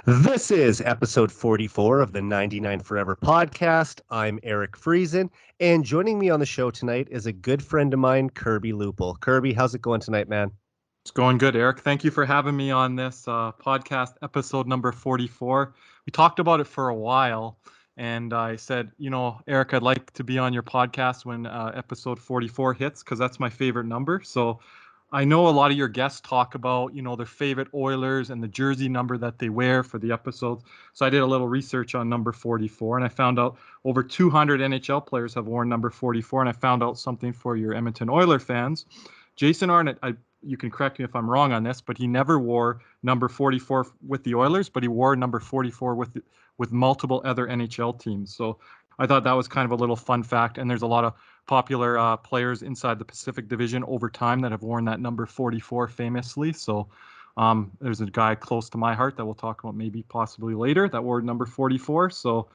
This is episode 44 of the 99 Forever podcast. I'm Eric Friesen, and joining me on the show tonight is a good friend of mine, Kirby Lupul. Kirby, how's it going tonight, man? It's going good, Eric. Thank you for having me on this podcast, episode number 44. We talked about it for a while, and I said, Eric, I'd like to be on your podcast when episode 44 hits, because that's my favorite number. So I know a lot of your guests talk about, their favorite Oilers and the jersey number that they wear for the episodes. So I did a little research on number 44, and I found out over 200 NHL players have worn number 44, and I found out something for your Edmonton Oiler fans. Jason Arnott, you can correct me if I'm wrong on this, but he never wore number 44 with the Oilers, but he wore number 44 with multiple other NHL teams. So I thought that was kind of a little fun fact. And there's a lot of popular players inside the Pacific Division over time that have worn that number 44 famously. So there's a guy close to my heart that we'll talk about maybe possibly later that wore number 44. So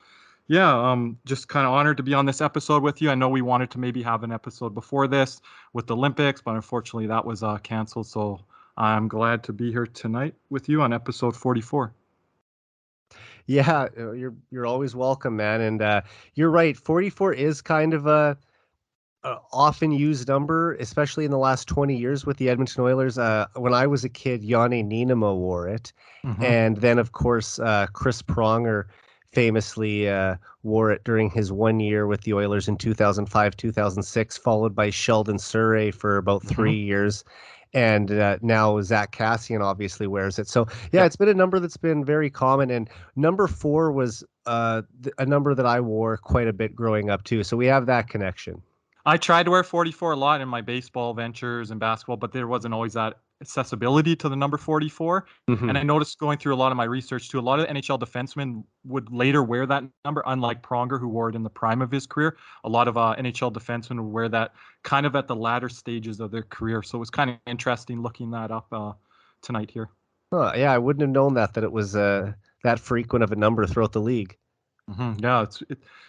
yeah, just kind of honored to be on this episode with you. I know we wanted to maybe have an episode before this with the Olympics, but unfortunately that was canceled. So I'm glad to be here tonight with you on episode 44. Yeah, you're always welcome, man. And you're right. 44 is kind of a often used number, especially in the last 20 years with the Edmonton Oilers. When I was a kid, Yanni Niinema wore it, and then of course Chris Pronger famously wore it during his 1 year with the Oilers in 2005, 2006, followed by Sheldon Surrey for about 3 years. And now Zach Kassian obviously wears it. So, yeah, It's been a number that's been very common. And number 4 was a number that I wore quite a bit growing up, too. So we have that connection. I tried to wear 44 a lot in my baseball ventures and basketball, but there wasn't always that accessibility to the number 44. And I noticed going through a lot of my research too, a lot of NHL defensemen would later wear that number, unlike Pronger, who wore it in the prime of his career. A lot of NHL defensemen would wear that kind of at the latter stages of their career. So it was kind of interesting looking that up tonight here. Yeah, I wouldn't have known that it was that frequent of a number throughout the league. Yeah,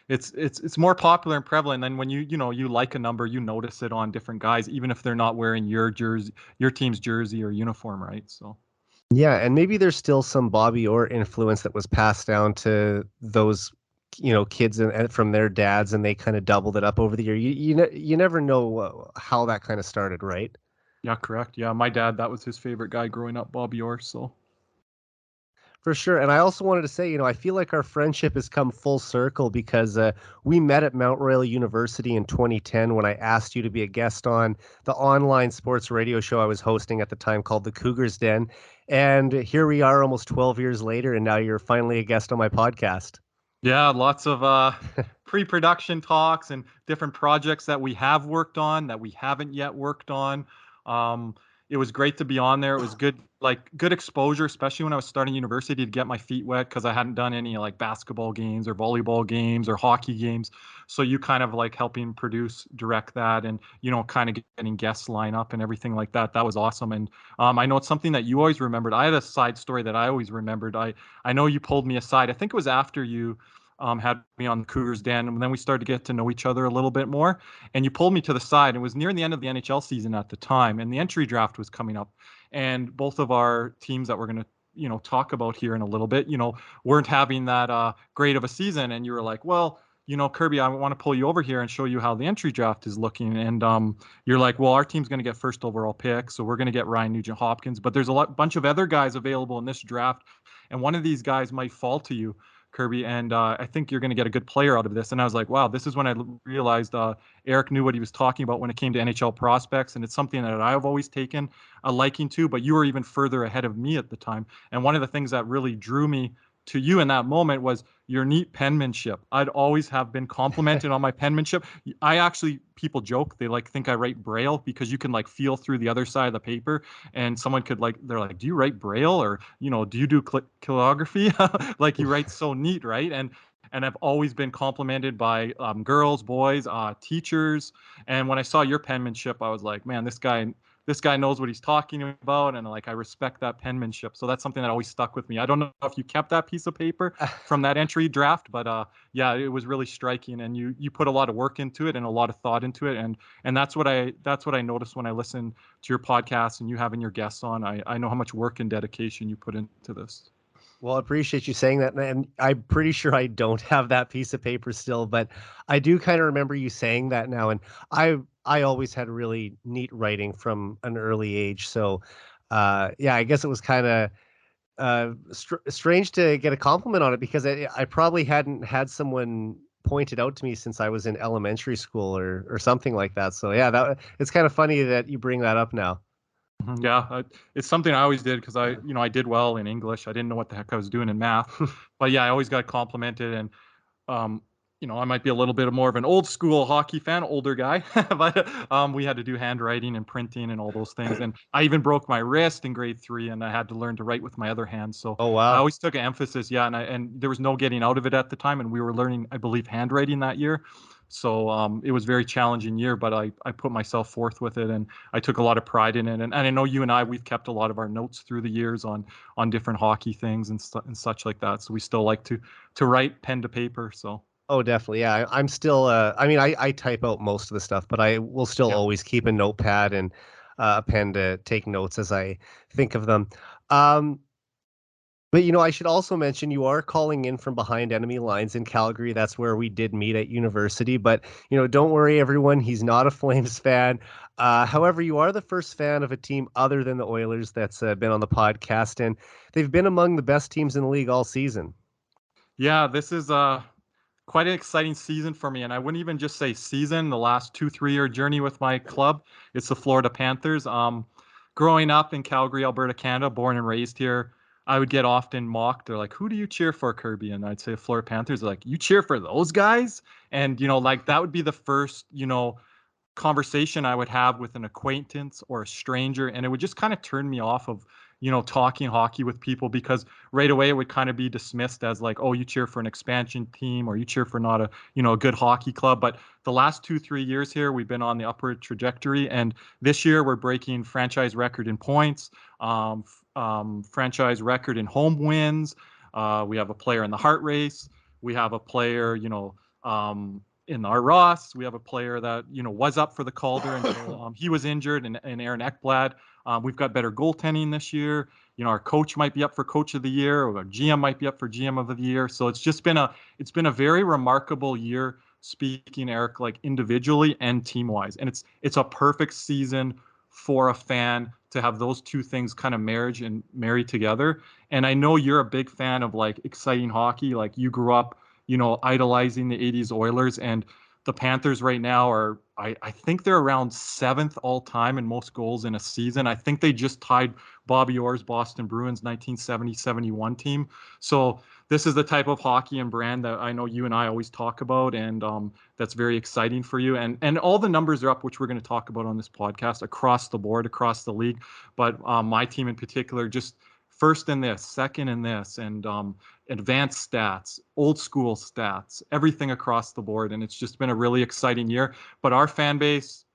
it's more popular and prevalent. And when you like a number, you notice it on different guys, even if they're not wearing your jersey, your team's jersey or uniform, right? So yeah, and maybe there's still some Bobby Orr influence that was passed down to those kids and from their dads, and they kind of doubled it up over the year. You never know how that kind of started, right? Yeah, correct. Yeah, my dad, that was his favorite guy growing up, Bobby Orr. So. For sure. And I also wanted to say, I feel like our friendship has come full circle because we met at Mount Royal University in 2010 when I asked you to be a guest on the online sports radio show I was hosting at the time called The Cougars Den. And here we are almost 12 years later, and now you're finally a guest on my podcast. Yeah, lots of pre-production talks and different projects that we have worked on that we haven't yet worked on. It was great to be on there. It was good exposure, especially when I was starting university, to get my feet wet because I hadn't done any like basketball games or volleyball games or hockey games. So you kind of like helping produce, direct that, and kind of getting guests line up and everything like that. That was awesome. And I know it's something that you always remembered. I had a side story that I always remembered. I know you pulled me aside. I think it was after you had me on the Cougars Den, and then we started to get to know each other a little bit more. And you pulled me to the side. It was near the end of the NHL season at the time, and the entry draft was coming up. And both of our teams that we're going to, talk about here in a little bit, weren't having that great of a season. And you were like, well, Kirby, I want to pull you over here and show you how the entry draft is looking. And you're like, well, our team's going to get first overall pick, so we're going to get Ryan Nugent-Hopkins. But there's bunch of other guys available in this draft, and one of these guys might fall to you, Kirby, and I think you're going to get a good player out of this. And I was like, wow, this is when I realized Eric knew what he was talking about when it came to NHL prospects, and it's something that I've always taken a liking to, but you were even further ahead of me at the time. And one of the things that really drew me to you in that moment was your neat penmanship. I'd always have been complimented on my penmanship. People joke, they think I write Braille because you can feel through the other side of the paper, and someone could they're like, do you write Braille, or do you do calligraphy? You write so neat, right? And I've always been complimented by girls, boys, teachers. And when I saw your penmanship, I was like, man, this guy knows what he's talking about, and I respect that penmanship. So that's something that always stuck with me. I don't know if you kept that piece of paper from that entry draft, but yeah, it was really striking, and you put a lot of work into it and a lot of thought into it, and that's what I noticed when I listen to your podcast and you having your guests on. I know how much work and dedication you put into this. Well, I appreciate you saying that, and I'm pretty sure I don't have that piece of paper still, but I do kind of remember you saying that now, and I always had really neat writing from an early age, so yeah, I guess it was kind of strange to get a compliment on it because I probably hadn't had someone pointed out to me since I was in elementary school or something like that. So yeah, that it's kind of funny that you bring that up now. Mhm. Yeah, it's something I always did because I did well in English. I didn't know what the heck I was doing in math, but yeah, I always got complimented, and um, I might be a little bit more of an old school hockey fan, older guy, but we had to do handwriting and printing and all those things, and I even broke my wrist in grade 3, and I had to learn to write with my other hand. So Oh I wow. always took an emphasis, yeah, and there was no getting out of it at the time, and we were learning, I believe, handwriting that year. So it was a very challenging year, but I put myself forth with it, and I took a lot of pride in it. And I know you and we've kept a lot of our notes through the years on different hockey things and such like that. So we still like to write pen to paper. So Oh, definitely. Yeah, I'm still. I mean, I type out most of the stuff, but I will still yeah. always keep a notepad and a pen to take notes as I think of them. Um, But I should also mention you are calling in from behind enemy lines in Calgary. That's where we did meet at university. But don't worry, everyone. He's not a Flames fan. However, you are the first fan of a team other than the Oilers that's been on the podcast, and they've been among the best teams in the league all season. Yeah, this is quite an exciting season for me. And I wouldn't even just say season, the last 2, 3 year journey with my club. It's the Florida Panthers. Growing up in Calgary, Alberta, Canada, born and raised here, I would get often mocked. They're like, "Who do you cheer for, Kirby?" And I'd say Florida Panthers. They're like, "You cheer for those guys?" And like that would be the first, conversation I would have with an acquaintance or a stranger, and it would just kind of turn me off of talking hockey with people, because right away it would kind of be dismissed as like, oh, you cheer for an expansion team, or you cheer for not a good hockey club. But the last 2, 3 years here, we've been on the upward trajectory, and this year we're breaking franchise record in points, franchise record in home wins. We have a player in the Hart race. We have a player, in our Ross. We have a player that was up for the Calder until he was injured, and Aaron Ekblad. We've got better goaltending this year. Our coach might be up for Coach of the Year, or our GM might be up for GM of the Year. So it's been a very remarkable year. Speaking, Eric, like individually and team wise, and it's a perfect season for a fan to have those two things kind of marry together. And I know you're a big fan of like exciting hockey. Like you grew up idolizing the 80s Oilers, and the Panthers right now are, I think they're around 7th all time in most goals in a season. I think they just tied Bobby Orr's Boston Bruins 1970-71 team. So this is the type of hockey and brand that I know you and I always talk about, and that's very exciting for you. And all the numbers are up, which we're going to talk about on this podcast, across the board, across the league. But my team in particular, just first in this, second in this, and advanced stats, old school stats, everything across the board. And it's just been a really exciting year. But our fan base,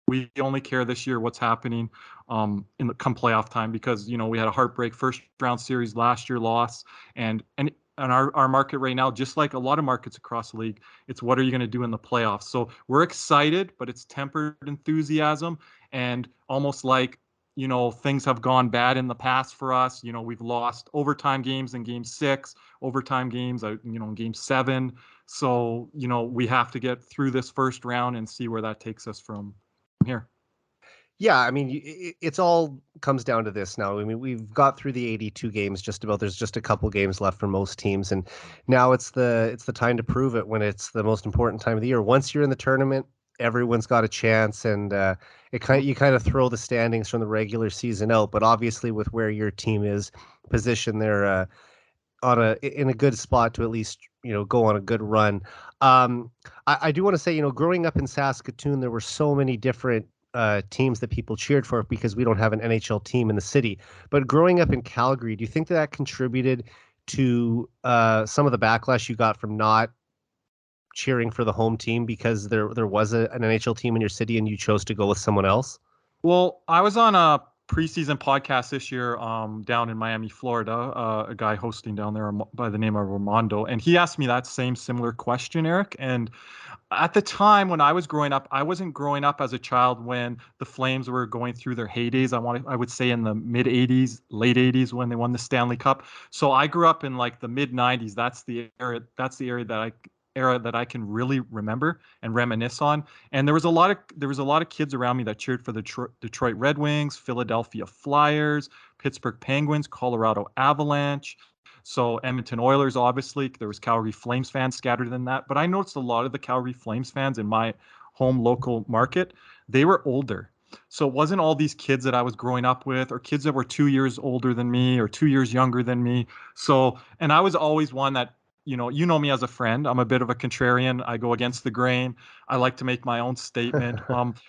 we only care this year what's happening in the come playoff time, because we had a heartbreak first round series last year, loss, and our market right now, just like a lot of markets across the league, it's what are you going to do in the playoffs. So we're excited, but it's tempered enthusiasm, and almost like things have gone bad in the past for us. We've lost overtime games in game 6, overtime games in game 7. So we have to get through this first round and see where that takes us from here. Yeah, I mean, it's all comes down to this now. I mean, we've got through the 82 games just about. There's just a couple games left for most teams, and now it's the time to prove it when it's the most important time of the year. Once you're in the tournament, everyone's got a chance, and you kind of throw the standings from the regular season out. But obviously, with where your team is positioned, they're in a good spot to at least go on a good run. I do want to say, growing up in Saskatoon, there were so many different teams that people cheered for because we don't have an NHL team in the city. But growing up in Calgary, do you think that contributed to some of the backlash you got from not cheering for the home team because there was an NHL team in your city and you chose to go with someone else? Well, I was on a preseason podcast this year down in Miami, Florida, a guy hosting down there by the name of Armando, and he asked me that same similar question, Eric. And At the time when I was growing up, I wasn't growing up as a child when the Flames were going through their heydays. I would say in the mid '80s, late '80s when they won the Stanley Cup. So I grew up in like the mid '90s. That's the era. That's the era that I can really remember and reminisce on. And there was a lot of kids around me that cheered for the Detroit Red Wings, Philadelphia Flyers, Pittsburgh Penguins, Colorado Avalanche. So Edmonton Oilers, obviously, there was Calgary Flames fans scattered in that. But I noticed a lot of the Calgary Flames fans in my home local market, they were older. So it wasn't all these kids that I was growing up with or kids that were 2 years older than me or 2 years younger than me. So, and I was always one that, you know me as a friend. I'm a bit of a contrarian. I go against the grain. I like to make my own statement.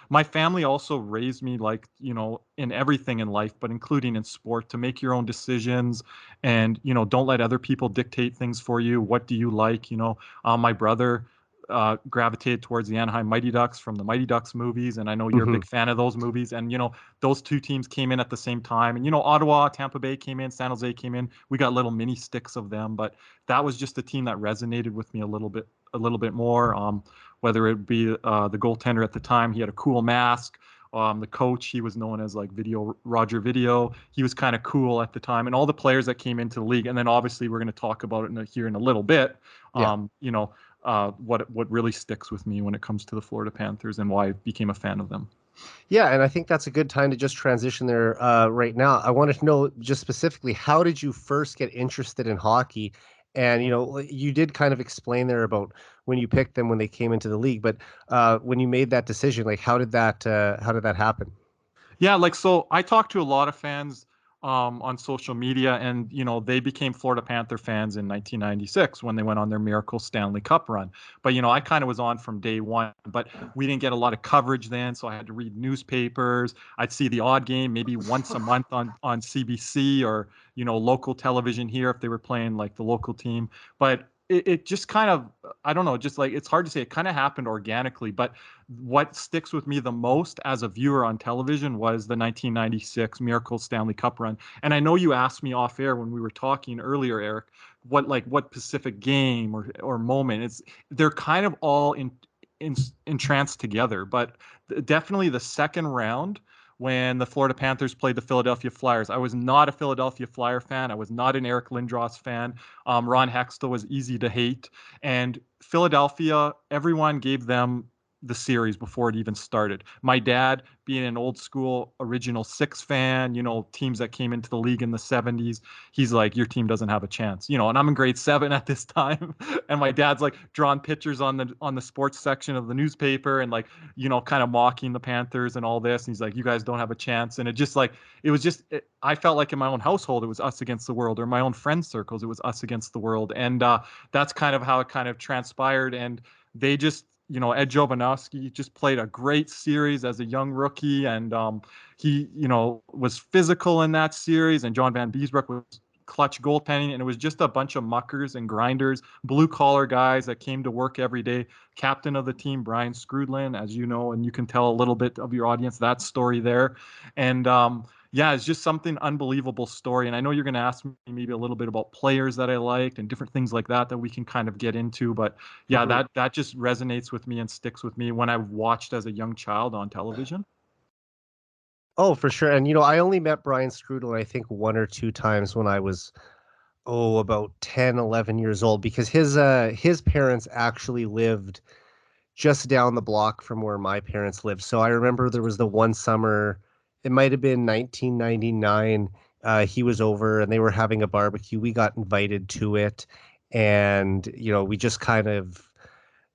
My family also raised me like, in everything in life, but including in sport, to make your own decisions and, don't let other people dictate things for you. What do you like? My brother gravitated towards the Anaheim Mighty Ducks from the Mighty Ducks movies, and I know you're a Hmm. big fan of those movies. And those two teams came in at the same time, and Ottawa, Tampa Bay came in, San Jose came in. We got little mini sticks of them, but that was just a team that resonated with me a little bit more. Whether it be the goaltender at the time, he had a cool mask. The coach, he was known as like Roger Video. He was kind of cool at the time, and all the players that came into the league. And then obviously we're going to talk about it here in a little bit. Yeah. What really sticks with me when it comes to the Florida Panthers and why I became a fan of them. Yeah, and I think that's a good time to just transition there right now. I wanted to know just specifically, how did you first get interested in hockey? And you did kind of explain there about when you picked them when they came into the league, but when you made that decision, like how did that happen? Yeah, like so I talked to a lot of fans on social media, and they became Florida Panther fans in 1996 when they went on their Miracle Stanley Cup run. But I kind of was on from day one, but we didn't get a lot of coverage then, so I had to read newspapers. I'd see the odd game maybe once a month on CBC or local television here if they were playing like the local team. But it just kind of, I don't know, just like it's hard to say. It kind of happened organically, but what sticks with me the most as a viewer on television was the 1996 Miracle Stanley Cup run. And I know you asked me off air when we were talking earlier, Eric, what Pacific game or moment. They're kind of all entranced together, but definitely the second round when the Florida Panthers played the Philadelphia Flyers. I was not a Philadelphia Flyer fan. I was not an Eric Lindros fan. Ron Hextall was easy to hate. And Philadelphia, everyone gave them the series before it even started. My dad, being an old school original six fan, teams that came into the league in the 70s, he's like, your team doesn't have a chance, and I'm in grade 7 at this time. And my dad's like drawing pictures on the sports section of the newspaper and like, kind of mocking the Panthers and all this. And he's like, you guys don't have a chance. And I felt like in my own household, it was us against the world, or in my own friend circles, it was us against the world. And that's kind of how it kind of transpired. And they just, Ed Jovanovski just played a great series as a young rookie, and he, was physical in that series. And John Van Beesbrook was clutch goaltending, and it was just a bunch of muckers and grinders, blue collar guys that came to work every day. Captain of the team, Brian Scrudlin, as you know, and you can tell a little bit of your audience that story there. And yeah, it's just something unbelievable story. And I know you're going to ask me maybe a little bit about players that I liked and different things like that we can kind of get into. But yeah, Mhm. that just resonates with me and sticks with me when I watched as a young child on television. Oh, for sure. And I only met Brian Strudel, I think, one or two times when I was about 10, 11 years old, because his parents actually lived just down the block from where my parents lived. So I remember there was the one summer, it might have been 1999. He was over and they were having a barbecue. We got invited to it, and we just kind of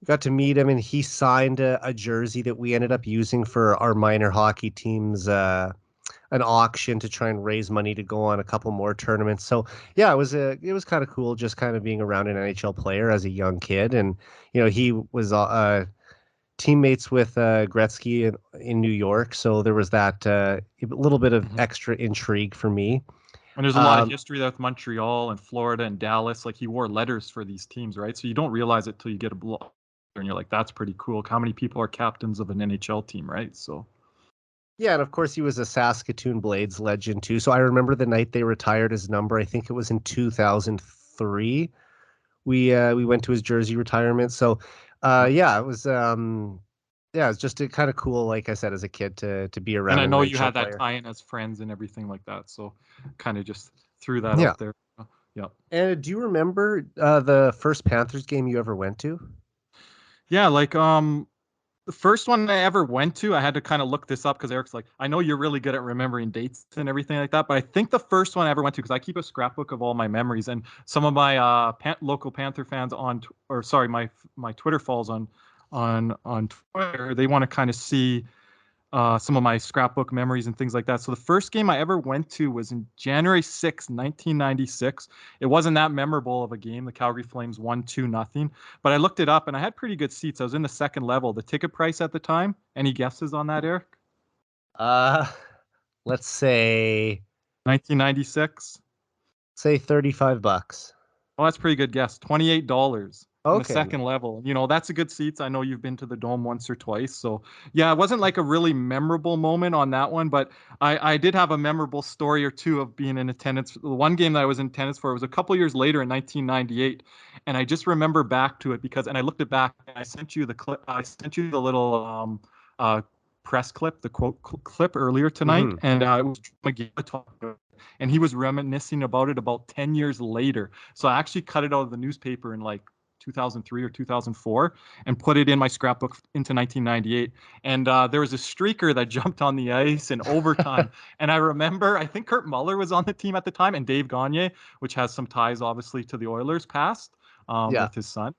got to meet him, and he signed a jersey that we ended up using for our minor hockey teams. An auction to try and raise money to go on a couple more tournaments. So yeah, it was kind of cool just kind of being around an NHL player as a young kid. And he was teammates with Gretzky in New York, so there was that little bit of Mhm. extra intrigue for me. And there's a lot of Um, history there with Montreal and Florida and Dallas. Like he wore letters for these teams, right? So you don't realize it till you get a blow, and you're like, that's pretty cool. How many people are captains of an NHL team, right? So. yeah, and of course he was a Saskatoon Blades legend too. So I remember the night they retired his number. I think it was in 2003. We went to his jersey retirement. So Yeah, it was yeah, it's just kind of cool, like I said, as a kid to be And around I an know you NHL had that player. tie-in as friends and everything like that, so kind of just threw that Yeah. out there. Yeah. And do you remember the first Panthers game you ever went to? Yeah, like the first one I ever went to, I had to kind of look this up because Eric's like, I know you're really good at remembering dates and everything like that, but I think the first one I ever went to, because I keep a scrapbook of all my memories, and some of my local Panther fans or sorry, my Twitter follows on Twitter, they want to kind of see some of my scrapbook memories and things like that. So the first game I ever went to was in January 6th, 1996. It wasn't that memorable of a game. The Calgary Flames won 2-0, but I looked it up and I had pretty good seats. I was in the second level. The ticket price at the time, any guesses on that, Eric? Uh, let's say 1996. $35. Oh, that's a pretty good guess. $28 in the Okay. second level. You know, that's a good seats. I know you've been to the Dome once or twice. So, yeah, it wasn't like a really memorable moment on that one, but I did have a memorable story or two of being in attendance. The one game that I was in attendance for was a couple years later in 1998. And I just remember back to it and I looked it back and I sent you the clip. I sent you the little uh, press clip, the quote clip earlier tonight. Hmm. And it was McGee talking about it, and he was reminiscing about it about 10 years later. So I actually cut it out of the newspaper in like 2003 or 2004 and put it in my scrapbook into 1998. And there was a streaker that jumped on the ice in overtime. And I remember, I think Kurt Muller was on the team at the time, and Dave Gagne, which has some ties obviously to the Oilers past Yeah. with his son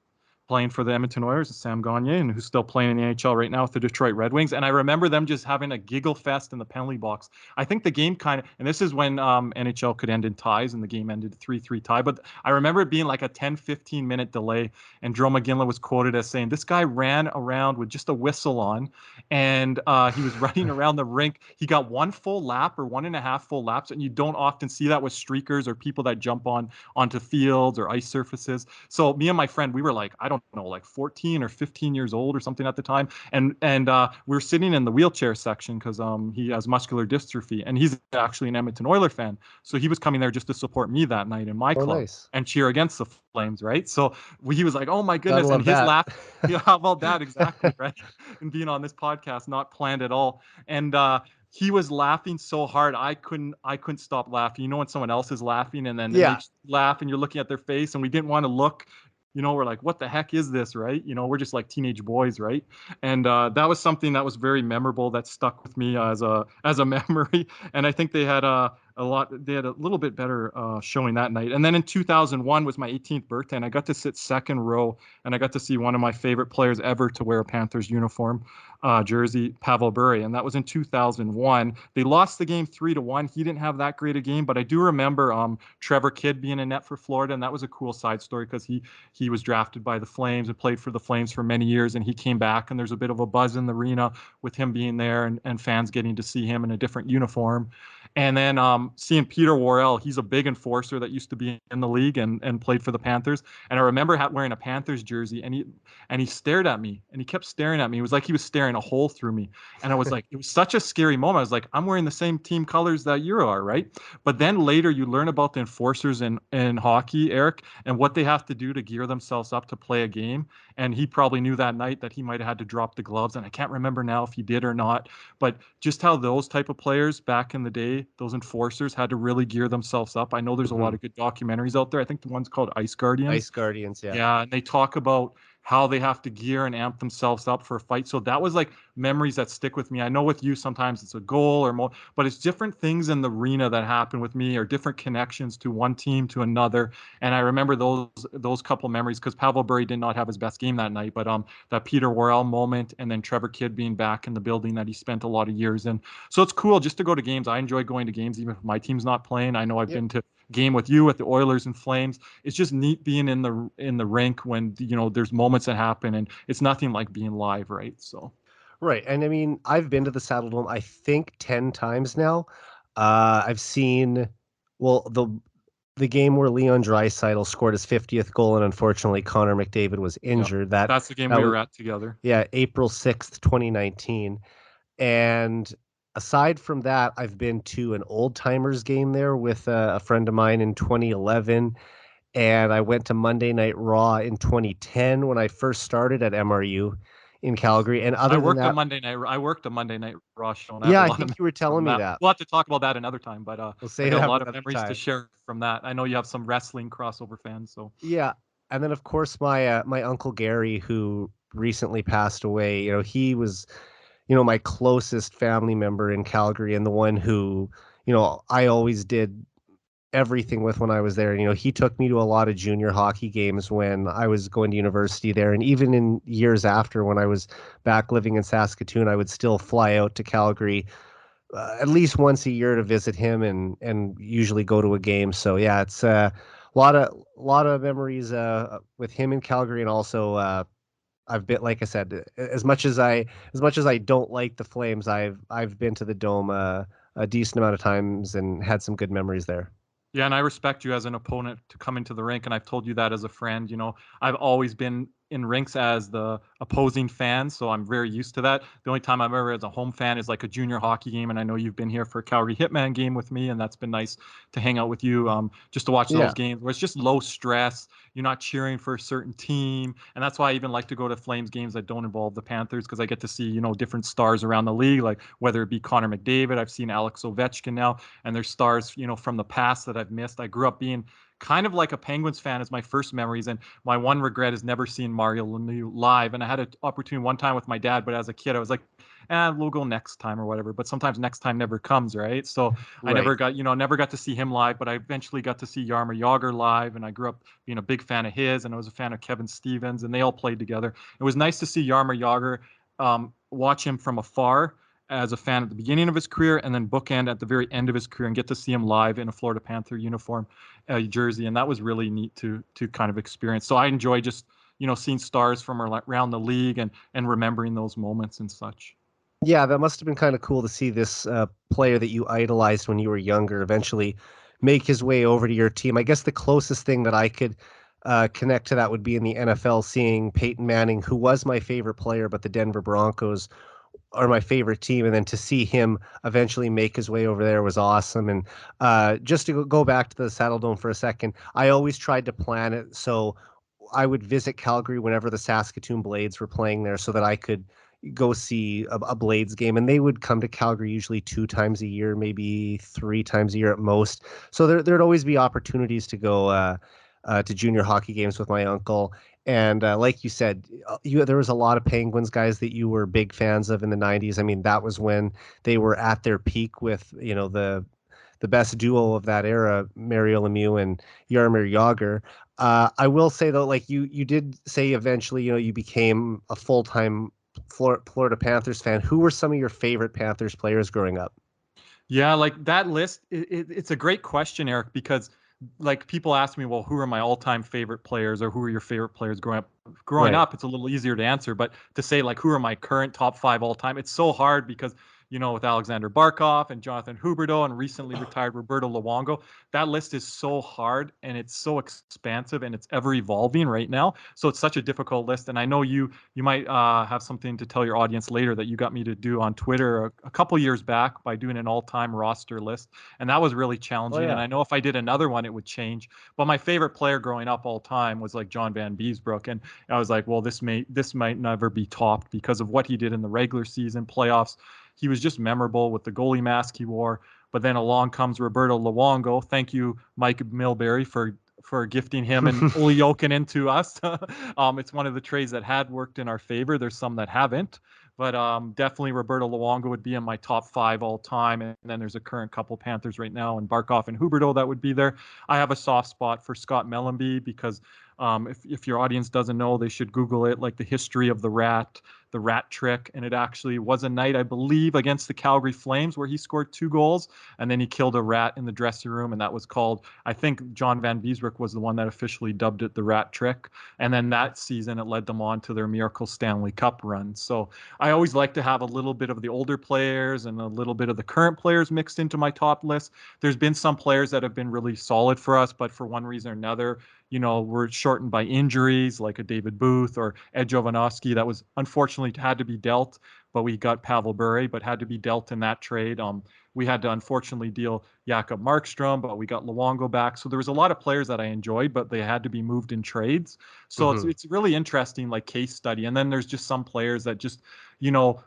playing for the Edmonton Oilers, Sam Gagne, and who's still playing in the NHL right now with the Detroit Red Wings. And I remember them just having a giggle fest in the penalty box. I think the game kind of, and this is when NHL could end in ties, and the game ended 3-3 tie. But I remember it being like a 10-15 minute delay, and Joe McGinley was quoted as saying, "This guy ran around with just a whistle on, and he was running around the rink. He got one full lap or 1.5 full laps, and you don't often see that with streakers or people that jump onto fields or ice surfaces." So me and my friend, we were like, I don't know, like 14 or 15 years old or something at the time, and we were sitting in the wheelchair section because he has muscular dystrophy, and he's actually an Edmonton Oiler fan. So he was coming there just to support me that night in my Oh, club nice. and cheer against the Flames, right? So he was like, "Oh my Gotta goodness," and love his that. laugh. Yeah, how about that exactly, right? And being on this podcast, not planned at all, and he was laughing so hard I couldn't stop laughing. You know when someone else is laughing and then it Yeah. makes you laugh and you're looking at their face, and we didn't want to look. We're like, what the heck is this, right? We're just like teenage boys, right? And that was something that was very memorable that stuck with me as a memory. And I think they had they had a little bit better showing that night. And then in 2001 was my 18th birthday, and I got to sit second row, and I got to see one of my favorite players ever to wear a Panthers uniform jersey, Pavel Bure, and that was in 2001. They lost the game 3-1. He didn't have that great a game, but I do remember Trevor Kidd being in net for Florida, and that was a cool side story because he was drafted by the Flames and played for the Flames for many years, and he came back, and there's a bit of a buzz in the arena with him being there and fans getting to see him in a different uniform. And then seeing Peter Worrell, he's a big enforcer that used to be in the league and played for the Panthers. And I remember wearing a Panthers jersey, and he stared at me, and he kept staring at me. It was like he was staring a hole through me. And I was like, it was such a scary moment. I was like, I'm wearing the same team colors that you are, right? But then later you learn about the enforcers in hockey, Eric, and what they have to do to gear themselves up to play a game. And he probably knew that night that he might have had to drop the gloves. And I can't remember now if he did or not, but just how those type of players back in the day, those enforcers had to really gear themselves up. I know there's a lot Hmm. of good documentaries out there. I think the one's called Ice Guardians. Ice Guardians. Yeah. Yeah, and they talk about how they have to gear and amp themselves up for a fight. So that was like memories that stick with me. I know with you sometimes it's a goal or more, but it's different things in the arena that happen with me or different connections to one team to another. And I remember those couple memories because Pavel Bure did not have his best game that night, but that Peter Worrell moment and then Trevor Kidd being back in the building that he spent a lot of years in. So it's cool just to go to games. I enjoy going to games even if my team's not playing. I know I've Yeah. been to game with you at the Oilers and Flames. It's just neat being in the rink when there's moments that happen, and it's nothing like being live, right? So Right. And I mean, I've been to the Saddle Dome, I think 10 times now. I've seen, well, the game where Leon Draisaitl scored his 50th goal, and unfortunately Connor McDavid was yeah, injured. That that's the game that we was were at together. yeah, April 6th, 2019. And aside from that, I've been to an old timers game there with a friend of mine in 2011. and I went to Monday Night Raw in 2010 when I first started at MRU in Calgary. And I other than worked a that, Monday night. I worked a Monday night Raw show, and I have yeah, a I lot of think memories you were telling from me that. that. We'll have to talk about that another time, but We'll I save got a that for lot of another memories to time. share from that. I know you have some wrestling crossover fans, so Yeah, and then of course my uncle Gary, who recently passed away. He was my closest family member in Calgary, and the one who I always did everything with when I was there. He took me to a lot of junior hockey games when I was going to university there. And even in years after, when I was back living in Saskatoon, I would still fly out to Calgary at least once a year to visit him and usually go to a game. So yeah, it's a lot of memories with him in Calgary. And also I've been, like I said, as much as I don't like the Flames, I've been to the Dome a decent amount of times and had some good memories there. yeah, and I respect you as an opponent to come into the rink, and I've told you that as a friend. I've always been in rinks as the opposing fan, so I'm very used to that. The only time I've ever as a home fan is like a junior hockey game, and I know you've been here for a Calgary Hitman game with me, and that's been nice to hang out with you, just to watch those Yeah. games where it's just low stress. You're not cheering for a certain team, and that's why I even like to go to Flames games that don't involve the Panthers because I get to see different stars around the league, like whether it be Connor McDavid. I've seen Alex Ovechkin now, and there's stars from the past that I've missed. I grew up being kind of like a Penguins fan as my first memories, and my one regret is never seeing Mario Lemieux live. And I had an opportunity one time with my dad, but as a kid, I was like, we'll go next time or whatever. But sometimes next time never comes, right? So I Right. never got to see him live, but I eventually got to see Yarmer Yager live, and I grew up being a big fan of his, and I was a fan of Kevin Stevens, and they all played together. It was nice to see Yarmer Yager, watch him from afar as a fan at the beginning of his career and then bookend at the very end of his career and get to see him live in a Florida Panther uniform jersey, and that was really neat to kind of experience. So I enjoy just seeing stars from around the league and remembering those moments and such. Yeah, that must have been kind of cool to see this player that you idolized when you were younger eventually make his way over to your team. I guess the closest thing that I could connect to that would be in the NFL, seeing Peyton Manning, who was my favorite player, but the Denver Broncos are my favorite team. And then to see him eventually make his way over there was awesome. And just to go back to the Saddle Dome for a second, I always tried to plan it so I would visit Calgary whenever the Saskatoon Blades were playing there so that I could go see a Blades game. And they would come to Calgary usually 2 times a year, maybe 3 times a year at most. So there'd always be opportunities to go to junior hockey games with my uncle. And like you said, there was a lot of Penguins guys that you were big fans of in the 90s. I mean, that was when they were at their peak with, the best duo of that era, Mario Lemieux and Jaromir Jagr. I will say though, like you did say eventually, you became a full-time Florida Panthers fan. Who were some of your favorite Panthers players growing up? Yeah, like that list, it's a great question, Eric, because like people ask me, well, who are my all-time favorite players or who are your favorite players growing up? Growing Right. up, it's a little easier to answer, but to say like who are my current top five all time, it's so hard because with Alexander Barkov and Jonathan Huberdeau and recently retired Roberto Luongo, that list is so hard and it's so expansive and it's ever evolving right now. So it's such a difficult list. And I know you might have something to tell your audience later that you got me to do on Twitter a couple years back by doing an all-time roster list, and that was really Oh challenging. And yeah. I know if I did another one, it would change. But my favorite player growing up all time was like John Van Beesbrook, and I was like, well, this might never be topped because of what he did in the regular season, playoffs. He was just memorable with the goalie mask he wore. But then along comes Roberto Luongo. Thank you, Mike Milbury, for gifting him and Oli Jokinen to us. It's one of the trades that had worked in our favor. There's some that haven't, but definitely Roberto Luongo would be in my top five all time. And then there's a current couple Panthers right now, and Barkov and Huberdeau that would be there. I have a soft spot for Scott Mellenby because if your audience doesn't know, they should Google it, like the history of the rat trick. And it actually was a night, I believe, against the Calgary Flames where he scored 2 goals and then he killed a rat in the dressing room. And that was called, I think John Van Beesbrook was the one that officially dubbed it the rat trick. And then that season, it led them on to their Miracle Stanley Cup run. So I always like to have a little bit of the older players and a little bit of the current players mixed into my top list. There's been some players that have been really solid for us, but for one reason or another, were shortened by injuries, like a David Booth or Ed Jovanovski. That was unfortunately had to be dealt, but we got Pavel Bure, but had to be dealt in that trade. we had to unfortunately deal Jakob Markstrom, but we got Luongo back. So there was a lot of players that I enjoyed, but they had to be moved in trades. So it's really interesting, like case study. And then there's just some players that just,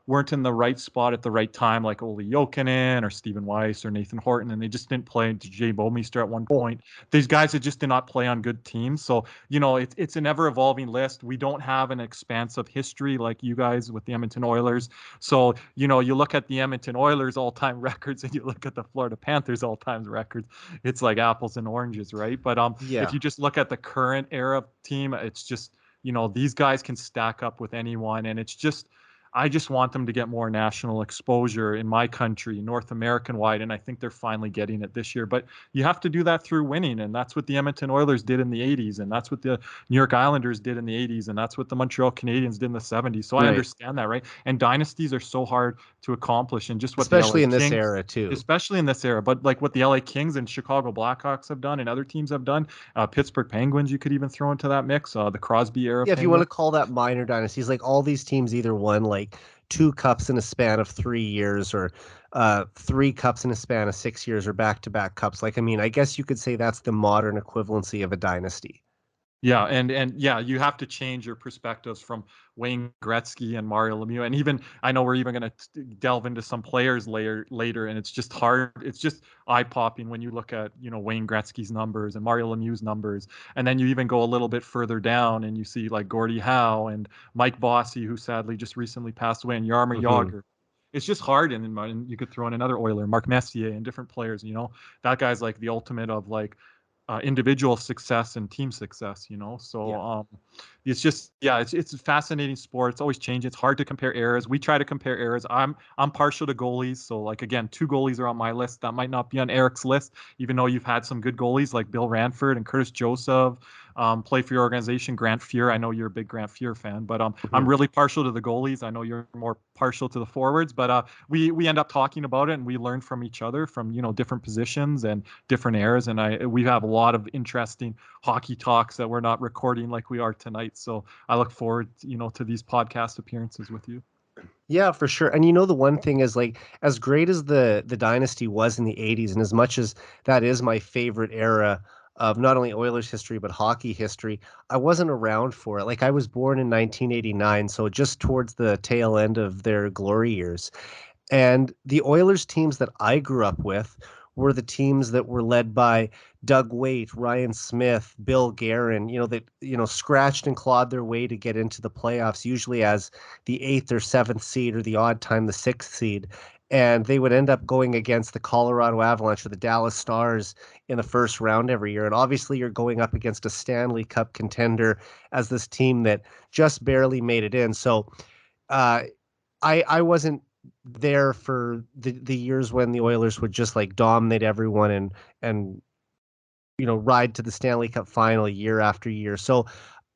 weren't in the right spot at the right time, like Olli Jokinen or Stephen Weiss or Nathan Horton, and they just didn't play. Jay Bouwmeester at one point. These guys that just did not play on good teams. So, it's an ever evolving list. We don't have an expansive history like you guys with the Edmonton Oilers. So, you look at the Edmonton Oilers all-time records and you look at the Florida Panthers all-time records, it's like apples and oranges, right? But if you just look at the current era team, it's just, these guys can stack up with anyone, and it's just, I just want them to get more national exposure in my country, North American wide, and I think they're finally getting it this year. But you have to do that through winning, and that's what the Edmonton Oilers did in the 80s, and that's what the New York Islanders did in the 80s, and that's what the Montreal Canadiens did in the 70s. So I understand that, right? And dynasties are so hard to accomplish, and just what especially the in LA this Kings, era too. especially in this era, but like what the LA Kings and Chicago Blackhawks have done, and other teams have done, Pittsburgh Penguins you could even throw into that mix, the Crosby era. Yeah, if you want to call that minor dynasties, like all these teams either won like 2 cups in a span of 3 years, or 3 cups in a span of 6 years, or back-to-back cups. Like, I mean, I guess you could say that's the modern equivalency of a dynasty. Yeah, and yeah, you have to change your perspectives from Wayne Gretzky and Mario Lemieux, and even I know we're even going to delve into some players later, and it's just hard. It's just eye-popping when you look at Wayne Gretzky's numbers and Mario Lemieux's numbers, and then you even go a little bit further down and you see like Gordie Howe and Mike Bossy, who sadly just recently passed away, and Jaromir Jagr. It's just hard, and you could throw in another Oiler, Mark Messier, and different players. That guy's like the ultimate of like individual success and team success, so it's just, it's a fascinating sport. It's always changing. It's hard to compare eras. We try to compare eras. I'm partial to goalies, so like again, 2 goalies are on my list that might not be on Eric's list, even though you've had some good goalies like Bill Ranford and Curtis Joseph play for your organization. Grant Fuhr, I know you're a big Grant Fuhr fan, but I'm really partial to the goalies. I know you're more partial to the forwards, but we end up talking about it, and we learn from each other from different positions and different eras, and we have a lot of interesting hockey talks that we're not recording like we are tonight. So I look forward to these podcast appearances with you. Yeah, for sure. And the one thing is, like, as great as the dynasty was in the 80s, and as much as that is my favorite era of not only Oilers history but hockey history, I wasn't around for it. Like, I was born in 1989, so just towards the tail end of their glory years. And the Oilers teams that I grew up with were the teams that were led by Doug Weight, Ryan Smith, Bill Guerin, that, scratched and clawed their way to get into the playoffs, usually as the 8th or 7th seed, or the odd time the 6th seed. And they would end up going against the Colorado Avalanche or the Dallas Stars in the first round every year. And obviously you're going up against a Stanley Cup contender as this team that just barely made it in. So I wasn't there for the years when the Oilers would just like dominate everyone and ride to the Stanley Cup final year after year. So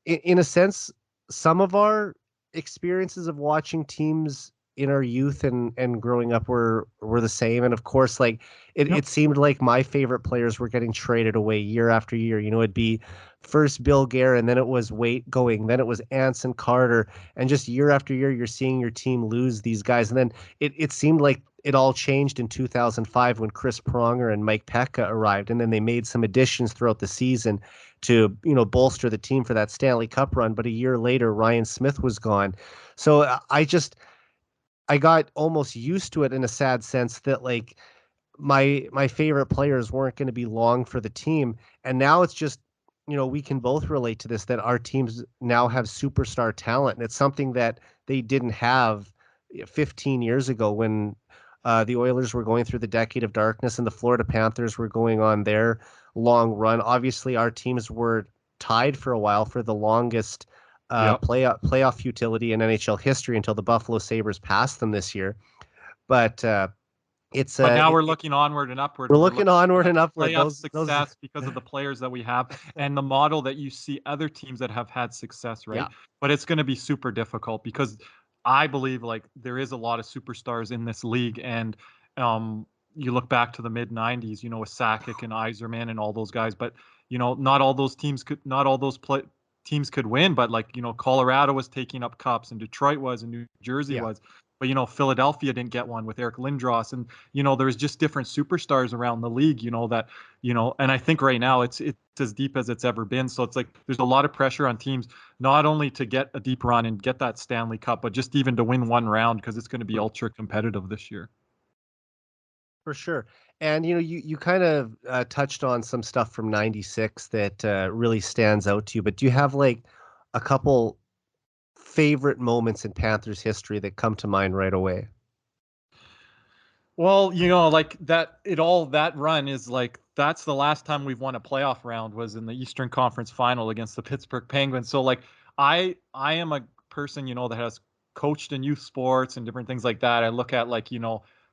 in a sense, some of our experiences of watching teams in our youth and growing up were the same. And of course, like it seemed like my favorite players were getting traded away year after year. It'd be first Bill Guerin, then it was Weight going, then it was Anson Carter, and just year after year, you're seeing your team lose these guys. And then it seemed like it all changed in 2005 when Chris Pronger and Mike Peca arrived, and then they made some additions throughout the season to bolster the team for that Stanley Cup run. But a year later, Ryan Smith was gone. So I got almost used to it in a sad sense that like my favorite players weren't going to be long for the team. And now it's just, we can both relate to this, that our teams now have superstar talent. And it's something that they didn't have 15 years ago when the Oilers were going through the decade of darkness and the Florida Panthers were going on their long run. Obviously, our teams were tied for a while for the longest playoff futility in NHL history until the Buffalo Sabres passed them this year. But now we're looking onward and upward. We're looking onward and upward. Playoff success because of the players that we have and the model that you see other teams that have had success, right? Yeah. But it's going to be super difficult because I believe like there is a lot of superstars in this league, and you look back to the mid '90s, with Sakic and Yzerman and all those guys, but not all those teams could win, but like Colorado was taking up cups and Detroit was and New Jersey was. But, Philadelphia didn't get one with Eric Lindros. And, there's just different superstars around the league, that, and I think right now it's as deep as it's ever been. So it's like there's a lot of pressure on teams, not only to get a deep run and get that Stanley Cup, but just even to win one round, because it's going to be ultra competitive this year. For sure. And, you kind of touched on some stuff from 96 that really stands out to you, but do you have like a couple favorite moments in Panthers history that come to mind right away? Well, like that run is like, that's the last time we've won a playoff round was in the Eastern Conference Final against the Pittsburgh Penguins. So like, I am a person, that has coached in youth sports and different things like that. I look at like,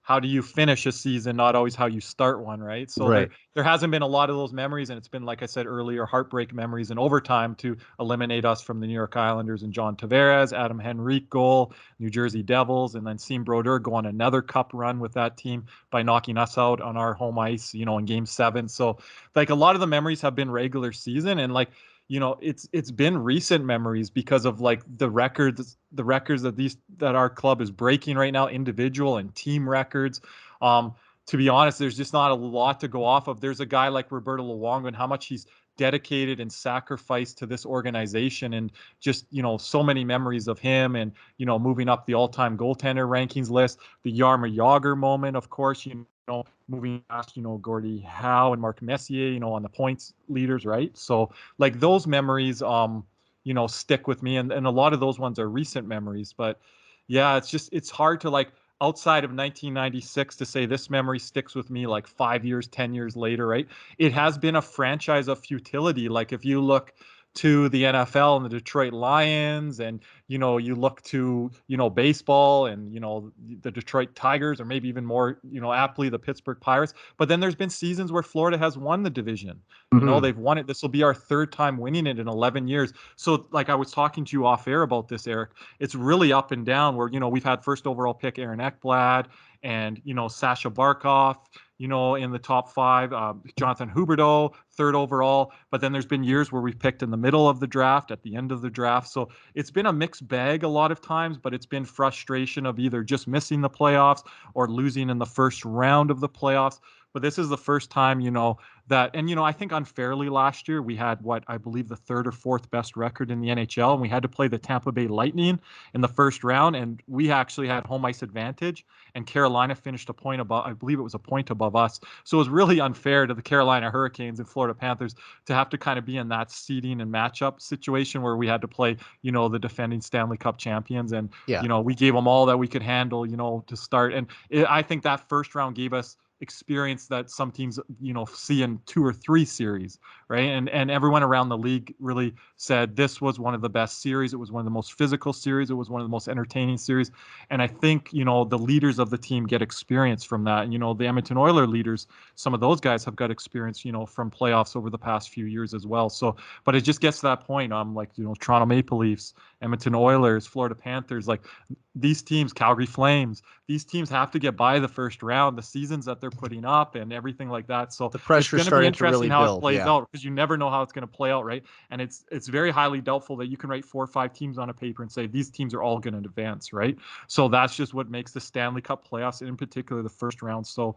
how do you finish a season, not always how you start one, right? So Right. there hasn't been a lot of those memories, and it's been, like I said earlier, heartbreak memories in overtime to eliminate us from the New York Islanders and John Tavares, Adam Henrique goal, New Jersey Devils, and then Sean Brodeur go on another cup run with that team by knocking us out on our home ice, in Game 7. So like a lot of the memories have been regular season, and like, it's been recent memories because of like the records that our club is breaking right now, individual and team records. To be honest, there's just not a lot to go off of. There's a guy like Roberto Luongo and how much he's dedicated and sacrificed to this organization, and just, so many memories of him, and, moving up the all-time goaltender rankings list, the Jaromir Jagr moment, of course, moving past, Gordie Howe and Mark Messier, on the points leaders, right? So like those memories, stick with me, and a lot of those ones are recent memories. But yeah, it's hard to like, outside of 1996, to say this memory sticks with me like 5 years, 10 years later, right? It has been a franchise of futility. Like if you look to the NFL and the Detroit Lions, and you look to baseball and the Detroit Tigers, or maybe even more aptly the Pittsburgh Pirates. But then there's been seasons where Florida has won the division. Mhm. They've won it. This will be our third time winning it in 11 years. So like I was talking to you off air about this, Eric, it's really up and down, where we've had first overall pick Aaron Ekblad, and Sasha Barkov, in the top 5, Jonathan Huberdeau, third overall. But then there's been years where we've picked in the middle of the draft, at the end of the draft. So it's been a mixed bag a lot of times, but it's been frustration of either just missing the playoffs or losing in the first round of the playoffs. But this is the first time, that, and, I think unfairly last year, we had what I believe the third or fourth best record in the NHL, and we had to play the Tampa Bay Lightning in the first round, and we actually had home ice advantage, and Carolina finished a point above, I believe it was a point above us. So it was really unfair to the Carolina Hurricanes and Florida Panthers to have to kind of be in that seeding and matchup situation where we had to play, the defending Stanley Cup champions. And, Yeah. we gave them all that we could handle, to start. And I think that first round gave us experience that some teams see in 2 or 3 series, right? And everyone around the league really said this was one of the best series. It was one of the most physical series. It was one of the most entertaining series. And I think the leaders of the team get experience from that. And the Edmonton Oilers leaders, some of those guys have got experience from playoffs over the past few years as well. So but it just gets to that point. Like Toronto Maple Leafs, Edmonton Oilers, Florida Panthers, like these teams, Calgary Flames, these teams have to get by the first round, the seasons that they're putting up and everything like that. So The it's pressure going to be starting to interesting really how it build. plays Yeah. out, because you never know how it's going to play out, right? And it's very highly doubtful that you can write 4 or 5 teams on a paper and say these teams are all going to advance, right? So that's just what makes the Stanley Cup playoffs, in particular the first round, so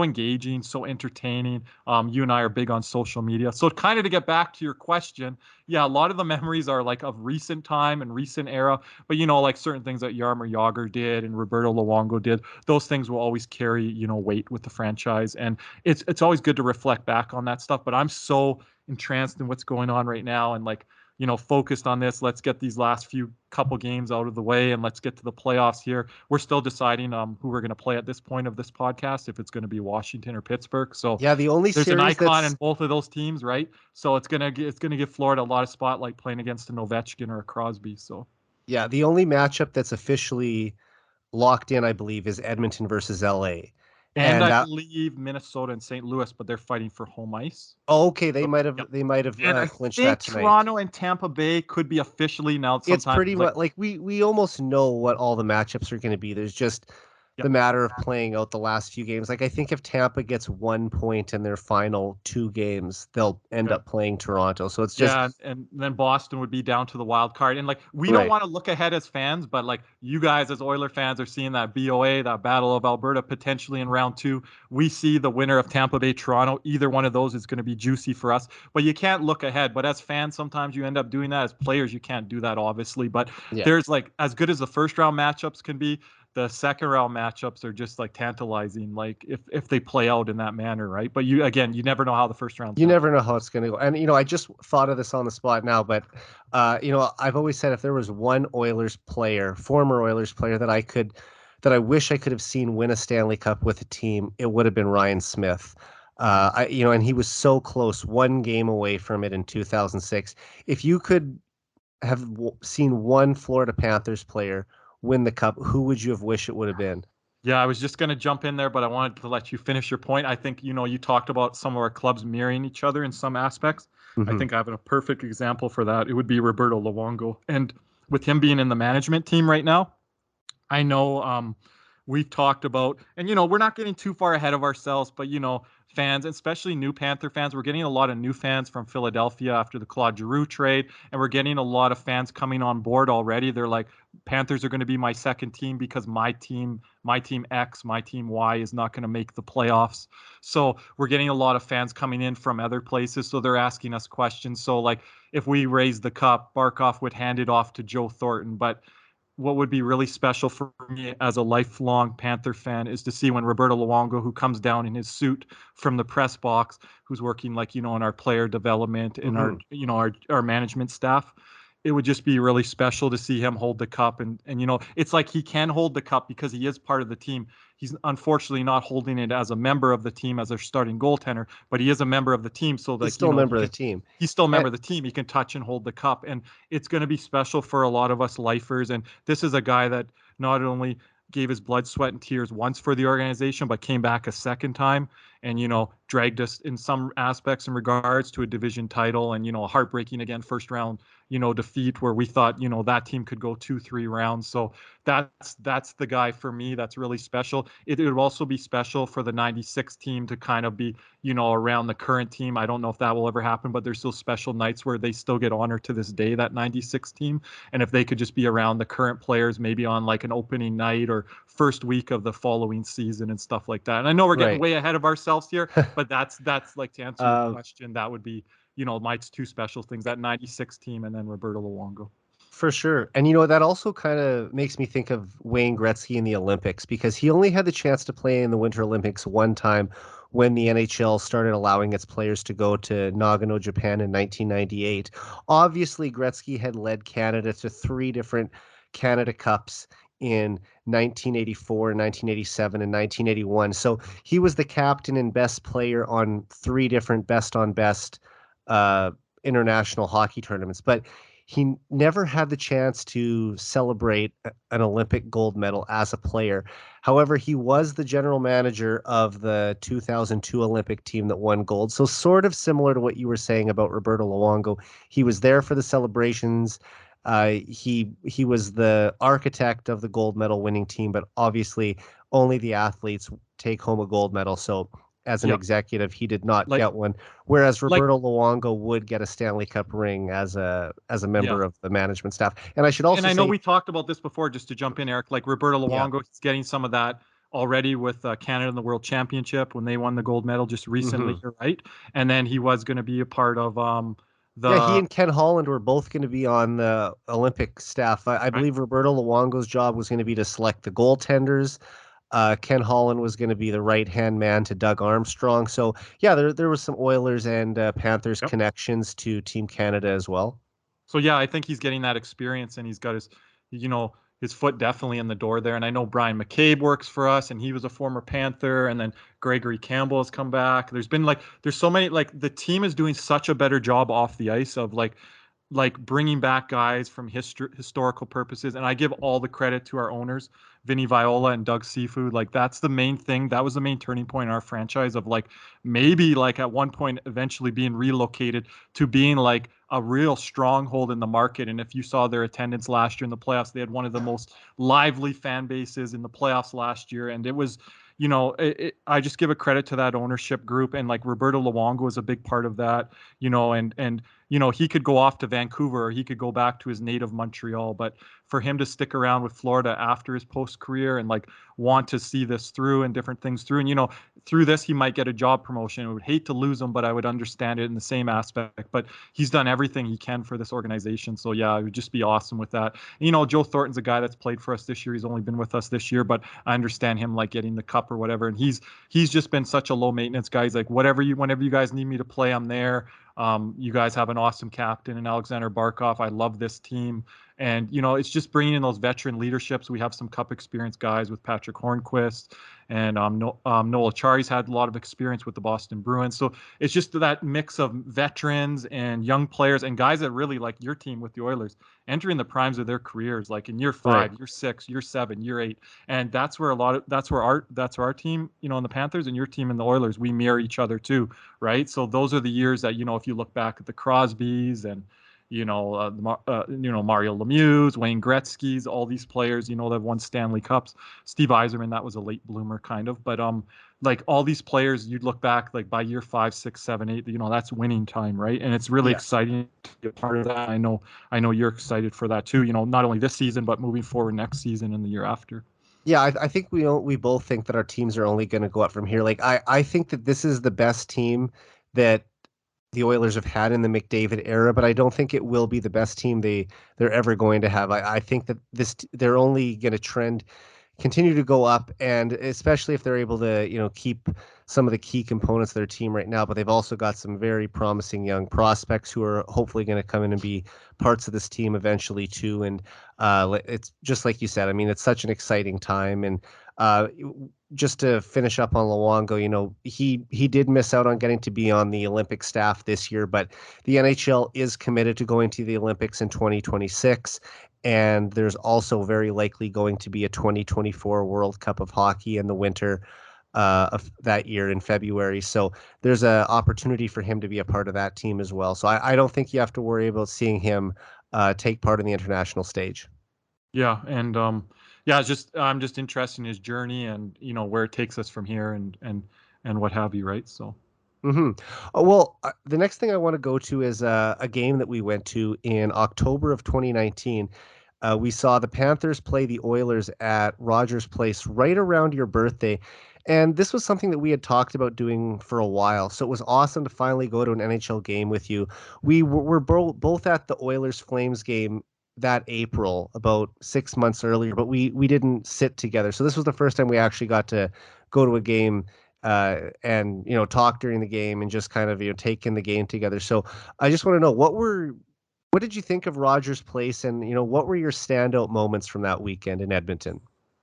engaging, so entertaining. You and I are big on social media. So kind of to get back to your question, yeah, a lot of the memories are like of recent time and recent era, but like certain things that Jaromir Jagr did and Roberto Luongo did, those things will always carry weight with the franchise, and it's always good to reflect back on that stuff. But I'm so entranced in what's going on right now, and like focused on this. Let's get these last few couple games out of the way, and let's get to the playoffs here. We're still deciding who we're going to play at this point of this podcast, if it's going to be Washington or Pittsburgh. So Yeah, the only there's an series icon that's in both of those teams, right? So it's gonna give Florida a lot of spotlight playing against an Ovechkin or a Crosby. So yeah, the only matchup that's officially locked in, I believe, is Edmonton versus LA. and And I that believe Minnesota and St. Louis, but they're fighting for home ice. okay, So, they might have yep. they might have And I clinched that think tonight. Toronto and Tampa Bay could be officially now. It's Sometimes pretty like much like we almost know what all the matchups are going to be. There's just Yep. the matter of playing out the last few games. Like I think if Tampa gets 1 point in their final 2 games, they'll end Okay. up playing Toronto. So it's just Yeah, and then Boston would be down to the wild card. And like we don't right. want to look ahead as fans, but like you guys as Oiler fans are seeing that BOA, that Battle of Alberta potentially in round 2. We see the winner of Tampa Bay Toronto. Either one of those is going to be juicy for us. But you can't look ahead. But as fans, sometimes you end up doing that. As players, you can't do that, obviously. But Yeah. there's like as good as the first round matchups can be, the second round matchups are just like tantalizing, like if they play out in that manner, right? But you never know how the first round's You going. never know how it's going to go. And, I just thought of this on the spot now, but, I've always said if there was one Oilers player, former Oilers player that I wish I could have seen win a Stanley Cup with a team, it would have been Ryan Smith. And he was so close, 1 game away from it in 2006. If you could have seen one Florida Panthers player win the cup, who would you have wished it would have been? Yeah, I was just going to jump in there, but I wanted to let you finish your point. I think, you talked about some of our clubs mirroring each other in some aspects. I Hmm. think I have a perfect example for that. It would be Roberto Luongo. And with him being in the management team right now, I know we've talked about, and we're not getting too far ahead of ourselves, but fans, especially new Panther fans, we're getting a lot of new fans from Philadelphia after the Claude Giroux trade, and we're getting a lot of fans coming on board already. They're like, Panthers are going to be my second team because my team X, my team Y is not going to make the playoffs. So we're getting a lot of fans coming in from other places, so they're asking us questions. So like, if we raise the cup, Barkov would hand it off to Joe Thornton, but what would be really special for me as a lifelong Panther fan is to see when Roberto Luongo, who comes down in his suit from the press box, who's working like, in our player development, in our, Hmm. our management staff. It would just be really special to see him hold the cup. And it's like he can hold the cup because he is part of the team. He's unfortunately not holding it as a member of the team as a starting goaltender, but he is a member of the team. So He's like, still a he member of the can, team. he's still a And member of the team. He can touch and hold the cup. And it's going to be special for a lot of us lifers. And this is a guy that not only gave his blood, sweat, and tears once for the organization, but came back a second time and, dragged us in some aspects in regards to a division title and, a heartbreaking again, first round, defeat where we thought, that team could go 2-3 rounds. So that's the guy for me. That's really special. It would also be special for the 96 team to kind of be, around the current team. I don't know if that will ever happen, but there's still special nights where they still get honored to this day, that 96 team. And if they could just be around the current players, maybe on like an opening night or first week of the following season and stuff like that. And I know we're getting right. way ahead of ourselves here, but that's like to answer your uh, question, that would be, my two special things, that 96 team and then Roberto Luongo. For sure. And that also kind of makes me think of Wayne Gretzky in the Olympics because he only had the chance to play in the Winter Olympics one time when the NHL started allowing its players to go to Nagano, Japan in 1998. Obviously, Gretzky had led Canada to 3 different Canada Cups in 1984, 1987, and 1981. So he was the captain and best player on 3 different best on best uh, international hockey tournaments. But he never had the chance to celebrate an Olympic gold medal as a player. However, he was the general manager of the 2002 Olympic team that won gold. So sort of similar to what you were saying about Roberto Luongo. He was there for the celebrations. He was the architect of the gold medal winning team, but obviously only the athletes take home a gold medal. So as an Yep. executive, he did not Like get one. Whereas like Roberto Luongo would get a Stanley Cup ring as a yeah. member of the management staff. And I should And also I know say, we talked about this before, just to jump in, Eric, like Roberto yeah, Luongo is getting some of that already with Canada in the World Championship when they won the gold medal just recently, hmm right? And then he was going to be a part of yeah, he the and Ken Holland were both going to be on the Olympic staff. I right. believe Roberto Luongo's job was going to be to select the goaltenders. Ken Holland was going to be the right hand man to Doug Armstrong. So yeah, there was some Oilers and Panthers Yep. connections to Team Canada as well. So yeah, I think he's getting that experience and he's got you know, his foot definitely in the door there. And I know Brian McCabe works for us and he was a former Panther. And then Gregory Campbell has come back. There's been there's so many, like the team is doing such a better job off the ice of like bringing back guys from historical purposes. And I give all the credit to our owners, Vinny Viola and Doug Seafood. Like that's the main thing. That was the main turning point in our franchise of like maybe like at one point eventually being relocated to being like a real stronghold in the market. And if you saw their attendance last year in the playoffs, they had one of the most lively fan bases in the playoffs last year. And it was, I just give a credit to that ownership group, and like Roberto Luongo was a big part of that, and he could go off to Vancouver or he could go back to his native Montreal, but for him to stick around with Florida after his post career and like want to see this through and different things through, and through this he might get a job promotion. I would hate to lose him, but I would understand it in the same aspect. But he's done everything he can for this organization, so yeah, it would just be awesome with that. Joe Thornton's a guy that's played for us this year. He's only been with us this year, but I understand him like getting the cup or whatever, and he's just been such a low maintenance guy. He's like, whenever you guys need me to play, I'm there. You guys have an awesome captain in Alexander Barkov. I love this team. And, it's just bringing in those veteran leaderships. We have some cup experience guys with Patrick Hornquist, and Noel Achari's had a lot of experience with the Boston Bruins. So it's just that mix of veterans and young players and guys that really like your team with the Oilers entering the primes of their careers, like in year 5, right, year 6, year 7, year 8. And that's where our team, in the Panthers and your team in the Oilers, we mirror each other too, right? So those are the years that, if you look back at the Crosbys and, Mario Lemieux, Wayne Gretzky's, all these players, that have won Stanley Cups. Steve Yzerman, that was a late bloomer kind of, but like all these players, you'd look back like by year 5, 6, 7, 8, that's winning time, right? And it's really exciting to be a part of that. I know you're excited for that too. Not only this season, but moving forward next season and the year after. Yeah, I think we both think that our teams are only going to go up from here. Like I think that this is the best team that the Oilers have had in the McDavid era, but I don't think it will be the best team they're ever going to have. I think that they're only going to continue to go up, and especially if they're able to, keep some of the key components of their team right now. But they've also got some very promising young prospects who are hopefully going to come in and be parts of this team eventually too. And it's just like you said. I mean, it's such an exciting time. And just to finish up on Luongo, he did miss out on getting to be on the Olympic staff this year, but the NHL is committed to going to the Olympics in 2026. And there's also very likely going to be a 2024 World Cup of Hockey in the winter of that year in February. So there's an opportunity for him to be a part of that team as well. So I don't think you have to worry about seeing him take part in the international stage. Yeah, and I'm just interested in his journey and where it takes us from here and what have you, right? So. Mm-hmm. Well, the next thing I want to go to is a game that we went to in October of 2019. We saw the Panthers play the Oilers at Rogers Place right around your birthday. And this was something that we had talked about doing for a while. So it was awesome to finally go to an NHL game with you. We were both at the Oilers Flames game that April, about 6 months earlier, but we didn't sit together. So this was the first time we actually got to go to a game and talk during the game and just kind of take in the game together. So I just want to know what did you think of Rogers Place, and what were your standout moments from that weekend in Edmonton?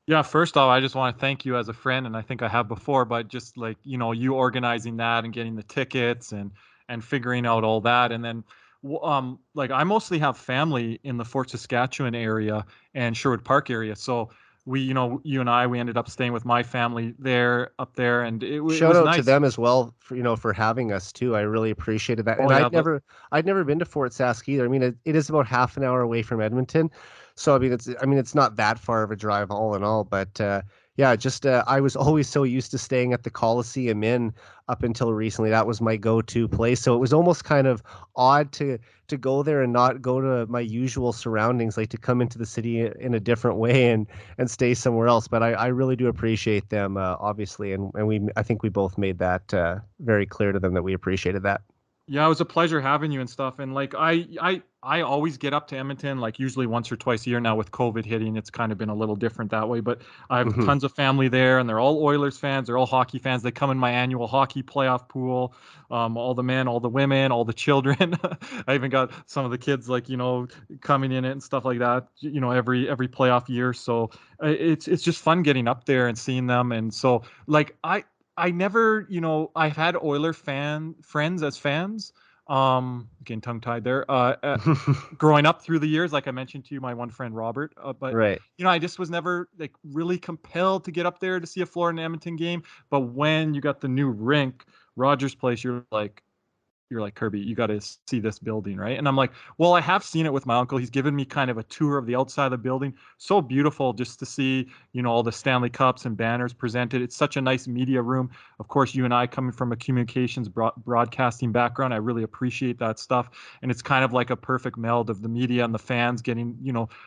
Yeah, first off, I just want to thank you as a friend, and I think I have before, but just like you organizing that and getting the tickets and figuring out all that, and then like I mostly have family in the Fort Saskatchewan area and Sherwood Park area, so we, you and I, we ended up staying with my family up there, and it was Shout out nice. to them as well for having us too. I really appreciated that. Oh, And yeah, I'd never been to Fort Sask either. I mean, it is about half an hour away from Edmonton, so I mean it's not that far of a drive all in all. But yeah, just I was always so used to staying at the Coliseum Inn up until recently. That was my go-to place. So it was almost kind of odd to go there and not go to my usual surroundings, like to come into the city in a different way and stay somewhere else. But I really do appreciate them, obviously, and I think we both made that very clear to them that we appreciated that. Yeah, it was a pleasure having you and stuff. And like I always get up to Edmonton, like usually once or twice a year. Now with COVID hitting, it's kind of been a little different that way. But I have Mm-hmm. tons of family there, and they're all Oilers fans. They're all hockey fans. They come in my annual hockey playoff pool. All the men, all the women, all the children. I even got some of the kids like coming in it and stuff like that. Every playoff year. So it's just fun getting up there and seeing them. And so like I never, I've had Oiler friends as fans, Getting tongue tied there. Growing up through the years, like I mentioned to you, my one friend Robert. But Right. I just was never like really compelled to get up there to see a Florida and Edmonton game. But when you got the new rink, Rogers Place, you're like, Kirby, you got to see this building, right? And I'm like, well, I have seen it with my uncle. He's given me kind of a tour of the outside of the building. So beautiful just to see, all the Stanley Cups and banners presented. It's such a nice media room. Of course, you and I coming from a communications broadcasting background, I really appreciate that stuff. And it's kind of like a perfect meld of the media and the fans getting,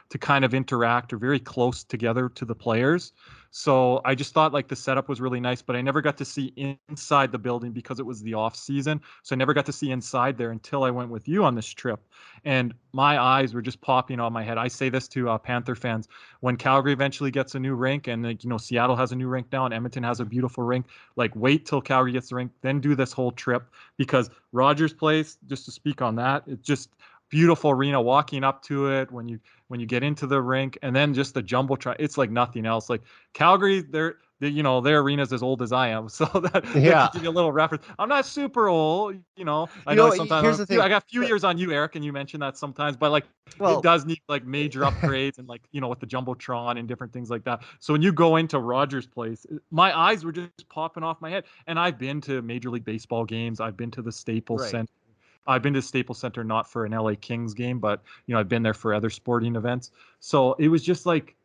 to kind of interact or very close together to the players. So I just thought like the setup was really nice, but I never got to see inside the building because it was the off season. So I never got to see inside there until I went with you on this trip. And my eyes were just popping on my head. I say this to Panther fans: when Calgary eventually gets a new rink, and like, Seattle has a new rink now, and Edmonton has a beautiful rink, like wait till Calgary gets the rink, then do this whole trip, because Rogers Place, just to speak on that, it's just beautiful arena. Walking up to it when you get into the rink, and then just the jumbotron, it's like nothing else. Like Calgary, their arena's as old as I am, so that Yeah. could give you a little reference. I'm not super old. I know Here's sometimes the thing. I got a few years on you, Eric, and you mentioned that sometimes, but like it Well, does need like major upgrades, and like with the jumbotron and different things like that. So when you go into Rogers Place, my eyes were just popping off my head. And I've been to Major League Baseball games. I've been to the Staples right. Center. I've been to Staples Center not for an LA Kings game, but I've been there for other sporting events. So it was just like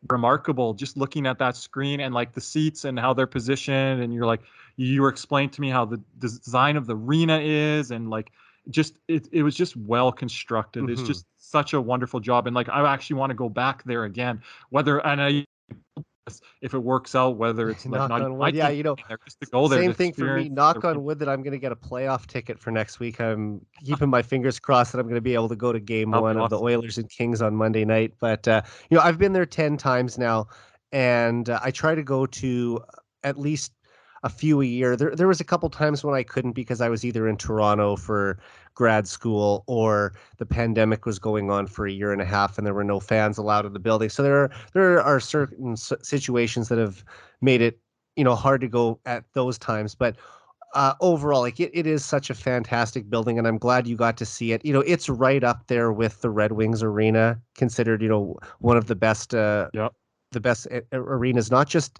remarkable just looking at that screen and like the seats and how they're positioned. And you were explaining to me how the design of the arena is, and like just it was just well constructed. It's Hmm. just such a wonderful job. And like I actually want to go back there again, whether and I if it works out, whether it's like Knock not even on my wood. Yeah, team there, just to go there to same thing for me. experience Knock the on wood that I'm going to get a playoff ticket for next week. I'm keeping my fingers crossed that I'm going to be able to go to game that'll be one of the awesome. Oilers and Kings on Monday night. But I've been there 10 times now, and I try to go to at least a few a year. There was a couple times when I couldn't because I was either in Toronto for grad school or the pandemic was going on for a year and a half and there were no fans allowed in the building. So there are certain situations that have made it hard to go at those times. But overall, like it is such a fantastic building, and I'm glad you got to see it. It's right up there with the Red Wings arena, considered one of Yep. the best arenas, not just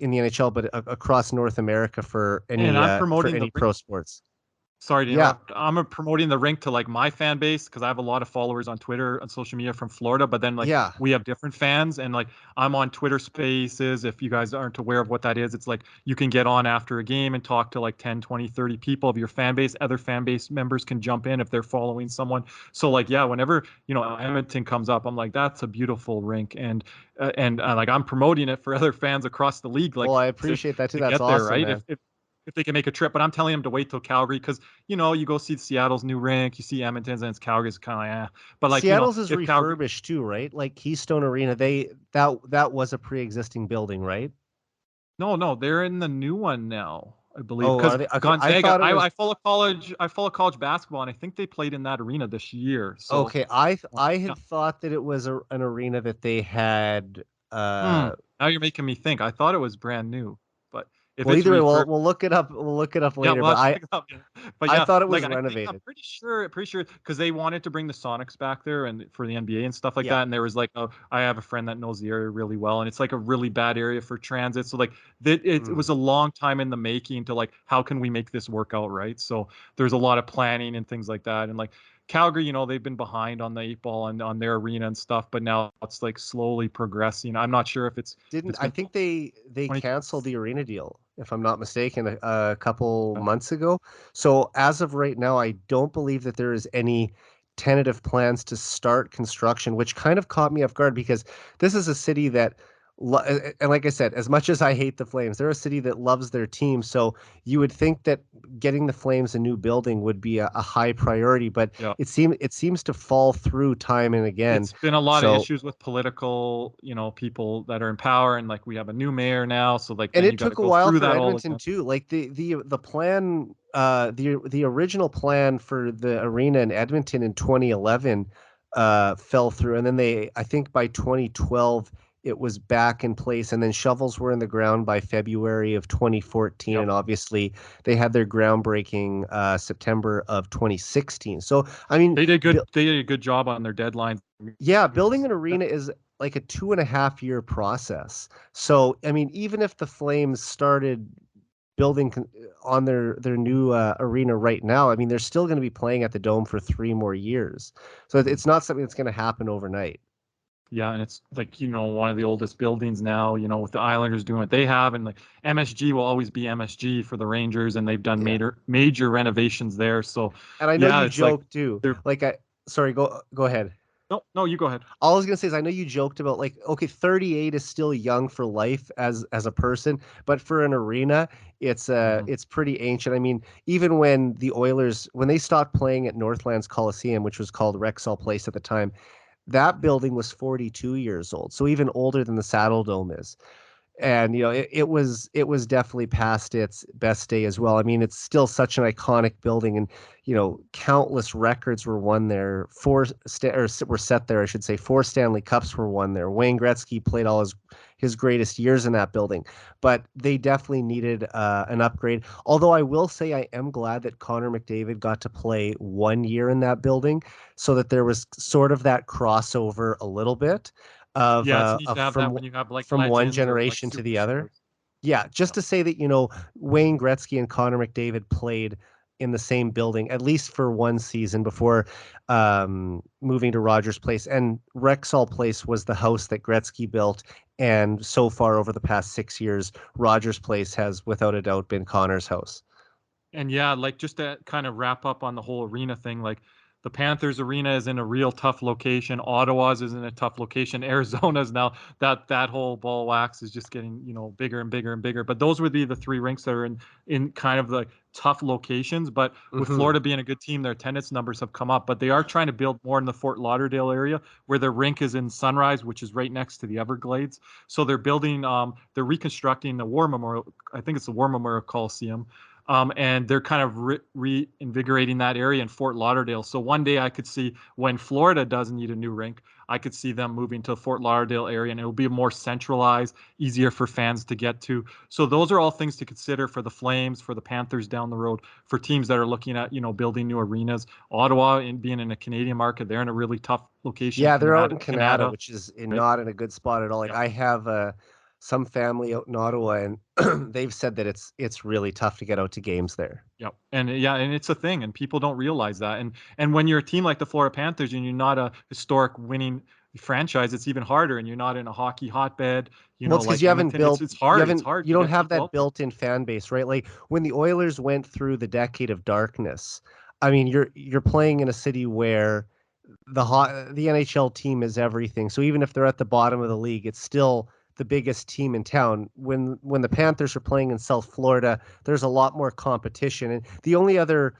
in the NHL, but across North America And I'm for promoting the any pro sports. Sorry to Yeah, interrupt. I'm promoting the rink to like my fan base because I have a lot of followers on Twitter and social media from Florida. But then like yeah. we have different fans, and like I'm on Twitter Spaces. If you guys aren't aware of what that is, it's like you can get on after a game and talk to like 10, 20, 30 people of your fan base. Other fan base members can jump in if they're following someone. So like yeah, whenever Edmonton comes up, I'm like that's a beautiful rink, and like I'm promoting it for other fans across the league, Well, like I to appreciate that too. to That's get there, awesome, right? man. If they can make a trip. But I'm telling them to wait till Calgary because you go see Seattle's new rink, you see Edmonton's, and it's Calgary's kind of like, But like Seattle's is if Calgary, refurbished too, right? Like Keystone Arena, that was a pre-existing building, right? no, they're in the new one now, I believe. Oh, Because are they? Okay, I Gonzaga, thought it was. I follow college basketball, and I think they played in that arena this year. So Okay, I yeah. had thought that it was an arena that they had. Hmm. Now you're making me think. I thought it was brand new, but if Well, it's either way, refurb, we'll look it up. We'll look it up yeah, later. we'll But have to I check it out. But I yeah, thought it like was I'm renovated. pretty sure because they wanted to bring the Sonics back there and for the NBA and stuff like Yeah. that. And there was like, oh, I have a friend that knows the area really well, and it's like a really bad area for transit. So like it Mm. was a long time in the making to like how can we make this work out, right? So there's a lot of planning and things like that. And like Calgary, they've been behind on the eight ball and on their arena and stuff, but now it's like slowly progressing. I'm not sure if Didn't it's I been think they 20. canceled the arena deal, if I'm not mistaken, a couple months ago. So as of right now, I don't believe that there is any tentative plans to start construction, which kind of caught me off guard because this is a city that and like I said, as much as I hate the Flames, they're a city that loves their team. So you would think that getting the Flames a new building would be a high priority, but Yeah. it seems to fall through time and again. It's been a lot of So issues with political, people that are in power, and like we have a new mayor now, so like and then you it got to took a go while through for that all Edmonton again. too. Like the plan, the original plan for the arena in Edmonton in 2011 fell through, and then I think by 2012 it was back in place, and then shovels were in the ground by February of 2014, Yep. and obviously they had their groundbreaking September of 2016. So I mean, They did a good job on their deadlines. yeah, building an arena is like a 2.5 year process. So I mean, even if the Flames started building on their new arena right now, I mean, they're still going to be playing at the Dome for 3 more years. So it's not something that's going to happen overnight. Yeah, and it's like, one of the oldest buildings now, with the Islanders doing what they have, and like MSG will always be MSG for the Rangers, and they've done Yeah. major renovations there. So And I know yeah, you it's like joke too. they're Like sorry, go ahead. no, no, you go ahead. All I was gonna say is I know you joked about like, okay, 38 is still young for life as a person, but for an arena, Hmm. it's pretty ancient. I mean, even when the Oilers when they stopped playing at Northlands Coliseum, which was called Rexall Place at the time, that building was 42 years old. So even older than the Saddle Dome is. And it was definitely past its best day as well. I mean, it's still such an iconic building, and countless records were won there. Were set there, I should say. 4 Stanley Cups were won there. Wayne Gretzky played all his greatest years in that building, but they definitely needed an upgrade. Although I will say I am glad that Connor McDavid got to play 1 year in that building, so that there was sort of that crossover a little bit of Yeah, it's uh neat of to have that from when you have like from one legends or like generation to the other. superstars. Yeah, just Yeah. to say that, Wayne Gretzky and Connor McDavid played in the same building, at least for one season before moving to Rogers Place. And Rexall Place was the house that Gretzky built. And so far, over the past 6 years, Rogers Place has, without a doubt, been Connor's house. And yeah, like just to kind of wrap up on the whole arena thing, like the Panthers arena is in a real tough location. Ottawa's is in a tough location. Arizona's now that whole ball wax is just getting, bigger and bigger and bigger. But those would be the three rinks that are in kind of the tough locations. But with Hmm. Florida being a good team, their attendance numbers have come up. But they are trying to build more in the Fort Lauderdale area where their rink is in Sunrise, which is right next to the Everglades. So they're reconstructing the War Memorial. I think it's the War Memorial Coliseum, and they're kind of reinvigorating that area in Fort Lauderdale. So one day I could see when Florida does need a new rink, I could see them moving to the Fort Lauderdale area, and it'll be more centralized, easier for fans to get to. So those are all things to consider for the Flames, for the Panthers down the road, for teams that are looking at building new arenas. Ottawa, in being in a Canadian market, they're in a really tough location. Yeah, they're out in Canada, Canada, which is right? not in a good spot at all. Like Yep. I have some family out in Ottawa, and they've said that it's really tough to get out to games there. Yep. And yeah, and it's a thing, and people don't realize that. And when you're a team like the Florida Panthers and you're not a historic winning franchise, it's even harder. And you're not in a hockey hotbed, Well, it's because like Edmonton. It's hard. It's hard you to don't get have people that out there. built-in fan base, right? Like when the Oilers went through the decade of darkness, I mean, you're playing in a city where the NHL team is everything. So even if they're at the bottom of the league, it's still the biggest team in town. When the Panthers are playing in South Florida, there's a lot more competition. And the only other,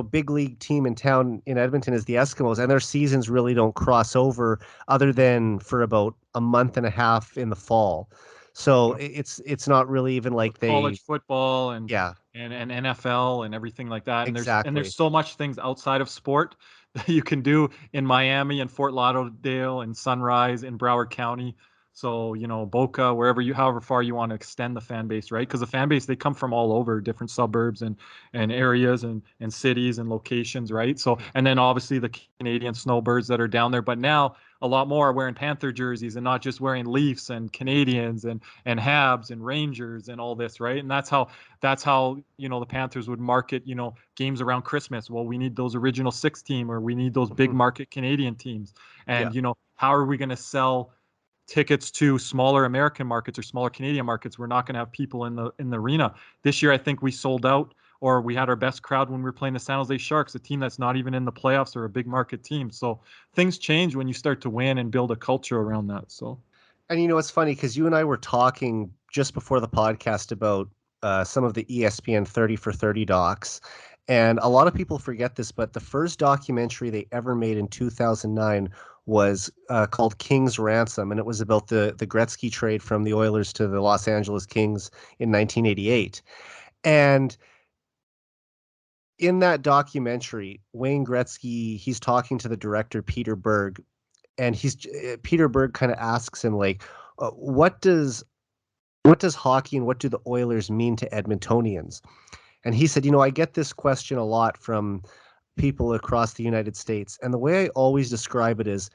big league team in town in Edmonton is the Eskimos, and their seasons really don't cross over other than for about a month and a half in the fall. So Yep. it's not really even like With college they, football and yeah, and NFL and everything like that. And there's exactly. so much things outside of sport that you can do in Miami and Fort Lauderdale and Sunrise in Broward County. So, Boca, however far you want to extend the fan base, right? Because the fan base, they come from all over different suburbs and areas and cities and locations, right? So, and then obviously the Canadian snowbirds that are down there. But now a lot more are wearing Panther jerseys and not just wearing Leafs and Canadians and Habs and Rangers and all this, right? And that's how the Panthers would market games around Christmas. Well, we need those original six team, or we need those big Mhm. market Canadian teams. Yeah. And how are we going to sell tickets to smaller American markets or smaller Canadian markets? We're not going to have people in the arena this year. I think we sold out, or we had our best crowd when we were playing the San Jose Sharks, a team that's not even in the playoffs or a big market team. So things change when you start to win and build a culture around that. So And it's funny because you and I were talking just before the podcast about some of the ESPN 30 for 30 docs. And a lot of people forget this, but the first documentary they ever made in 2009 was called King's Ransom. And it was about the Gretzky trade from the Oilers to the Los Angeles Kings in 1988. And in that documentary, Wayne Gretzky, he's talking to the director, Peter Berg, and Peter Berg kind of asks him like, what does hockey and what do the Oilers mean to Edmontonians? And he said, I get this question a lot from people across the United States. And the way I always describe it is,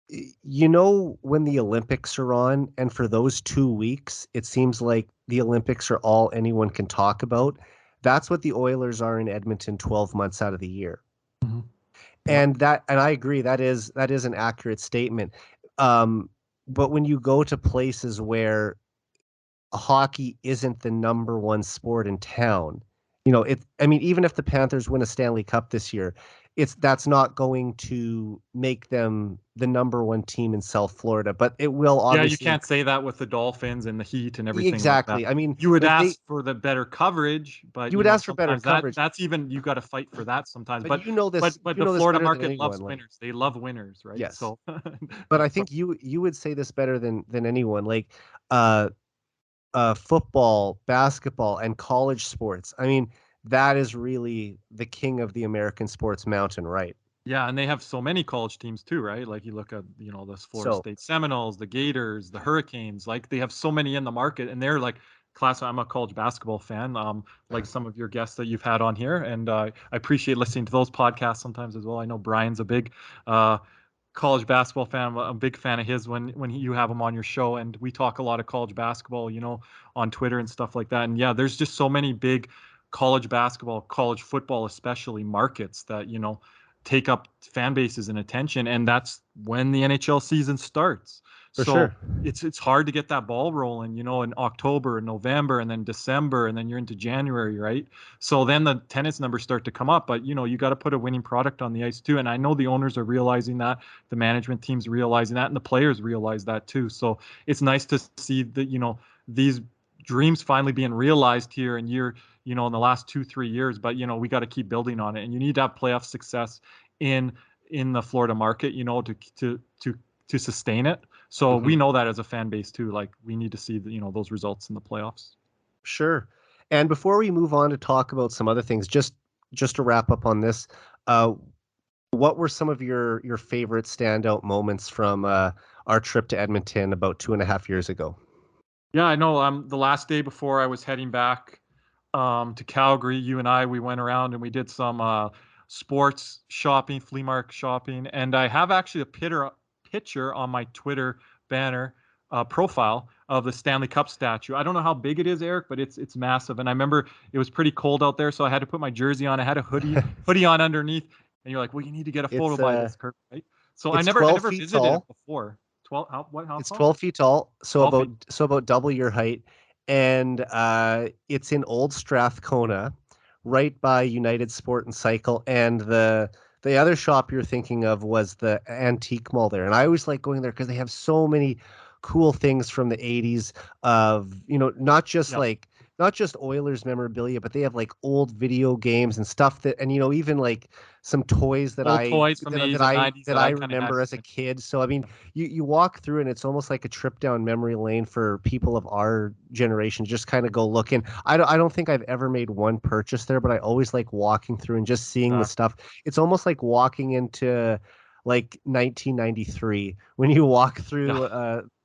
when the Olympics are on, and for those 2 weeks, it seems like the Olympics are all anyone can talk about. That's what the Oilers are in Edmonton 12 months out of the year. Mm-hmm. And I agree, that is an accurate statement. But when you go to places where hockey isn't the number one sport in town, even if the Panthers win a Stanley Cup this year, that's not going to make them the number one team in South Florida, but it will obviously. Yeah, you can't say that with the Dolphins and the Heat and everything exactly. like that. I mean, you would ask for the better coverage, but you would ask for better sometimes coverage. That's even you got to fight for that sometimes. But but the Florida market loves winners. They love winners, right? Yes. So, but I think you would say this better than anyone. Like, football, basketball, and college sports. I mean, that is really the king of the American sports mountain, right? Yeah, and they have so many college teams too, right? Like you look at, the Florida State Seminoles, the Gators, the Hurricanes, like they have so many in the market, and they're like I'm a college basketball fan, like some of your guests that you've had on here, and I appreciate listening to those podcasts sometimes as well. I know Brian's a big college basketball fan. I'm a big fan of his when you have him on your show, and we talk a lot of college basketball, on Twitter and stuff like that. And yeah, there's just so many big college basketball, college football, especially markets that, take up fan bases and attention, and that's when the NHL season starts. For sure. It's hard to get that ball rolling, in October and November and then December, and then you're into January, right? So then the tennis numbers start to come up, but you got to put a winning product on the ice too. And I know the owners are realizing that, the management team's realizing that, and the players realize that too. So it's nice to see that, these dreams finally being realized here in in the last 2-3 years. But we got to keep building on it, and you need to have playoff success in the Florida market, to sustain it. So we know that as a fan base too. Like we need to see those results in the playoffs. Sure. And before we move on to talk about some other things, just to wrap up on this, what were some of your favorite standout moments from our trip to Edmonton about 2.5 years ago? Yeah, I know. The last day before I was heading back to Calgary, you and we went around and we did some sports shopping, flea market shopping, and I have actually a picture on my Twitter banner profile of the Stanley Cup statue. I don't know how big it is, Eric, but it's massive. And I remember it was pretty cold out there, so I had to put my jersey on. I had a hoodie on underneath, and you're like, well, you need to get a photo by this, Kirk, right? So I never visited it before. 12 how it's tall? 12 feet tall, so 12 about double your height, and it's in Old Strathcona, right by United Sport and Cycle. And the other shop you're thinking of was the Antique Mall there, and I always like going there because they have so many cool things from the 80s of not just Oilers memorabilia, but they have like old video games and stuff that, and even like some toys that old toys from the 80s and 90s that I remember as a kid. So I mean, you walk through and it's almost like a trip down memory lane for people of our generation. Just kind of go look in. I don't think I've ever made one purchase there, but I always like walking through and just seeing the stuff. It's almost like walking into like 1993 when you walk through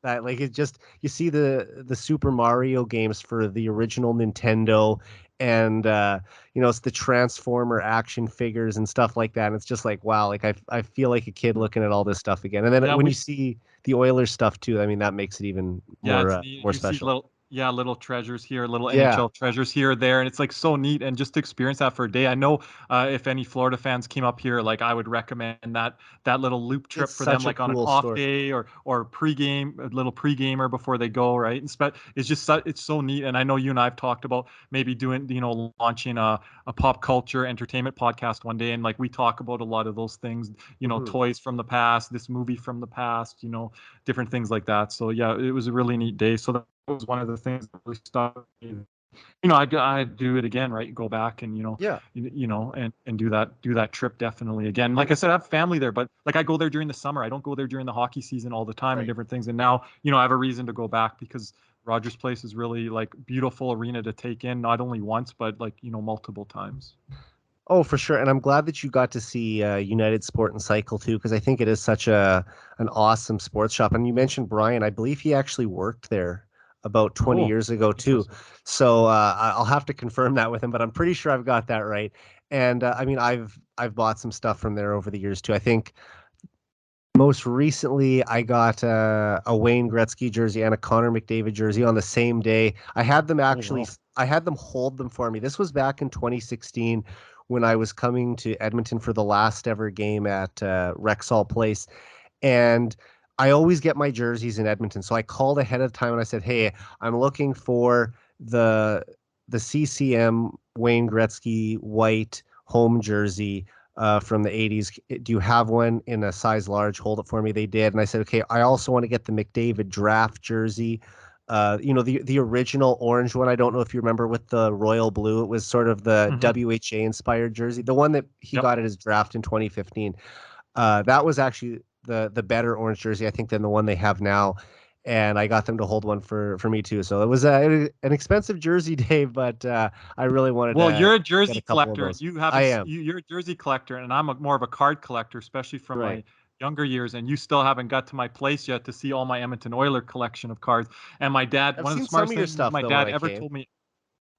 that, like, it just, you see the Super Mario games for the original Nintendo, and it's the Transformer action figures and stuff like that, and it's just like, wow, like I feel like a kid looking at all this stuff again. And then when you see the Oilers stuff too, I mean, that makes it even more special. Little treasures here, little NHL treasures here or there, and it's like so neat. And just to experience that for a day, I know if any Florida fans came up here, like I would recommend that little loop trip for them, like on an off day or pregame, a little pregamer before they go, right? And it's just it's so neat. And I know you and I've talked about maybe doing, launching a pop culture entertainment podcast one day, and like we talk about a lot of those things, toys from the past, this movie from the past, different things like that. So yeah, it was a really neat day. So that was one of the things that really stuck. I do it again, right? Go back and and do that trip definitely again. Like I said, I have family there, but like I go there during the summer. I don't go there during the hockey season all the time, and different things. And now I have a reason to go back because Rogers Place is really like beautiful arena to take in, not only once but like multiple times. Oh, for sure. And I'm glad that you got to see United Sport and Cycle too, because I think it is such an awesome sports shop. And you mentioned Brian, I believe he actually worked there about 20 Oh, years ago too. interesting. So I'll have to confirm that with him, but I'm pretty sure I've got that right. And I mean, I've bought some stuff from there over the years too. I think most recently, I got a Wayne Gretzky jersey and a Connor McDavid jersey on the same day. Oh, wow. I had them hold them for me. This was back in 2016 when I was coming to Edmonton for the last ever game at Rexall Place. And I always get my jerseys in Edmonton. So I called ahead of time and I said, "Hey, I'm looking for the the CCM Wayne Gretzky white home jersey from the 80s. Do you have one in a size large? Hold it for me." They did. And I said, "Okay, I also want to get the McDavid draft jersey. The original orange one. I don't know if you remember with the royal blue. It was sort of the Hmm. WHA inspired jersey. The one that he Yep. got at his draft in 2015. That was actually the better orange jersey, I think, than the one they have now. And I got them to hold one for me too. So it was an expensive jersey, Dave, but I really wanted Well, to you're a get a jersey couple of collector, and those. I am. you're a jersey collector, and I'm more of a card collector, especially from Right. my younger years. And you still haven't got to my place yet to see all my Edmonton Oiler collection of cards. And my dad, I've one of the seen some smartest of your things stuff my though when dad I ever came. told me.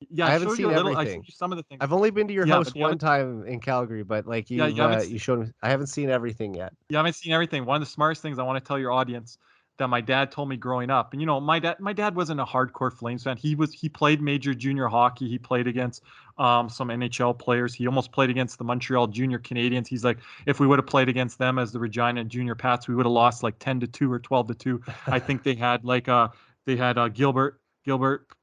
Yeah, I I haven't showed you seen a little. I showed everything. you some of the things. I've only been to your Yeah, but house one time in Calgary, but like you haven't you showed me. I haven't seen everything yet. You haven't seen everything. One of the smartest things I want to tell your audience that my dad told me growing up. And my dad wasn't a hardcore Flames fan. He played major junior hockey. He played against some NHL players. He almost played against the Montreal Junior Canadiens. He's like, if we would have played against them as the Regina Junior Pats, we would have lost like 10-2 or 12-2. I think they had Gilbert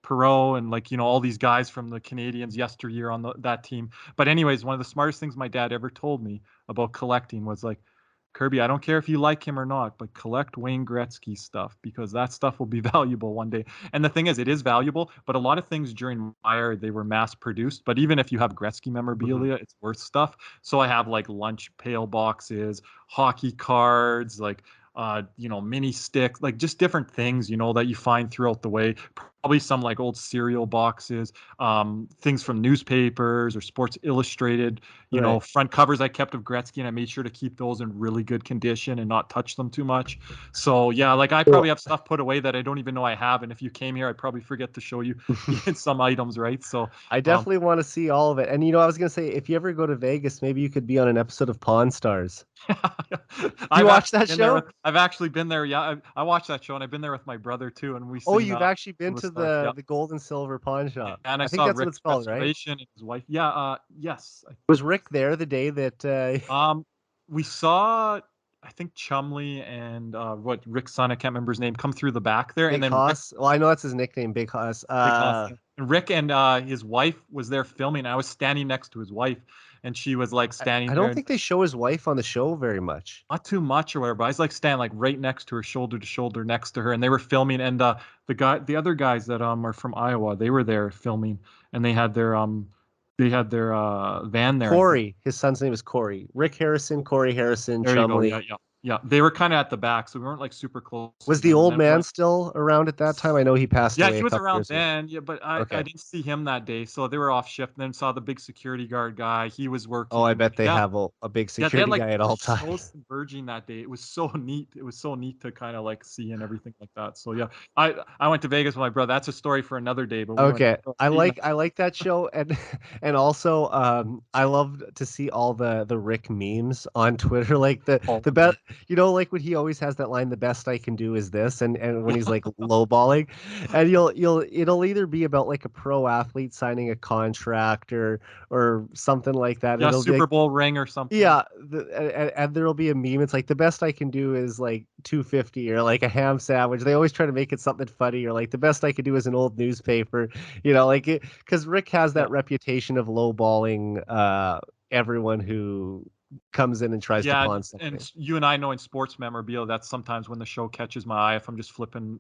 Perreault and like all these guys from the Canadians yesteryear on that team. But anyways, one of the smartest things my dad ever told me about collecting was like, Kirby, I don't care if you like him or not, but collect Wayne Gretzky stuff because that stuff will be valuable one day. And the thing is, it is valuable, but a lot of things during my era, they were mass produced. But even if you have Gretzky Hmm. memorabilia, it's worth stuff. So I have like lunch pail boxes, hockey cards, like mini sticks, like just different things, that you find throughout the way. Probably some like old cereal boxes, things from newspapers or Sports Illustrated, Right. front covers I kept of Gretzky, and I made sure to keep those in really good condition and not touch them too much. So yeah, like I Well, probably have stuff put away that I don't even know I have, and if you came here, I'd probably forget to show you some items, right? So I um, definitely want to see all of it. And I was gonna say, if you ever go to Vegas, maybe you could be on an episode of Pawn Stars. Do you watch that show? I've actually been there. Yeah, I watched that show, and I've been there with my brother too, and we've Oh, seen you've actually some been of the to stars. Yeah, the gold and silver pawn shop. and I I think saw that's what it's Rick's called, right? restoration and his wife. Yeah, yes. Was Rick there the day that Um, we saw, I think Chumley and what Rick's son, I can't remember his name, come through the back there, and Big then Rick, Hoss? Well, I know that's his nickname, Big Hoss. Big Hoss, yeah. And Rick and his wife was there filming. I was standing next to his wife, and she was like I standing there, don't think they show his wife on the show very much. not too much or whatever. But I was like standing like right next to her, shoulder to shoulder next to her, and they were filming. And the other guys that are from Iowa, they were there filming, and they had their van there, I think. Corey, his son's name is Corey. Rick Harrison, Corey Harrison, There you go. Yeah, Chumley. yeah, yeah. They were kind of at the back, so we weren't like super close Was to the them. And old then when man still around at that time? I know he passed yeah, away he a was couple around years ago. then. Yeah, but I Okay. didn't see him that day, so they were off shift. And then saw the big security guard guy. He was Oh, I working. bet they Yeah, have a big yeah. They had security like guy at the all shows times. converging that day. It was so neat. It was so neat to kind of like see and everything like that. So yeah, I went to Vegas with my brother. That's a story for another day. But we went Okay. to see him. I like that show, and and also I love to see all the Rick memes on Twitter, like Oh, the best, like when he always has that line, "The best I can do is this," and when he's like lowballing, and it'll either be about like a pro athlete signing a contract or something like that. yeah, It'll be Super like, Bowl ring or something. yeah, and there'll be a meme. It's like the best I can do is like 250 or like a ham sandwich. They always try to make it something funny or like the best I could do is an old newspaper, like it because Rick has Yeah. that reputation of lowballing everyone who comes in and tries to Yeah, pawn and something. you and I know in sports memorabilia, that's sometimes when the show catches my eye if I'm just flipping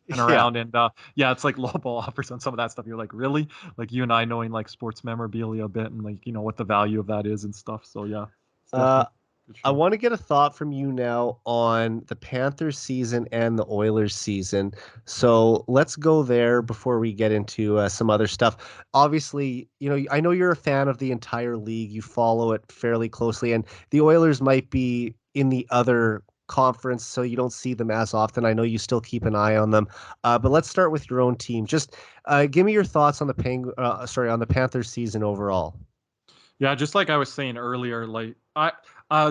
Yeah. around, and yeah, it's like lowball offers on some of that stuff. You're like, really? Like you and I knowing like sports memorabilia a bit and like what the value of that is and stuff. So yeah, it's Uh, definitely. Good I show. want to get a thought from you now on the Panthers season and the Oilers season. So let's go there before we get into some other stuff. Obviously, I know you're a fan of the entire league. You follow it fairly closely, and the Oilers might be in the other conference, so you don't see them as often. I know you still keep an eye on them, but let's start with your own team. Just give me your thoughts on on the Panthers season overall. Yeah, just like I was saying earlier, like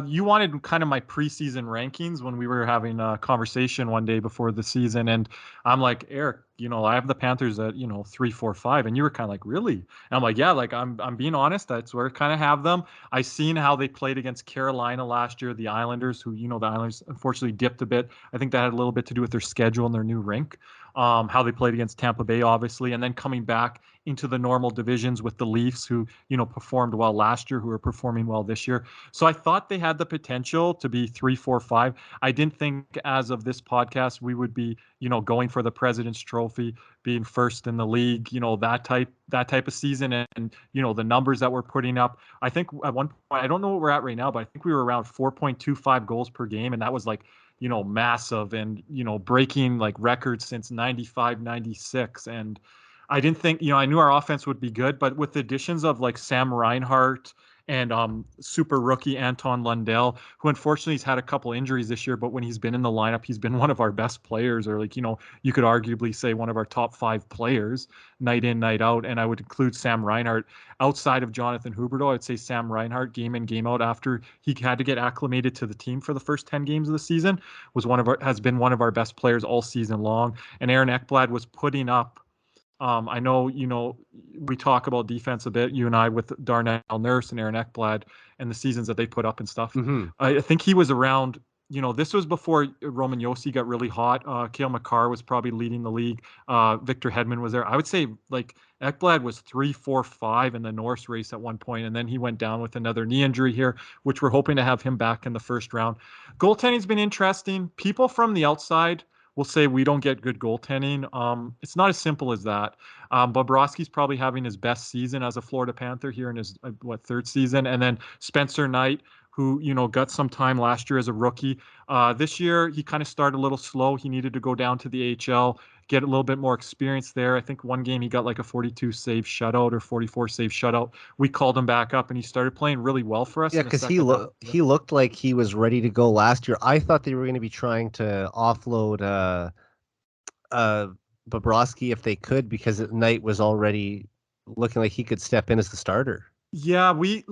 you wanted kind of my preseason rankings when we were having a conversation one day before the season, and I'm like, Eric, I have the Panthers at 3, 4, 5, and you were kind of like, really? And I'm like, yeah, like I'm being honest, that's where I kind of have them. I seen how they played against Carolina last year, the Islanders, who the Islanders unfortunately dipped a bit. I think that had a little bit to do with their schedule and their new rink. How they played against Tampa Bay, obviously, and then coming back into the normal divisions with the Leafs, who performed well last year, who are performing well this year. So I thought they had the potential to be 3, 4, 5. I didn't think as of this podcast we would be going for the President's Trophy, being first in the league, that type of season, and the numbers that we're putting up. I think at one point, I don't know what we're at right now, but I think we were around 4.25 goals per game, and that was like massive and breaking like records since 95, 96. And I didn't think, I knew our offense would be good, but with the additions of like Sam Reinhart and super rookie Anton Lundell, who unfortunately has had a couple injuries this year, but when he's been in the lineup, he's been one of our best players, or like, you could arguably say one of our top 5 players night in, night out. And I would include Sam Reinhart outside of Jonathan Huberdeau. I'd say Sam Reinhart, game in, game out, after he had to get acclimated to the team for the first 10 games of the season, has been one of our best players all season long. And Aaron Ekblad was putting up I know, we talk about defense a bit, you and I, with Darnell Nurse and Aaron Ekblad and the seasons that they put up and stuff. Mm-hmm. I think he was around, this was before Roman Yossi got really hot. Cale Makar was probably leading the league. Victor Hedman was there. I would say like Ekblad was 3, 4, 5 in the Norris race at one point, and then he went down with another knee injury here, which we're hoping to have him back in the first round. Goaltending's been interesting. People from the outside will say we don't get good goaltending. It's not as simple as that. Bobrovsky's probably having his best season as a Florida Panther here in his third season, and then Spencer Knight, who got some time last year as a rookie. This year he kind of started a little slow. He needed to go down to the AHL, get a little bit more experience there. I think one game he got like a 42 save shutout or 44 save shutout. We called him back up, and he started playing really well for us Yeah, in the because second half. he looked like he was ready to go last year. I thought they were going to be trying to offload uh Bobrovsky if they could, because Knight was already looking like he could step in as the starter. Yeah, we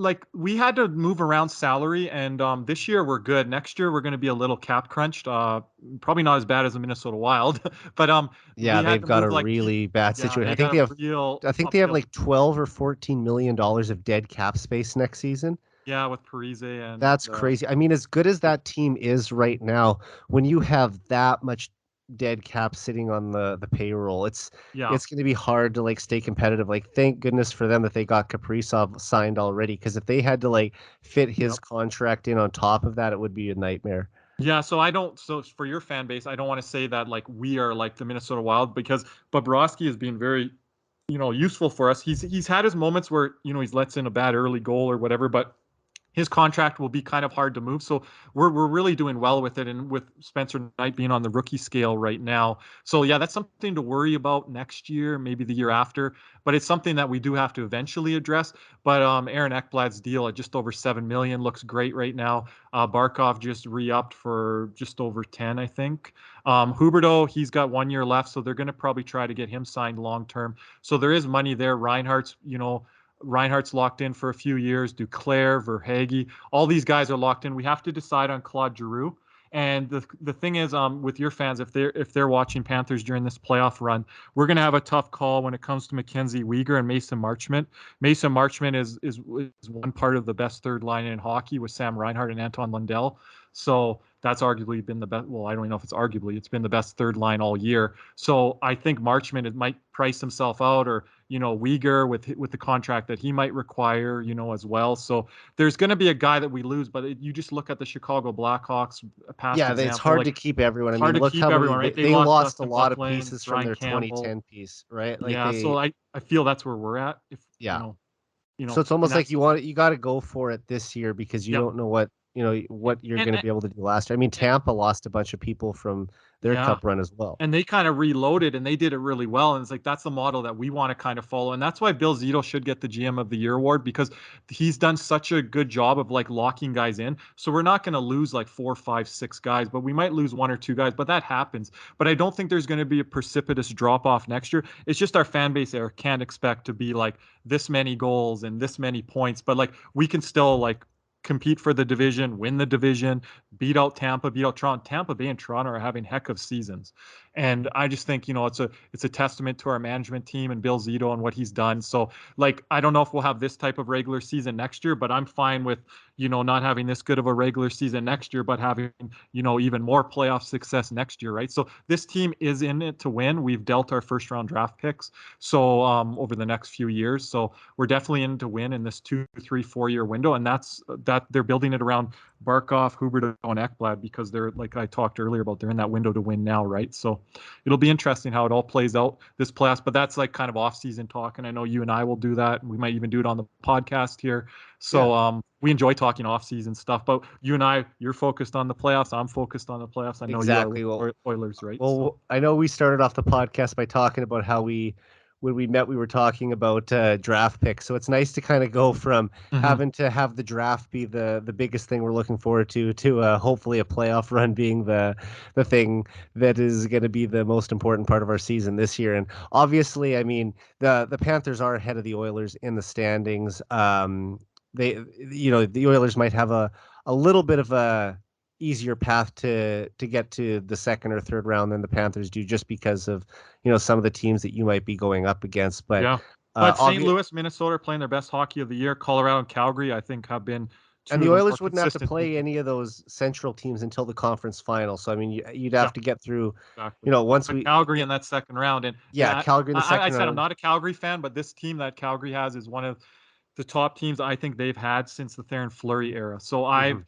had to move around salary, and this year we're good. Next year we're going to be a little cap crunched. Probably not as bad as the Minnesota Wild, but Yeah, we had they've to got move a like really bad yeah, situation. they got a real I think they have uphill. like 12 or 14 million dollars of dead cap space next season. Yeah, with Parise and That's crazy. I mean, as good as that team is right now, when you have that much dead cap sitting on the payroll, yeah. it's going to be hard to like stay competitive. Like, thank goodness for them that they got Kaprizov signed already, because if they had to like fit his Yep. contract in on top of that, it would be a nightmare. Yeah, so I don't. So for your fan base, I don't want to say that like we are like the Minnesota Wild, because Bobrovsky has been very, useful for us. He's had his moments where he's lets in a bad early goal or whatever, but his contract will be kind of hard to move. So we're really doing well with it, and with Spencer Knight being on the rookie scale right now. So yeah, that's something to worry about next year, maybe the year after. But it's something that we do have to eventually address. But Aaron Ekblad's deal at just over 7 million looks great right now. Barkov just re-upped for just over 10, I think. Huberto, he's got 1 year left, so they're going to probably try to get him signed long term. So there is money there. Reinhardt's locked in for a few years. Duclair, Verhage, all these guys are locked in. We have to decide on Claude Giroux. And the thing is, with your fans, if they're watching Panthers during this playoff run, we're going to have a tough call when it comes to Mackenzie Weegar and Mason Marchment. Mason Marchment is one part of the best third line in hockey with Sam Reinhart and Anton Lundell. So that's arguably been the best. Well, I don't even know if it's arguably. It's been the best third line all year. So I think Marchment, it might price himself out, or Uyghur with the contract that he might require, as well. So there's going to be a guy that we lose, but you just look at the Chicago Blackhawks, a past Yeah, it's example. hard Like, to keep everyone. I it's mean, hard to look keep how many everyone, right? They they lost lost a Dustin lot of Byfuglien, pieces from Brian their Campbell. 2010 piece, right? Like Yeah, so I feel that's where we're at. If yeah. you So know, it's and almost like that's you got to go for it this year, because you yep. don't know what what you're going to and be able to do last year. I mean, Tampa lost a bunch of people from their yeah. cup run as well. And they kind of reloaded and they did it really well. And it's like that's the model that we want to kind of follow. And that's why Bill Zito should get the GM of the Year award, because he's done such a good job of like locking guys in. So we're not going to lose like 4, 5, 6 guys, but we might lose 1 or 2 guys. But that happens. But I don't think there's going to be a precipitous drop off next year. It's just our fan base there can't expect to be like this many goals and this many points. But like we can still like compete for the division, win the division, beat out Tampa, beat out Toronto. Tampa Bay and Toronto are having heck of seasons. And I just think, it's a testament to our management team and Bill Zito and what he's done. So like I don't know if we'll have this type of regular season next year, but I'm fine with, not having this good of a regular season next year, but having, even more playoff success next year, right? So this team is in it to win. We've dealt our first round draft picks. So over the next few years. So we're definitely in to win in this 2, 3, 4 year window. And that's that they're building it around Barkov, Huberdeau, and Ekblad because they're, like I talked earlier about, they're in that window to win now, right? So it'll be interesting how it all plays out this playoffs, but that's like kind of off-season talk, and I know you and I will do that, and we might even do it on the podcast here. So we enjoy talking off-season stuff, but you and I, you're focused on the playoffs. I'm focused on the playoffs. I know Exactly. you are Oilers, right? Well, I know we started off the podcast by talking about how when we met, we were talking about draft picks. So it's nice to kind of go from having to have the draft be the biggest thing we're looking forward to hopefully a playoff run being the thing that is going to be the most important part of our season this year. And obviously, I mean, the Panthers are ahead of the Oilers in the standings. The Oilers might have a little bit of a easier path to get to the second or third round than the Panthers do, just because of some of the teams that you might be going up against. But yeah, but St. Louis, Minnesota are playing their best hockey of the year. Colorado and Calgary, I think, have been and the Oilers wouldn't have to play any of those Central teams until the conference final. So I mean, you'd have to get through. Exactly. Once but we Calgary in that second round, and Calgary in the second I said I'm round. not a Calgary fan, but this team that Calgary has is one of the top teams I think they've had since the Theron Fleury era. So I'm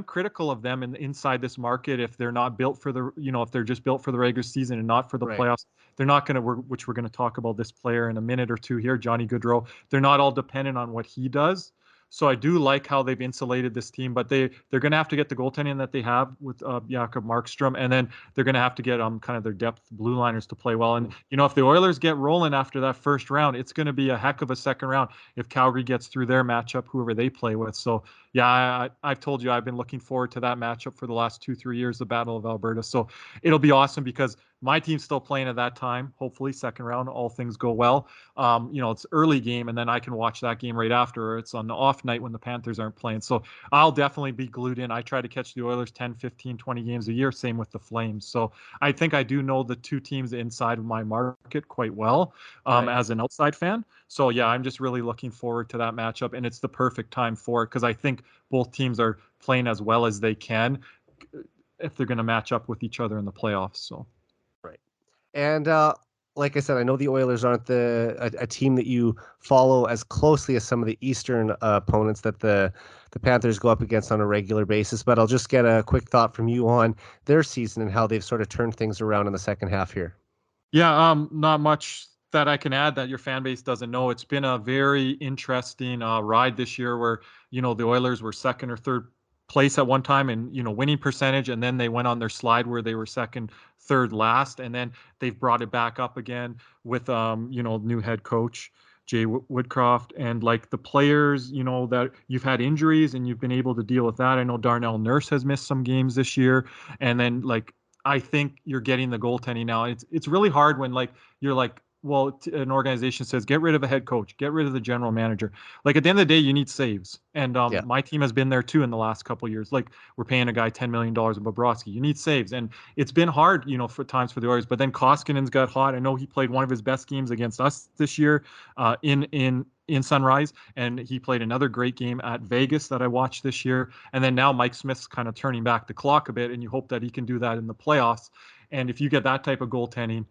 critical of them inside this market if they're not built for the if they're just built for the regular season and not for the playoffs. They're not going to which we're going to talk about this player in a minute or two here, Johnny Gaudreau. They're not all dependent on what he does. So I do like how they've insulated this team, but they're going to have to get the goaltending that they have with Jakob Markstrom, and then they're going to have to get kind of their depth blue liners to play well. And if the Oilers get rolling after that first round, it's going to be a heck of a second round if Calgary gets through their matchup, whoever they play with. So yeah, I've told you I've been looking forward to that matchup for the last 2, 3 years, the Battle of Alberta. So it'll be awesome because my team's still playing at that time. Hopefully, second round, all things go well. It's early game, and then I can watch that game right after. It's on the off night when the Panthers aren't playing. So I'll definitely be glued in. I try to catch the Oilers 10, 15, 20 games a year. Same with the Flames. So I think I do know the two teams inside of my market quite well as an outside fan. So yeah, I'm just really looking forward to that matchup, and it's the perfect time for it because I think both teams are playing as well as they can if they're going to match up with each other in the playoffs. So. Right. And like I said, I know the Oilers aren't a team that you follow as closely as some of the Eastern opponents that the Panthers go up against on a regular basis, but I'll just get a quick thought from you on their season and how they've sort of turned things around in the second half here. Yeah, not much that I can add that your fan base doesn't know. It's been a very interesting ride this year where, the Oilers were second or third place at one time and, winning percentage. And then they went on their slide where they were second, third, last. And then they've brought it back up again with, new head coach, Jay Woodcroft, and like the players, that you've had injuries and you've been able to deal with that. I know Darnell Nurse has missed some games this year. And then like, I think you're getting the goaltending now. It's really hard when like you're like, well, an organization says get rid of a head coach, get rid of the general manager. Like at the end of the day, you need saves, and my team has been there too in the last couple of years. Like we're paying a guy $10 million in Bobrovsky. You need saves, and it's been hard, for times for the Oilers. But then Koskinen's got hot. I know he played one of his best games against us this year in Sunrise, and he played another great game at Vegas that I watched this year. And then now Mike Smith's kind of turning back the clock a bit, and you hope that he can do that in the playoffs. And if you get that type of goaltending,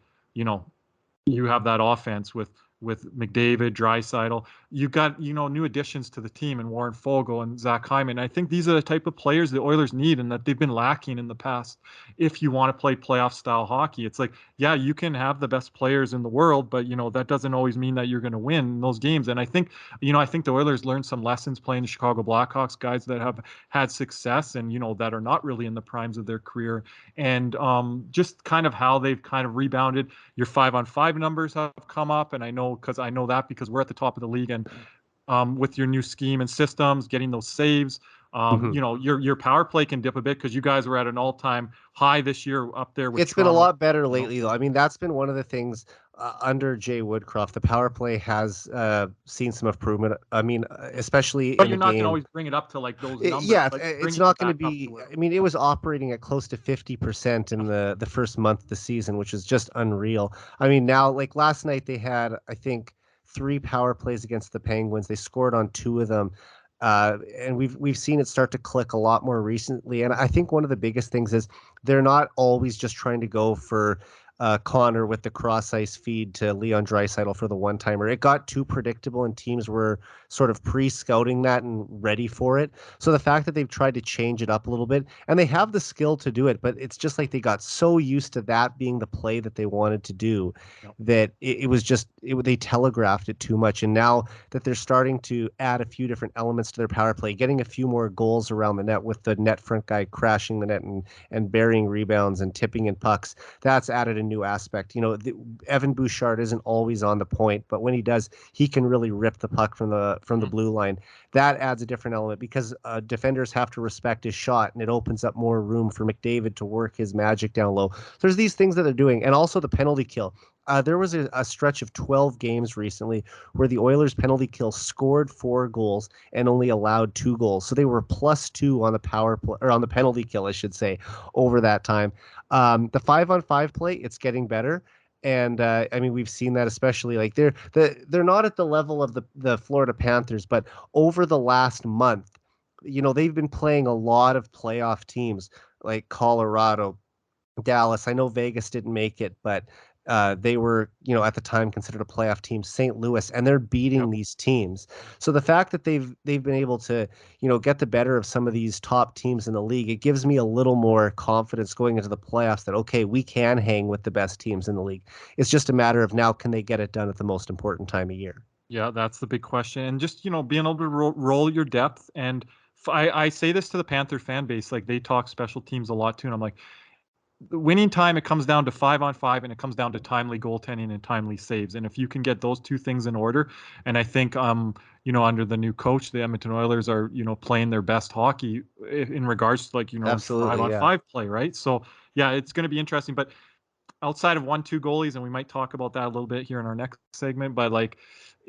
you have that offense with with McDavid, Draisaitl. You got, new additions to the team and Warren Fogle and Zach Hyman. I think these are the type of players the Oilers need and that they've been lacking in the past. If you want to play playoff style hockey, it's like, yeah, you can have the best players in the world, but that doesn't always mean that you're going to win those games. And I think the Oilers learned some lessons playing the Chicago Blackhawks, guys that have had success and that are not really in the primes of their career, and just kind of how they've kind of rebounded. Your 5-on-5 numbers have come up, and I know because we're at the top of the league, and with your new scheme and systems, getting those saves. Your power play can dip a bit because you guys were at an all-time high this year up there with It's been a Toronto. lot better lately, though. I mean, that's been one of the things under Jay Woodcroft. The power play has seen some improvement. I mean, especially But in you're the not going to game. always bring it up to like those numbers. Yeah, Like it's bringing it not going to back up be. to where. I mean, it was operating at close to 50% in the first month of the season, which is just unreal. I mean, now like last night they had, I think, 3 power plays against the Penguins. They scored on 2 of them. And we've seen it start to click a lot more recently. And I think one of the biggest things is they're not always just trying to go for Connor with the cross ice feed to Leon Draisaitl for the one-timer. It got too predictable and teams were sort of pre-scouting that and ready for it. So the fact that they've tried to change it up a little bit, and they have the skill to do it, but it's just like they got so used to that being the play that they wanted to do that they telegraphed it too much. And now that they're starting to add a few different elements to their power play, getting a few more goals around the net with the net front guy crashing the net and burying rebounds and tipping in pucks, that's added a new aspect. Evan Bouchard isn't always on the point, but when he does, he can really rip the puck from the blue line. That adds a different element because defenders have to respect his shot, and it opens up more room for McDavid to work his magic down low. There's these things that they're doing, and also the penalty kill. There was a stretch of 12 games recently where the Oilers penalty kill scored 4 goals and only allowed 2 goals. So they were +2 on the power play, or on the penalty kill, I should say, over that time. The 5-on-5 play, it's getting better. And I mean, we've seen that, especially like they're not at the level of the Florida Panthers, but over the last month, they've been playing a lot of playoff teams like Colorado, Dallas. I know Vegas didn't make it, but they were, at the time considered a playoff team, St. Louis, and they're beating these teams. So the fact that they've been able to, get the better of some of these top teams in the league, it gives me a little more confidence going into the playoffs that, okay, we can hang with the best teams in the league. It's just a matter of now, can they get it done at the most important time of year? Yeah, that's the big question. And just, being able to roll your depth. And I say this to the Panther fan base, like they talk special teams a lot too. And I'm like, the winning time, it comes down to 5-on-5, and it comes down to timely goaltending and timely saves. And if you can get those 2 things in order, and I think, under the new coach, the Edmonton Oilers are, playing their best hockey in regards to like, Absolutely, 5-on-5 play, right? So yeah, it's going to be interesting. But outside of 1-2 goalies, and we might talk about that a little bit here in our next segment, but like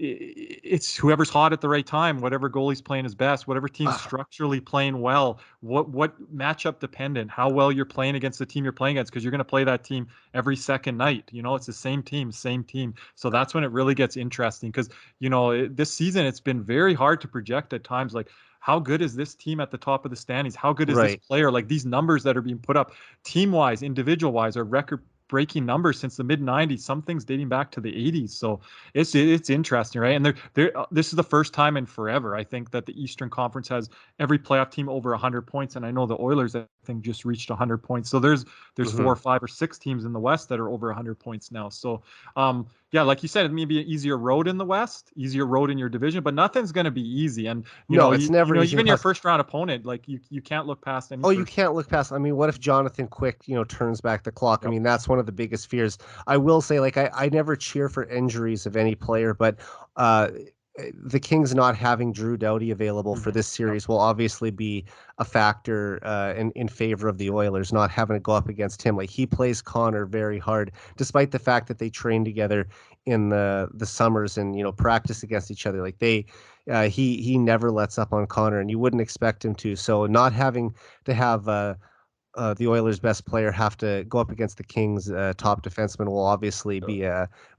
it's whoever's hot at the right time, whatever goalie's playing his best, whatever team's structurally playing well, what matchup dependent, how well you're playing against the team you're playing against, because you're going to play that team every second night. It's the same team. So that's when it really gets interesting, because this season it's been very hard to project at times, like how good is this team at the top of the standings? How good is this player? Like these numbers that are being put up team wise, individual wise, are record breaking numbers since the mid 90s, some things dating back to the 80s. So it's interesting, right? And this is the first time in forever, I think, that the Eastern Conference has every playoff team over 100 points. And I know the Oilers, I think, just reached 100 points. So there's 4 or 5 or 6 teams in the West that are over 100 points now. So yeah, like you said, it may be an easier road in the West, easier road in your division, but nothing's going to be easy. And it's never easy. Even your first round opponent, like you can't look past any. Oh, you can't look past. I mean, what if Jonathan Quick, turns back the clock? I mean, that's one of the biggest fears. I will say, like, I never cheer for injuries of any player, but the Kings not having Drew Doughty available for this series will obviously be a factor in favor of the Oilers, not having to go up against him. Like, he plays Connor very hard, despite the fact that they train together in the summers and practice against each other. Like he never lets up on Connor, and you wouldn't expect him to. So not having to have the Oilers' best player have to go up against the Kings' top defenseman will obviously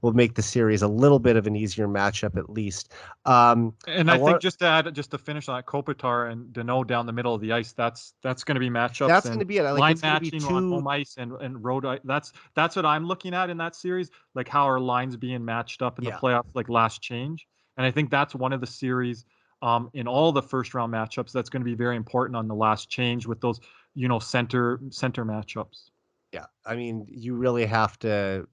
will make the series a little bit of an easier matchup at least. And I think just to finish on that, Kopitar and Danault down the middle of the ice, that's going to be matchups. That's going to be it. Line matching on home ice and road ice. That's what I'm looking at in that series, like how our lines being matched up in the playoffs, like last change. And I think that's one of the series in all the first round matchups that's going to be very important on the last change with those, center matchups. Yeah, I mean, you really have to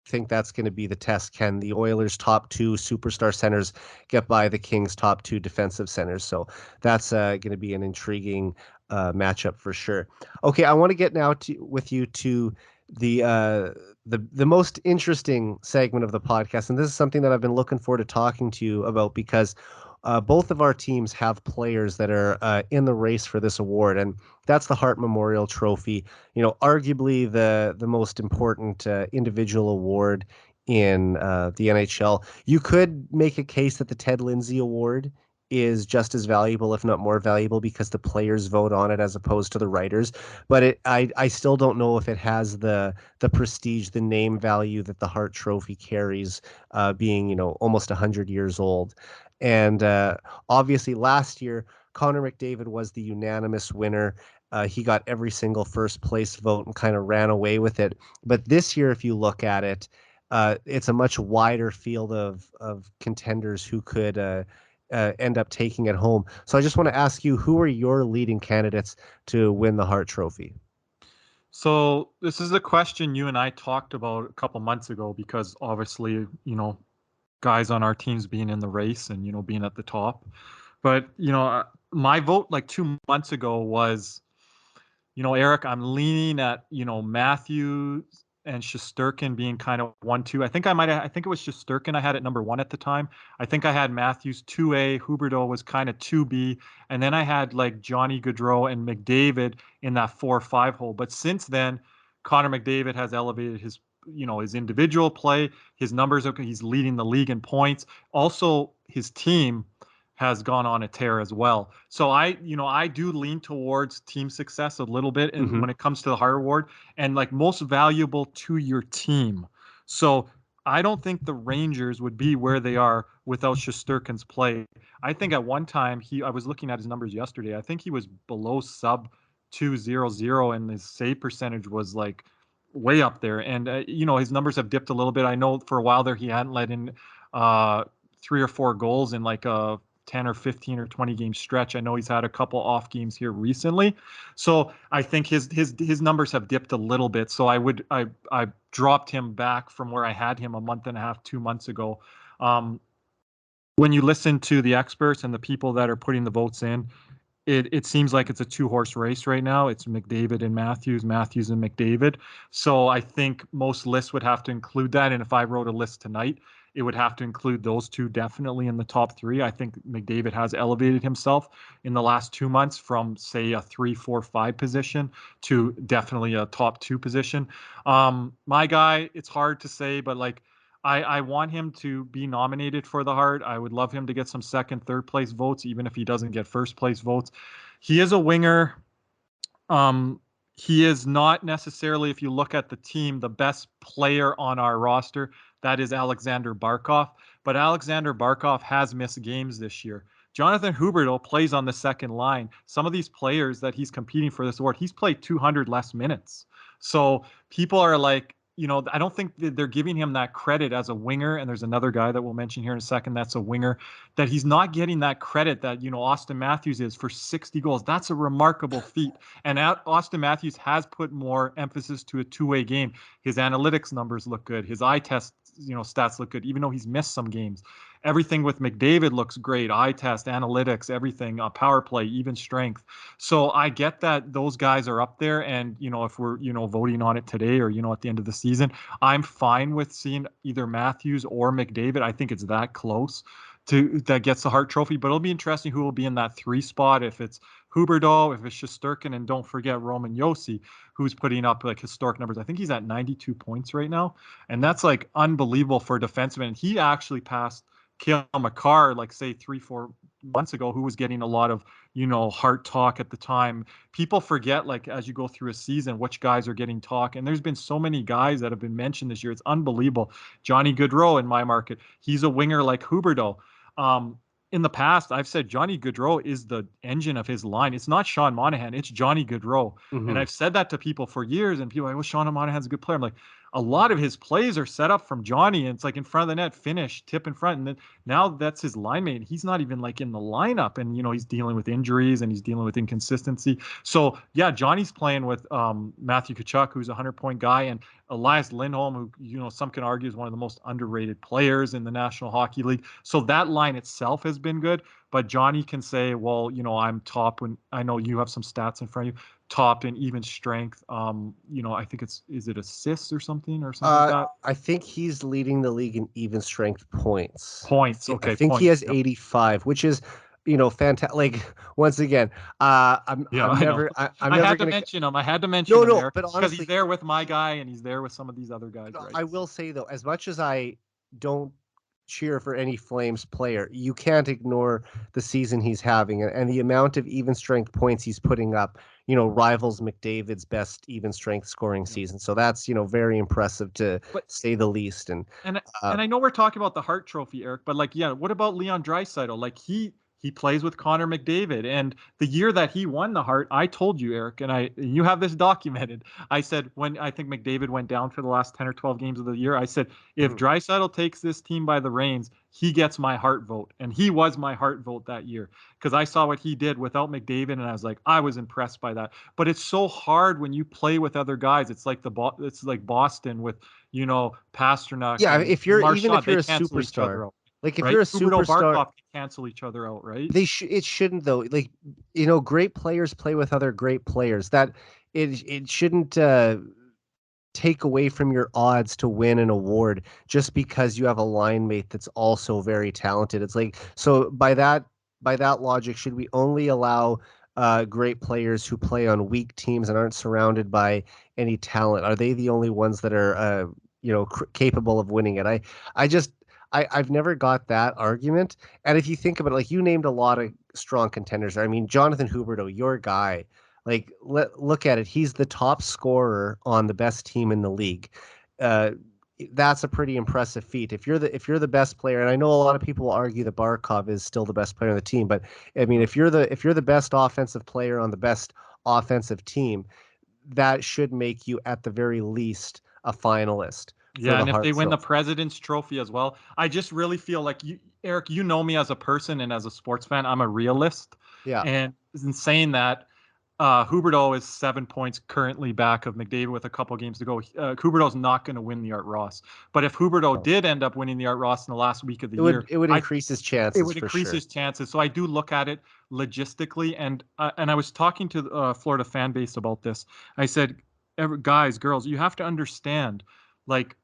think that's going to be the test. Can the Oilers' top 2 superstar centers get by the Kings' top 2 defensive centers? So that's going to be an intriguing matchup for sure. Okay, I want to get now with you to the most interesting segment of the podcast, and this is something that I've been looking forward to talking to you about because both of our teams have players that are in the race for this award, and that's the Hart Memorial Trophy. Arguably the most important individual award in the NHL. You could make a case that the Ted Lindsay Award is just as valuable, if not more valuable, because the players vote on it as opposed to the writers. But I still don't know if it has the prestige, the name value that the Hart Trophy carries, being almost 100 years old. And obviously last year, Connor McDavid was the unanimous winner. He got every single first place vote and kind of ran away with it. But this year, if you look at it, it's a much wider field of contenders who could end up taking it home. So I just want to ask you, who are your leading candidates to win the Hart Trophy? So this is a question you and I talked about a couple months ago because obviously, guys on our teams being in the race and, being at the top. But, my vote like 2 months ago was, Eric, I'm leaning at, Matthews and Shesterkin being kind of 1-2. I think it was Shesterkin I had at number 1 at the time. I think I had Matthews 2A, Huberdeau was kind of 2B, and then I had like Johnny Gaudreau and McDavid in that 4-5 hole. But since then, Connor McDavid has elevated his individual play. His numbers he's leading the league in points. Also, his team has gone on a tear as well. So I do lean towards team success a little bit when it comes to the Hart Award and like most valuable to your team. So I don't think the Rangers would be where they are without Shesterkin's play. I think at one time I was looking at his numbers yesterday. I think he was below sub 200 and his save percentage was like way up there. And his numbers have dipped a little bit. I know for a while there he hadn't let in 3 or 4 goals in like a 10 or 15 or 20 game stretch. I know he's had a couple off games here recently. So I think his numbers have dipped a little bit. So I dropped him back from where I had him a month and a half, 2 months ago. When you listen to the experts and the people that are putting the votes in, it seems like it's a 2-horse race right now. It's McDavid and Matthews and McDavid. So I think most lists would have to include that. And if I wrote a list tonight, it would have to include those two definitely in the top 3. I think McDavid has elevated himself in the last 2 months from, say, a 3, 4, 5 position to definitely a top 2 position. My guy, it's hard to say, but like I want him to be nominated for the Hart. I would love him to get some second, third place votes, even if he doesn't get first place votes. He is a winger. He is not necessarily, if you look at the team, the best player on our roster. That is Alexander Barkov. But Alexander Barkov has missed games this year. Jonathan Huberdeau plays on the second line. Some of these players that he's competing for this award, he's played 200 less minutes. So people are like, I don't think that they're giving him that credit as a winger. And there's another guy that we'll mention here in a second that's a winger, that he's not getting that credit that, Austin Matthews is for 60 goals. That's a remarkable feat. And Austin Matthews has put more emphasis to a two-way game. His analytics numbers look good. His eye test, stats look good, even though he's missed some games. Everything with McDavid looks great. Eye test, analytics, everything, power play, even strength. So I get that those guys are up there. And, if we're, voting on it today or, at the end of the season, I'm fine with seeing either Matthews or McDavid. I think it's that close that gets the Hart Trophy. But it'll be interesting who will be in that 3 spot. If it's Huberdeau, if it's Shesterkin, and don't forget Roman Josi, who's putting up like historic numbers. I think he's at 92 points right now. And that's like unbelievable for a defenseman. He actually passed Cale Makar, like say 3-4 months ago, who was getting a lot of, Hart talk at the time. People forget, like, as you go through a season, which guys are getting talk. And there's been so many guys that have been mentioned this year. It's unbelievable. Johnny Gaudreau in my market, he's a winger like Huberdeau. In the past, I've said Johnny Gaudreau is the engine of his line. It's not Sean Monahan, it's Johnny Gaudreau. And I've said that to people for years, and people are like, well, Sean Monahan's a good player. I'm like, a lot of his plays are set up from Johnny, and it's like in front of the net, finish, tip in front, and then now that's his line mate. He's not even like in the lineup, and he's dealing with injuries and he's dealing with inconsistency. So yeah, Johnny's playing with Matthew Tkachuk, who's a 100-point guy, and Elias Lindholm, who some can argue is one of the most underrated players in the National Hockey League. So that line itself has been good, but Johnny can say, well, I'm top when I know you have some stats in front of you. Top in even strength. I think is it assists or something like that? I think he's leading the league in even strength points. Points. Okay. I think points. he has 85, which is, fantastic. Like, once again, I'm never had to mention him. I had to mention him, Eric, but honestly, because he's there with my guy and he's there with some of these other guys. Right? I will say though, as much as I don't cheer for any Flames player, you can't ignore the season he's having and the amount of even strength points he's putting up, rivals McDavid's best even strength scoring season. So that's, very impressive to say the least. And I know we're talking about the Hart Trophy, Eric, but what about Leon Draisaitl? Like he plays with Connor McDavid, and the year that he won the Hart, I told you, Eric, and you have this documented. I said, when I think McDavid went down for the last 10 or 12 games of the year, I said, if Draisaitl takes this team by the reins, he gets my Hart vote. And he was my Hart vote that year because I saw what he did without McDavid, and I was impressed by that. But it's so hard when you play with other guys. It's like Boston with, Pasternak. Yeah, if you're Marchand, even if you're a superstar. Like, if right? you're a Huberdeau, superstar, Barkov can cancel each other out, right? It shouldn't though. Like, great players play with other great players. That it shouldn't take away from your odds to win an award just because you have a line mate that's also very talented. It's like, so by that logic, should we only allow great players who play on weak teams and aren't surrounded by any talent? Are they the only ones that are capable of winning it? I've never got that argument. And if you think about it, like, you named a lot of strong contenders. I mean, Jonathan Huberdeau, your guy, like, look at it. He's the top scorer on the best team in the league. That's a pretty impressive feat. If you're the best player, and I know a lot of people will argue that Barkov is still the best player on the team, but I mean, if you're the best offensive player on the best offensive team, that should make you at the very least a finalist. Yeah, and if they win the President's Trophy as well, I just really feel like Eric, you know me as a person and as a sports fan, I'm a realist. Yeah. And in saying that, Huberdeau is 7 points currently back of McDavid with a couple games to go. Huberdeau's not going to win the Art Ross. But if Huberdeau did end up winning the Art Ross in the last week of the year, it would increase his chances. It would increase his chances. So I do look at it logistically. And I was talking to the Florida fan base about this. I said, guys, girls, you have to understand, like,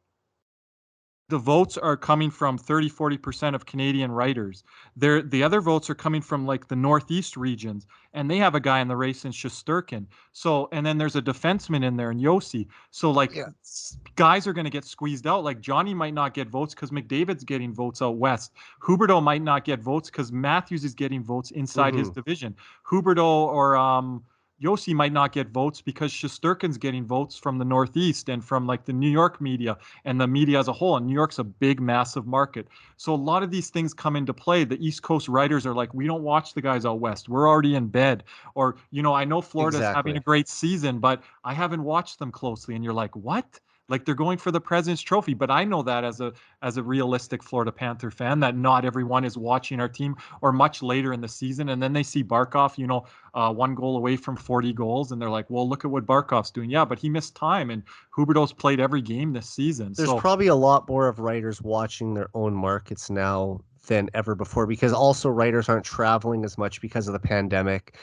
the votes are coming from 30-40% of Canadian writers. The other votes are coming from like the Northeast regions, and they have a guy in the race in Shesterkin. So, and then there's a defenseman in there in Yossi. So like, guys are going to get squeezed out. Like, Johnny might not get votes because McDavid's getting votes out west. Huberdeau might not get votes because Matthews is getting votes inside his division. Huberdeau or Yossi might not get votes because Shesterkin's getting votes from the Northeast and from like the New York media and the media as a whole. And New York's a big, massive market. So a lot of these things come into play. The East Coast writers are like, we don't watch the guys out west. We're already in bed. Or, I know Florida's having a great season, but I haven't watched them closely. And you're like, what? Like, they're going for the President's Trophy. But I know that as a realistic Florida Panther fan, that not everyone is watching our team or much later in the season. And then they see Barkov, 1 goal away from 40 goals. And they're like, well, look at what Barkov's doing. Yeah, but he missed time. And Huberdeau's played every game this season. There's probably a lot more of writers watching their own markets now than ever before, because also writers aren't traveling as much because of the pandemic.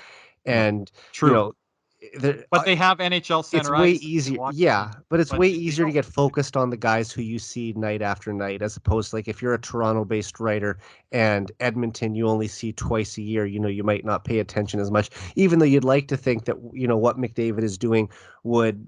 And, True. But they have NHL center. It's way easier. Yeah, but it's way easier to get focused on the guys who you see night after night, as opposed to, like, if you're a Toronto-based writer and Edmonton you only see twice a year, you might not pay attention as much, even though you'd like to think that, what McDavid is doing would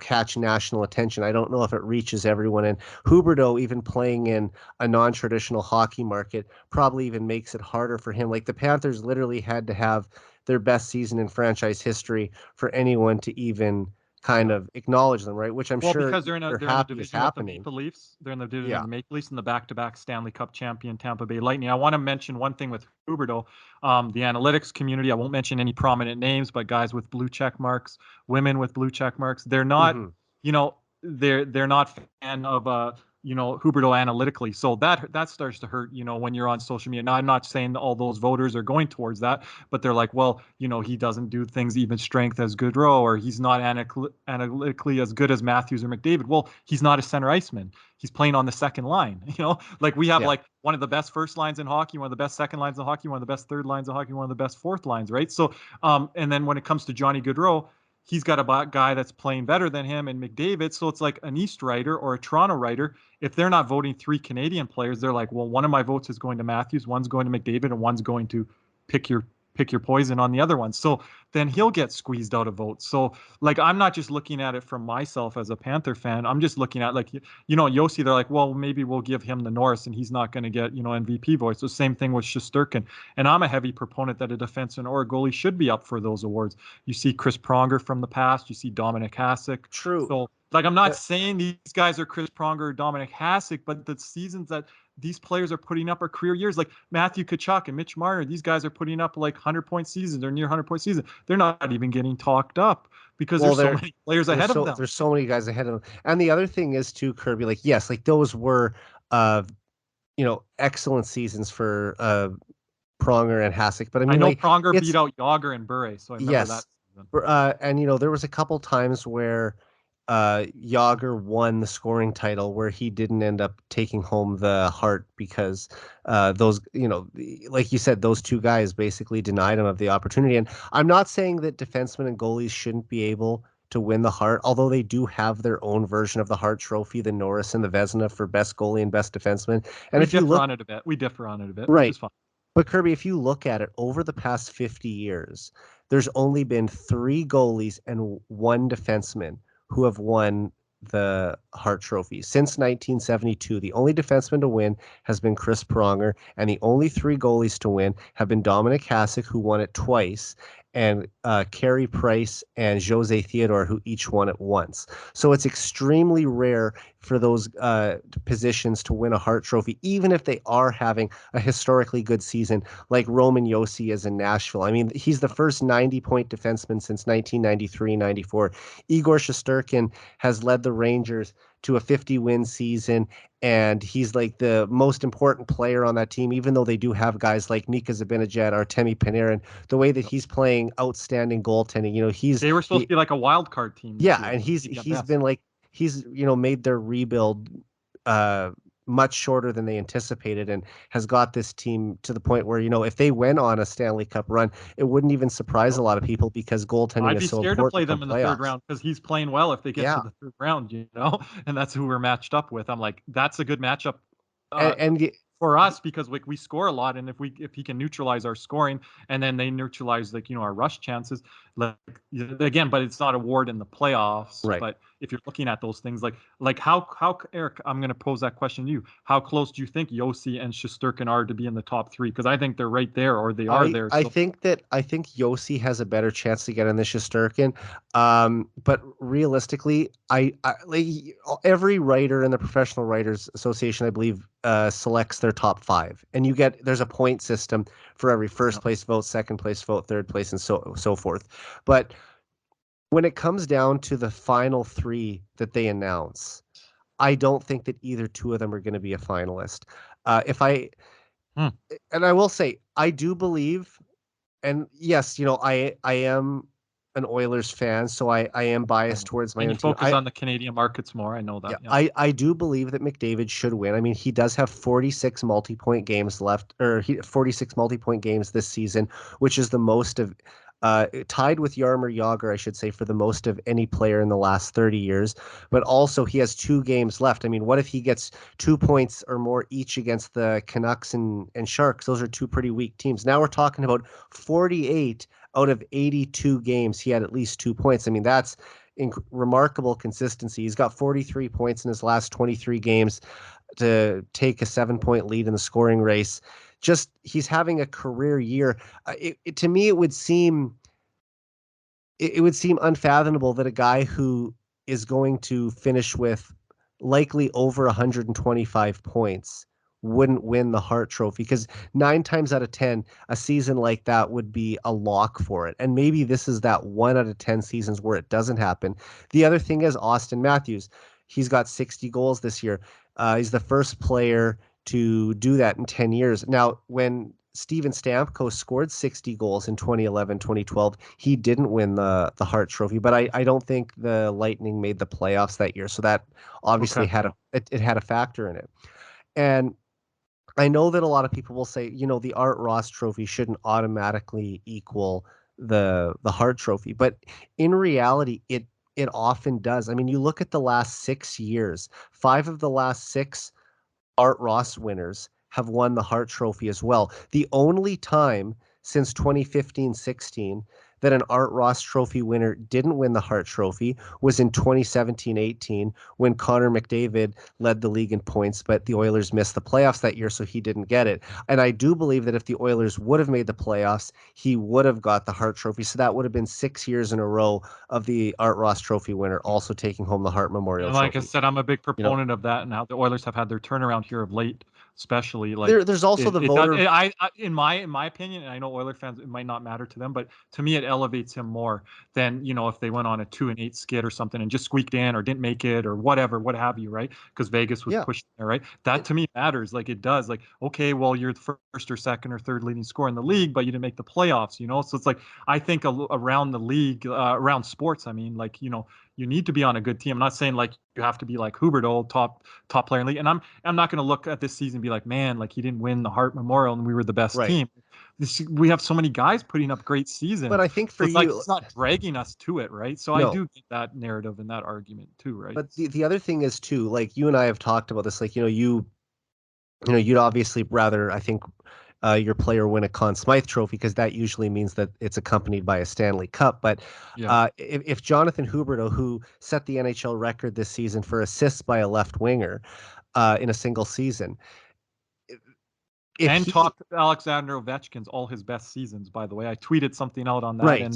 catch national attention. I don't know if it reaches everyone. And Huberdeau, even playing in a non-traditional hockey market, probably even makes it harder for him. Like the Panthers literally had to have their best season in franchise history for anyone to even kind Yeah. of acknowledge them, right? Which I'm Well, sure because they're in a you're they're in a happy is division with the happening. Maple Leafs. They're in the division with Yeah. the Maple Leafs and the back-to-back Stanley Cup champion Tampa Bay Lightning. I want to mention one thing with Huberdeau, the analytics community. I won't mention any prominent names, but guys with blue check marks, women with blue check marks. They're not, Hmm. you know, they're not fan of Huberdeau analytically. So that starts to hurt, when you're on social media. Now, I'm not saying that all those voters are going towards that, but they're like, well, he doesn't do things even strength as Goodrow, or he's not analytically as good as Matthews or McDavid. Well, he's not a center iceman. He's playing on the second line. Like we have Yeah. like one of the best first lines in hockey, one of the best second lines in hockey, one of the best third lines in hockey, one of the best fourth lines, right? So, and then when it comes to Johnny Goodrow, he's got a guy that's playing better than him and McDavid. So it's like an East writer or a Toronto writer. If they're not voting 3 Canadian players, they're like, well, one of my votes is going to Matthews, one's going to McDavid, and one's going to pick your poison on the other one. So then he'll get squeezed out of votes. So like I'm not just looking at it from myself as a Panther fan. I'm just looking at like Yossi. They're like, well, maybe we'll give him the Norris, and he's not going to get MVP voice. So same thing with Shesterkin. And I'm a heavy proponent that a defenseman or a goalie should be up for those awards. You see Chris Pronger from the past. You see Dominic Hasek. True. So like I'm not saying these guys are Chris Pronger or Dominic Hasek, but the seasons that these players are putting up are career years. Like Matthew Tkachuk and Mitch Marner, these guys are putting up like 100-point seasons or near 100-point season. They're not even getting talked up because there's so many players ahead of them. There's so many guys ahead of them. And the other thing is too, Kirby, like, yes, like those were, excellent seasons for Pronger and Hasek. But I I mean, know like, Pronger beat it's, out Yager and Bure, so I remember that yes. season. And, there was a couple times where Yager won the scoring title where he didn't end up taking home the Hart because those, like you said, those two guys basically denied him of the opportunity. And I'm not saying that defensemen and goalies shouldn't be able to win the Hart, although they do have their own version of the Hart Trophy, the Norris and the Vezina for best goalie and best defenseman. And We if you differ look, on it a bit. We differ on it a bit, which right, is fine. but Kirby, if you look at it over the past 50 years, there's only been 3 goalies and 1 defenseman who have won the Hart Trophy. Since 1972, the only defenseman to win has been Chris Pronger, and the only 3 goalies to win have been Dominic Hasek, who won it twice, and Carey Price and Jose Theodore, who each won it once. So it's extremely rare for those positions to win a Hart Trophy, even if they are having a historically good season like Roman Josi is in Nashville. I mean, he's the first 90-point defenseman since 1993-94. Igor Shesterkin has led the Rangers to a 50-win season, and he's like the most important player on that team, even though they do have guys like Mika Zibanejad, Artemi Panarin. The way that he's playing outstanding goaltending, They were supposed to be like a wild card team this yeah, year. and he's been like made their rebuild much shorter than they anticipated, and has got this team to the point where if they went on a Stanley Cup run, it wouldn't even surprise a lot of people because goaltending I'd is be so scared to play important them for in the third playoffs. round because he's playing well if they get to Yeah, the third round, and that's who we're matched up with. I'm like, that's a good matchup and, uh, and for us because we score a lot, and if he can neutralize our scoring, and then they neutralize our rush chances, like again, but it's not a ward in the playoffs. right. But if you're looking at those things, like how Eric, I'm going to pose that question to you. How close do you think Josi and Shesterkin are to be in the top 3? Because I think they're right there, or they are there. I think Josi has a better chance to get in the Shesterkin. But realistically, I like every writer in the Professional Writers Association, I believe, selects their top 5, and there's a point system for every first place vote, second place vote, third place, and so forth. But when it comes down to the final 3 that they announce, I don't think that either 2 of them are going to be a finalist. If I And I will say, I do believe, and yes, I am an Oilers fan, so I am biased towards my And own you team. focus on the Canadian markets more. I know Yeah, that. Yeah. I do believe that McDavid should win. I mean, he does have 46 multi-point games left, or 46 multi-point games this season, which is the most of, tied with Jaromir Jagr, I should say, for the most of any player in the last 30 years. But also, he has 2 games left. I mean, what if he gets 2 points or more each against the Canucks and Sharks? Those are 2 pretty weak teams. Now we're talking about 48 out of 82 games. He had at least 2 points. I mean, that's remarkable consistency. He's got 43 points in his last 23 games to take a 7-point lead in the scoring race. Just he's having a career year. To me, it would seem unfathomable that a guy who is going to finish with likely over 125 points wouldn't win the Hart Trophy, because 9 times out of 10, a season like that would be a lock for it. And maybe this is that 1 out of 10 seasons where it doesn't happen. The other thing is Auston Matthews. He's got 60 goals this year. He's the first player to do that in 10 years. Now, when Steven Stamkos scored 60 goals in 2011, 2012, he didn't win the Hart Trophy, but I don't think the Lightning made the playoffs that year. So that obviously had a factor in it. And I know that a lot of people will say, the Art Ross Trophy shouldn't automatically equal the Hart Trophy, but in reality, it often does. I mean, you look at the last 6 years, 5 of the last 6 Art Ross winners have won the Hart Trophy as well. The only time since 2015-16 that an Art Ross Trophy winner didn't win the Hart Trophy was in 2017-18 when Connor McDavid led the league in points, but the Oilers missed the playoffs that year, so he didn't get it. And I do believe that if the Oilers would have made the playoffs, he would have got the Hart Trophy. So that would have been 6 years in a row of the Art Ross Trophy winner also taking home the Hart Memorial Trophy. Like I said, I'm a big proponent of that, and how the Oilers have had their turnaround here of late, especially. Like there's also the voter. In my opinion, and I know Oilers fans, it might not matter to them, but to me, it elevates him more than if they went on a 2-8 skid or something and just squeaked in or didn't make it or whatever, what have you, right? Because Vegas was pushing there, right? That to me matters. Like it does. Like, okay, well, you're the first or second or third leading scorer in the league, but you didn't make the playoffs. So it's like I think around the league, around sports, I mean, like you need to be on a good team. I'm not saying like you have to be like Huberdeau, top player in the league. And I'm not going to look at this season and be like, man, like he didn't win the Hart Memorial and we were the best team. We have so many guys putting up great seasons. But I think for it's like it's not dragging us to it, right? So I do get that narrative and that argument too, right? But the other thing is too, like you and I have talked about this, like you'd obviously rather, I think, your player win a Conn Smythe Trophy, because that usually means that it's accompanied by a Stanley Cup. But if Jonathan Huberdeau, who set the NHL record this season for assists by a left winger in a single season, topped Alexander Ovechkin's all his best seasons, by the way. I tweeted something out on that, and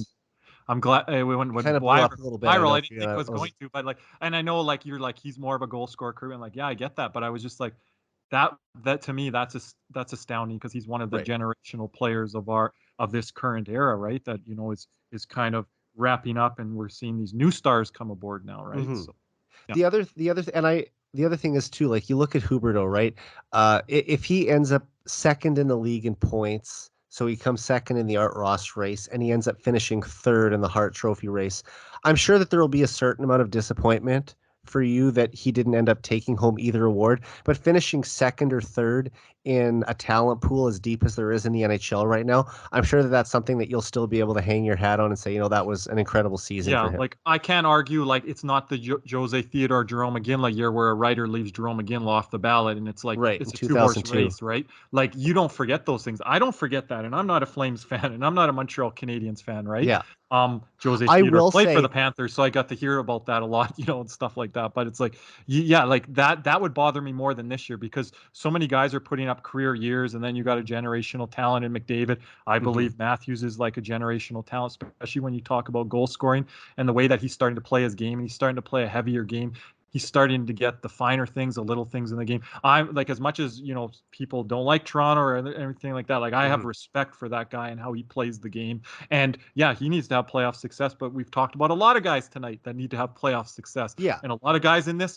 I'm glad we went kind of blew up a little bit. Viral. I didn't think it was going to, but and I know like you're like he's more of a goal scorer, and like I get that, but I was just like that to me that's astounding, because he's one of the generational players of this current era, right? That is kind of wrapping up, and we're seeing these new stars come aboard now, right? Mm-hmm. So, the other thing is too, like you look at Huberdeau, right? If he ends up second in the league in points, so he comes second in the Art Ross race, and he ends up finishing third in the Hart Trophy race, I'm sure that there will be a certain amount of disappointment for you that he didn't end up taking home either award. But finishing second or third in a talent pool as deep as there is in the NHL right now, I'm sure that that's something that you'll still be able to hang your hat on and say, that was an incredible season for him. Like I can't argue, like it's not the Jose Theodore Jerome McGinley year where a writer leaves Jerome McGinley off the ballot and it's like it's a 2-horse race, right? Like you don't forget those things. I don't forget that, and I'm not a Flames fan, and I'm not a Montreal Canadiens fan, right? Yeah. Jose Theodore played for the Panthers, so I got to hear about that a lot, and stuff like that. But it's like, like that would bother me more than this year, because so many guys are putting up career years, and then you got a generational talent in McDavid. I believe Matthews is like a generational talent, especially when you talk about goal scoring and the way that he's starting to play his game, and he's starting to play a heavier game. He's starting to get the finer things, the little things in the game. I'm like, as much as people don't like Toronto or anything like that, like I have respect for that guy and how he plays the game. And he needs to have playoff success. But we've talked about a lot of guys tonight that need to have playoff success. Yeah, and a lot of guys in this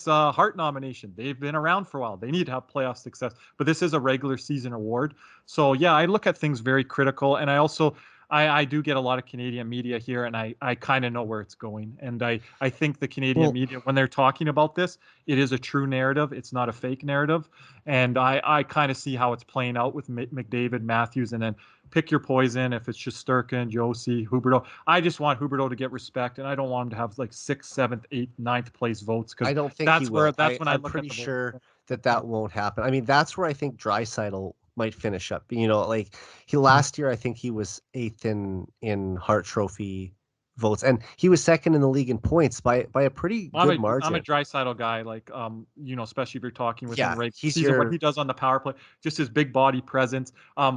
Hart nomination, they've been around for a while. They need to have playoff success. But this is a regular season award, so I look at things very critical, and I also. I do get a lot of Canadian media here, and I kind of know where it's going. And I think the Canadian media, when they're talking about this, it is a true narrative. It's not a fake narrative. And I kind of see how it's playing out with McDavid, Matthews, and then pick your poison. If it's just Sturkin, Josi, Huberdeau. I just want Huberdeau to get respect, and I don't want him to have like 6th, 7th, 8th, 9th place votes, because I don't think that's he will. I'm pretty sure that won't happen. I mean, that's where I think Draisaitl might finish up. Like last year, I think he was 8th in Hart Trophy votes, and he was second in the league in points by a pretty good I'm a margin. Draisaitl guy, like especially if you're talking with him Yeah, right he's season, what your he does on the power play, just his big body presence.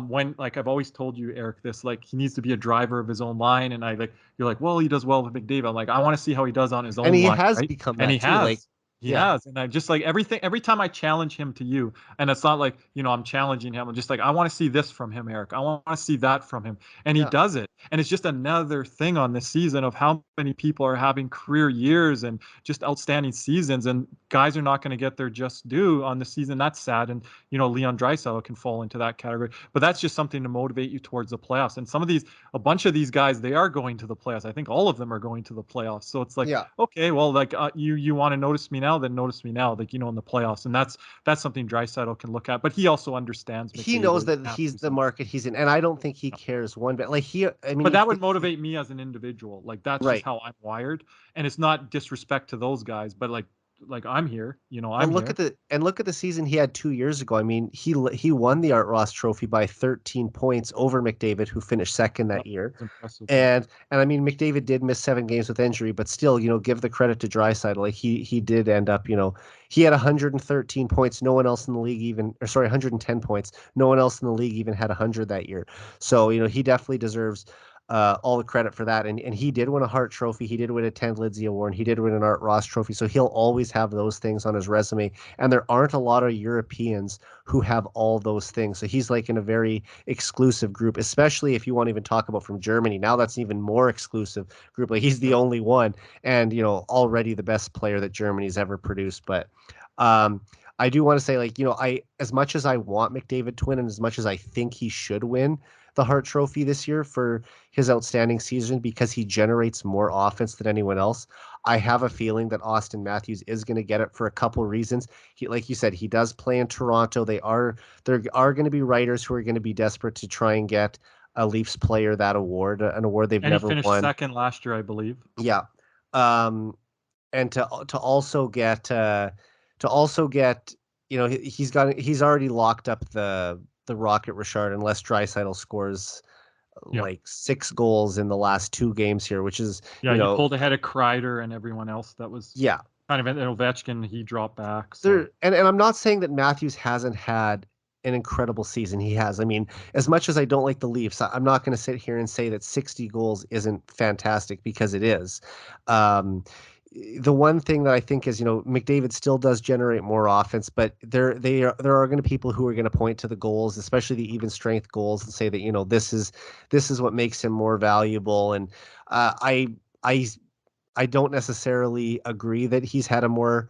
When like I've always told you, Eric, this like he needs to be a driver of his own line, and I like you're like, well, he does well with McDavid. I'm like, I want to see how he does on his and own he line, has right? become And that too. Like, he yeah, has, and I just like everything. Every time I challenge him to you, and it's not like I'm challenging him. I'm just like, I want to see this from him, Eric. I want to see that from him, and he yeah. does it. And it's just another thing on this season of how many people are having career years and just outstanding seasons, and guys are not going to get their just due on the season. That's sad, and Leon Draisaitl can fall into that category. But that's just something to motivate you towards the playoffs. And a bunch of these guys, they are going to the playoffs. I think all of them are going to the playoffs. So it's like, Yeah. okay, well, like you want to notice me now, then notice me now, like in the playoffs, and that's something Draisaitl can look at. But he also understands He knows McDavid, that he's the market he's in, and I don't think he cares one bit. Like I mean, but that would motivate me as an individual. Like that's just right. how I'm wired, and it's not disrespect to those guys, but like I'm here, I'm And look here. at the season he had 2 years ago. I mean, he won the Art Ross Trophy by 13 points over McDavid, who finished second That that year. was impressive. Yeah. And I mean, McDavid did miss 7 games with injury, but still, give the credit to Draisaitl. Like he did end up, he had 113 points. No one else in the league even, or sorry, 110 points. No one else in the league even had 100 that year. So he definitely deserves all the credit for that. And he did win a Hart Trophy. He did win a 10 Lidsley Award. He did win an Art Ross Trophy. So he'll always have those things on his resume. And there aren't a lot of Europeans who have all those things. So he's like in a very exclusive group, especially if you want to even talk about from Germany. Now that's even more exclusive group. Like he's the Yep. only one, and already the best player that Germany's ever produced. But um, I do want to say, like, I as much as I want McDavid to win, and as much as I think he should win the Hart Trophy this year for his outstanding season because he generates more offense than anyone else, I have a feeling that Austin Matthews is going to get it for a couple of reasons. He, like you said, he does play in Toronto. There are going to be writers who are going to be desperate to try and get a Leafs player that award, an award they've And he never finished won. second last year, I believe. Yeah. And to also get he's already locked up the Rocket Richard unless Draisaitl scores Yeah. like 6 goals in the last 2 games here, which is Yeah, he pulled ahead of Kreider and everyone else. That was yeah. kind of an Ovechkin. He dropped back. So And I'm not saying that Matthews hasn't had an incredible season. He has. I mean, as much as I don't like the Leafs, I'm not going to sit here and say that 60 goals isn't fantastic because it is. Um, the one thing that I think is, McDavid still does generate more offense, but there are going to people who are going to point to the goals, especially the even strength goals, and say that this is what makes him more valuable. And I I I don't necessarily agree that he's had a more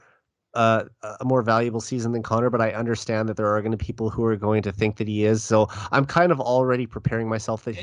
valuable season than Connor, but I understand that there are going to be people who are going to think that he is. So I'm kind of already preparing myself that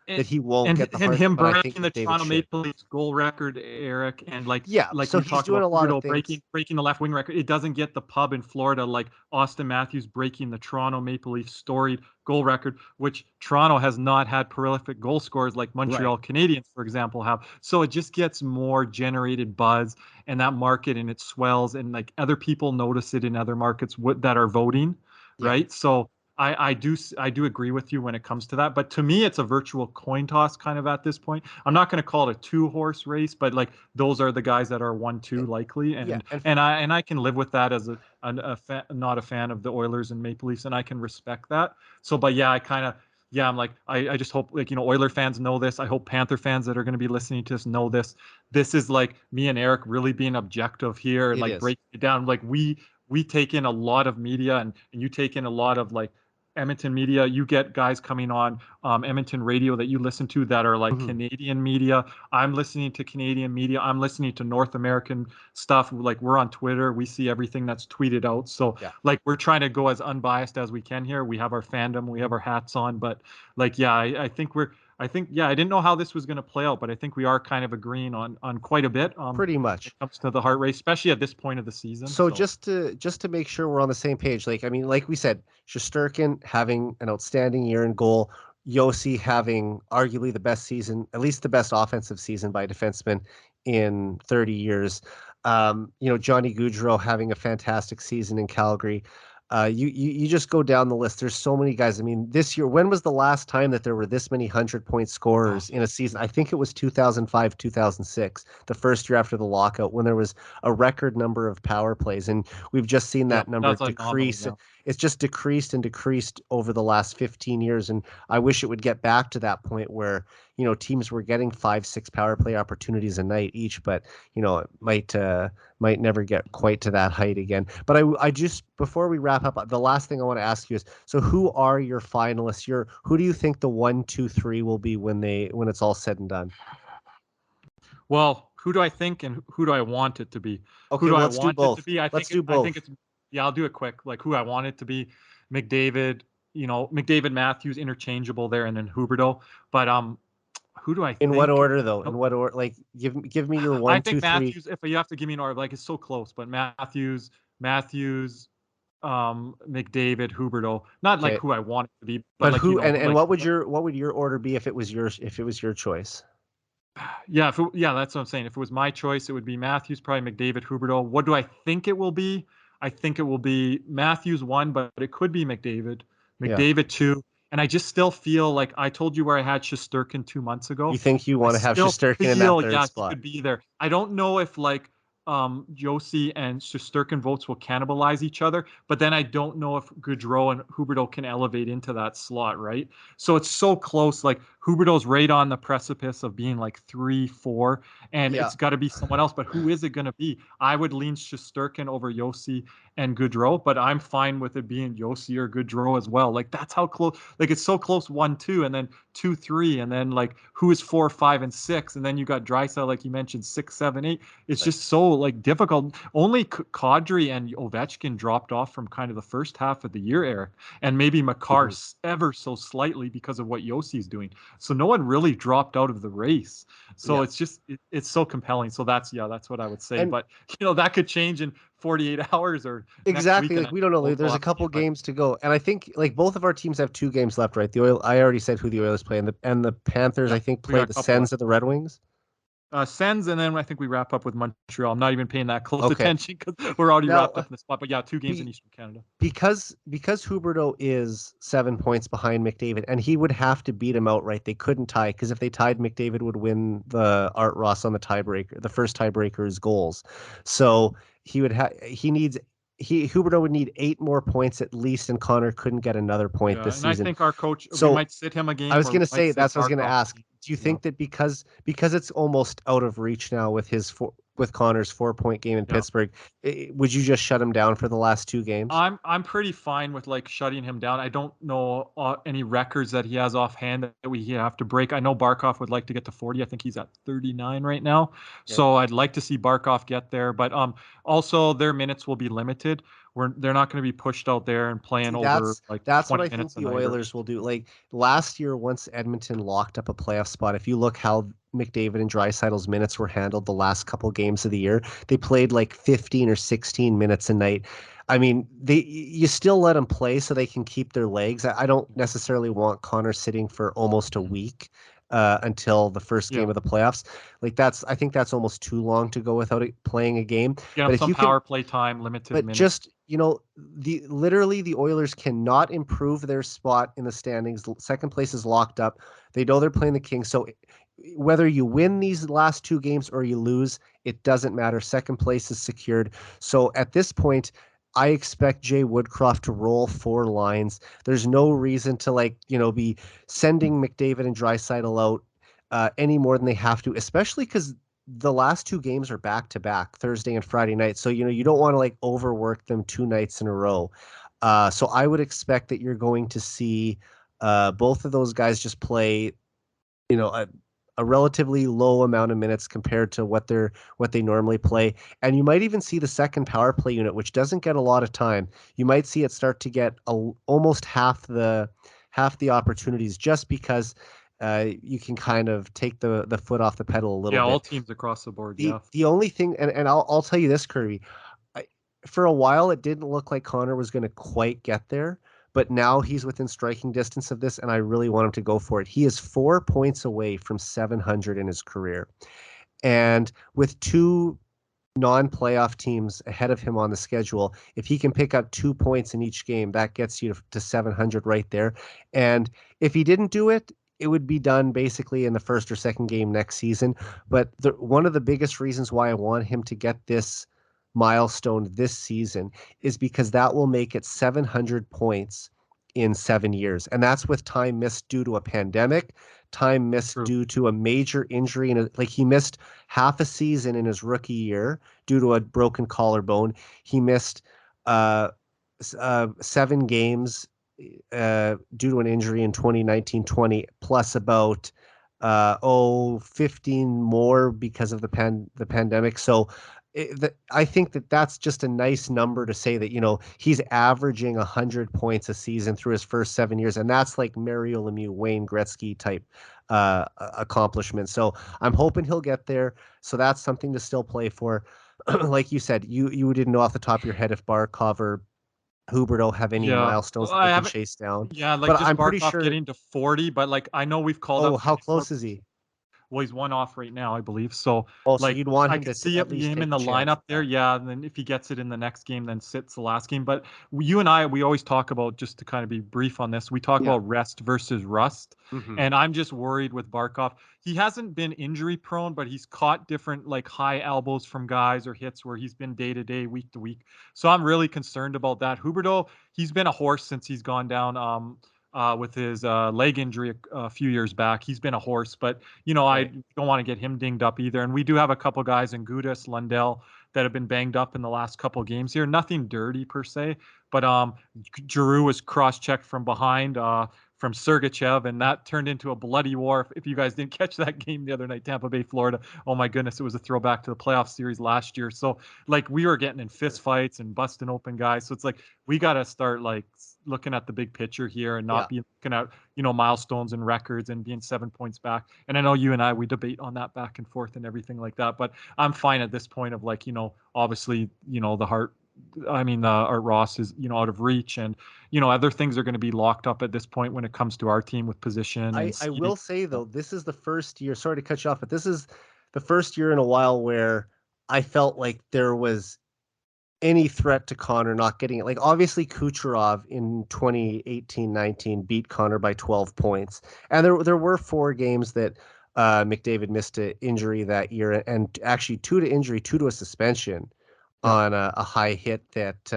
and he won't get the and Hart, him but I think breaking the McDavid Toronto should. Maple Leafs goal record, Eric, and Yeah, like so we he's talked doing about a lot of Weirdo things. breaking the left wing record. It doesn't get the pub in Florida like Austin Matthews breaking the Toronto Maple Leafs storied goal record, which Toronto has not had prolific goal scorers like Right. Montreal Canadiens, for example, have. So it just gets more generated buzz and that market, and it swells, and like other people notice it in other markets that are voting, Yeah. right? So I do agree with you when it comes to that, but to me it's a virtual coin toss kind of at this point. I'm not going to call it a 2 horse race, but like those are the guys that are 1-2 likely, Yeah. and And I can live with that as not a fan of the Oilers and Maple Leafs, and I can respect that. So, but yeah, I kind of yeah, I'm like I just hope like Oiler fans know this. I hope Panther fans that are going to be listening to this know this. This is like me and Eric really being objective here and it like is. breaking it down. Like we take in a lot of media, and you take in a lot of like Edmonton media. You get guys coming on Edmonton radio that you listen to that are like Mhm. Canadian media. I'm listening to Canadian media. I'm listening to North American stuff. Like we're on Twitter. We see everything that's tweeted out. So Yeah. like we're trying to go as unbiased as we can here. We have our fandom. We have our hats on. But like, yeah, I think, yeah, I didn't know how this was going to play out, but I think we are kind of agreeing on quite a bit Pretty when much. it comes to the heart race, especially at this point of the season. So So just to make sure we're on the same page, like I mean, like we said, Shesterkin having an outstanding year in goal, Yossi having arguably the best season, at least the best offensive season by a defenseman in 30 years. Johnny Gaudreau having a fantastic season in Calgary. You just go down the list. There's so many guys. I mean, this year, when was the last time that there were this many 100-point scorers in a season? I think it was 2005, 2006, the first year after the lockout, when there was a record number of power plays, and we've just seen that number that's decrease. phenomenal, It's just decreased and decreased over the last 15 years, and I wish it would get back to that point where teams were getting 5-6 power play opportunities a night each, but it might never get quite to that height again. But I just, before we wrap up, the last thing I want to ask you is, so who are your finalists? Who do you think the 1, 2, 3 will be when it's all said and done? Well, who do I think and who do I want it to be? Okay, Who do well, I let's do want it to both. be? I Let's think do both. it's I'll do it quick. Like who I want it to be, McDavid. McDavid, Matthews, interchangeable there, and then Huberdeau. But who do I think? In what order, though? In what order? Like, give me your I 1, think 2, 3. Matthews. If you have to give me an order, like it's so close, but Matthews, McDavid, Huberdeau. Not like Okay. who I want it to be, but But like who and like, what would your order be if it was your choice? yeah, that's what I'm saying. If it was my choice, it would be Matthews, probably McDavid, Huberdeau. What do I think it will be? I think it will be Matthews 1, but it could be McDavid, Yeah. 2, and I just still feel like I told you where I had Shesterkin 2 months You ago. think you I want to have still Shesterkin in that feel, third yeah, he spot? could be there. I don't know if like Josi and Shesterkin votes will cannibalize each other, but then I don't know if Gaudreau and Huberdeau can elevate into that slot, right? So it's so close. Like Huberdeau's right on the precipice of being like 3, 4, and Yeah. it's got to be someone else. But who is it going to be? I would lean Shesterkin over Josi and Gaudreau, but I'm fine with it being Josi or Gaudreau as well. Like that's how close. Like it's so close. 1, 2, and then 2, 3, and then like who is 4, 5, and 6, and then you got Draisaitl, like you mentioned, 6, 7, 8. It's just so like difficult. Only Kadri and Ovechkin dropped off from kind of the first half of the year, Eric, and maybe Makar ever so slightly because of what Yossi's doing. So no one really dropped out of the race. So it's just it's so compelling. So that's what I would say. And but that could change in 48 hours or next week. exactly, like we don't know. There's a couple games to go, and I think like both of our teams have 2 games left, right? I already said who the Oilers play, and the Panthers, I think, play the Sens and the Red Wings. Sens, and then I think we wrap up with Montreal. I'm not even paying that close Okay. attention because we're already Now, wrapped up in the spot. But yeah, 2 games in Eastern Canada. Because Huberdeau is 7 points behind McDavid, and he would have to beat him outright. They couldn't tie, because if they tied, McDavid would win the Art Ross on the tiebreaker. The first tiebreaker is goals. So Huberdeau would need 8 more points at least, and Connor couldn't get another point this season. I think our coach, so we might sit him a game. I was going to say, that's what I was going to ask. Do you think that because it's almost out of reach now with with Connor's 4-point game in Pittsburgh, would you just shut him down for the last 2 games? I'm pretty fine with like shutting him down. I don't know any records that he has offhand that we have to break. I know Barkov would like to get to 40. I think he's at 39 right now. Okay. So I'd like to see Barkov get there. But also their minutes will be limited. They're not going to be pushed out there and playing over like that's 20 what I minutes think the Oilers will do. Like last year, once Edmonton locked up a playoff spot, if you look how McDavid and Draisaitl's minutes were handled the last couple games of the year, they played like 15 or 16 minutes a night. I mean, you still let them play so they can keep their legs. I don't necessarily want Connor sitting for almost a week until the first game of the playoffs. Like I think that's almost too long to go without playing a game. But if you power play time, limited but minutes. Just literally the Oilers cannot improve their spot in the standings. Second place is locked up. They know they're playing the Kings, so whether you win these last 2 games or you lose, it doesn't matter. Second place is secured. So at this point, I expect Jay Woodcroft to roll 4 lines. There's no reason to be sending McDavid and Draisaitl out any more than they have to, especially because the last 2 games are back to back, Thursday and Friday night. So you don't want to overwork them 2 nights in a row. So I would expect that you're going to see both of those guys just play, a relatively low amount of minutes compared to what they normally play. And you might even see the second power play unit, which doesn't get a lot of time. You might see it start to get almost half the opportunities, just because you can kind of take the foot off the pedal a little bit. Yeah, all teams across the board. The only thing, and I'll tell you this, Kirby, for a while it didn't look like Connor was going to quite get there. But now he's within striking distance of this, and I really want him to go for it. He is 4 points away from 700 in his career. And with 2 non-playoff teams ahead of him on the schedule. If he can pick up 2 points in each game, that gets you to 700 right there. And if he didn't do it, it would be done basically in the first or second game next season. But one of the biggest reasons why I want him to get this milestone this season is because that will make it 700 points in 7 years. And that's with time missed due to a pandemic, time missed True. due to a major injury. And like he missed half a season in his rookie year due to a broken collarbone. He missed 7 games due to an injury in 2019-20, plus about 15 more because of the pandemic. So I think that's just a nice number to say that, he's averaging 100 points a season through his first 7 years. And that's like Mario Lemieux, Wayne Gretzky type accomplishment. So I'm hoping he'll get there. So that's something to still play for. Like you said, you didn't know off the top of your head if Barkov or Huberto have any Yeah. milestones Well, that I they can haven't. chase down. Yeah, like But just I'm pretty Barkov sure. getting to 40, but like I know we've called Oh, up how 24. close is he? Well, he's one off right now, I believe. So, Oh, so like, you'd want I him could to see at least him in take a the chance lineup at there. that. Yeah. And then if he gets it in the next game, then sits the last game. But you and I, we always talk about, just to kind of be brief on this, we talk Yeah. about rest versus rust. Hmm. And I'm just worried with Barkov. He hasn't been injury prone, but he's caught different, like, high elbows from guys or hits where he's been day to day, week to week. So I'm really concerned about that. Huberto, he's been a horse since he's gone down. With his leg injury a few years back. He's been a horse, but I Right. don't want to get him dinged up either. And we do have a couple guys in Gudas, Lundell, that have been banged up in the last couple games here. Nothing dirty per se, but Giroux was cross-checked from behind from Sergachev, and that turned into a bloody war. If you guys didn't catch that game the other night, Tampa Bay, Florida, oh my goodness, it was a throwback to the playoff series last year. So like we were getting in fist fights and busting open guys. So it's like we got to start like looking at the big picture here and not Yeah. be looking at milestones and records and being 7 points back. And I know you and I, we debate on that back and forth and everything like that, but I'm fine at this point of like, obviously, the Hart, I mean, Art Ross is, out of reach, and other things are going to be locked up at this point when it comes to our team with position and I seeding. will say though, this is the first year, sorry to cut you off, but this is the first year in a while where I felt like there was any threat to Connor not getting it. Like obviously Kucherov in 2018-19 beat Connor by 12 points. And there were 4 games that McDavid missed to injury that year, and actually 2 to injury, 2 to a suspension Yeah. on a high hit that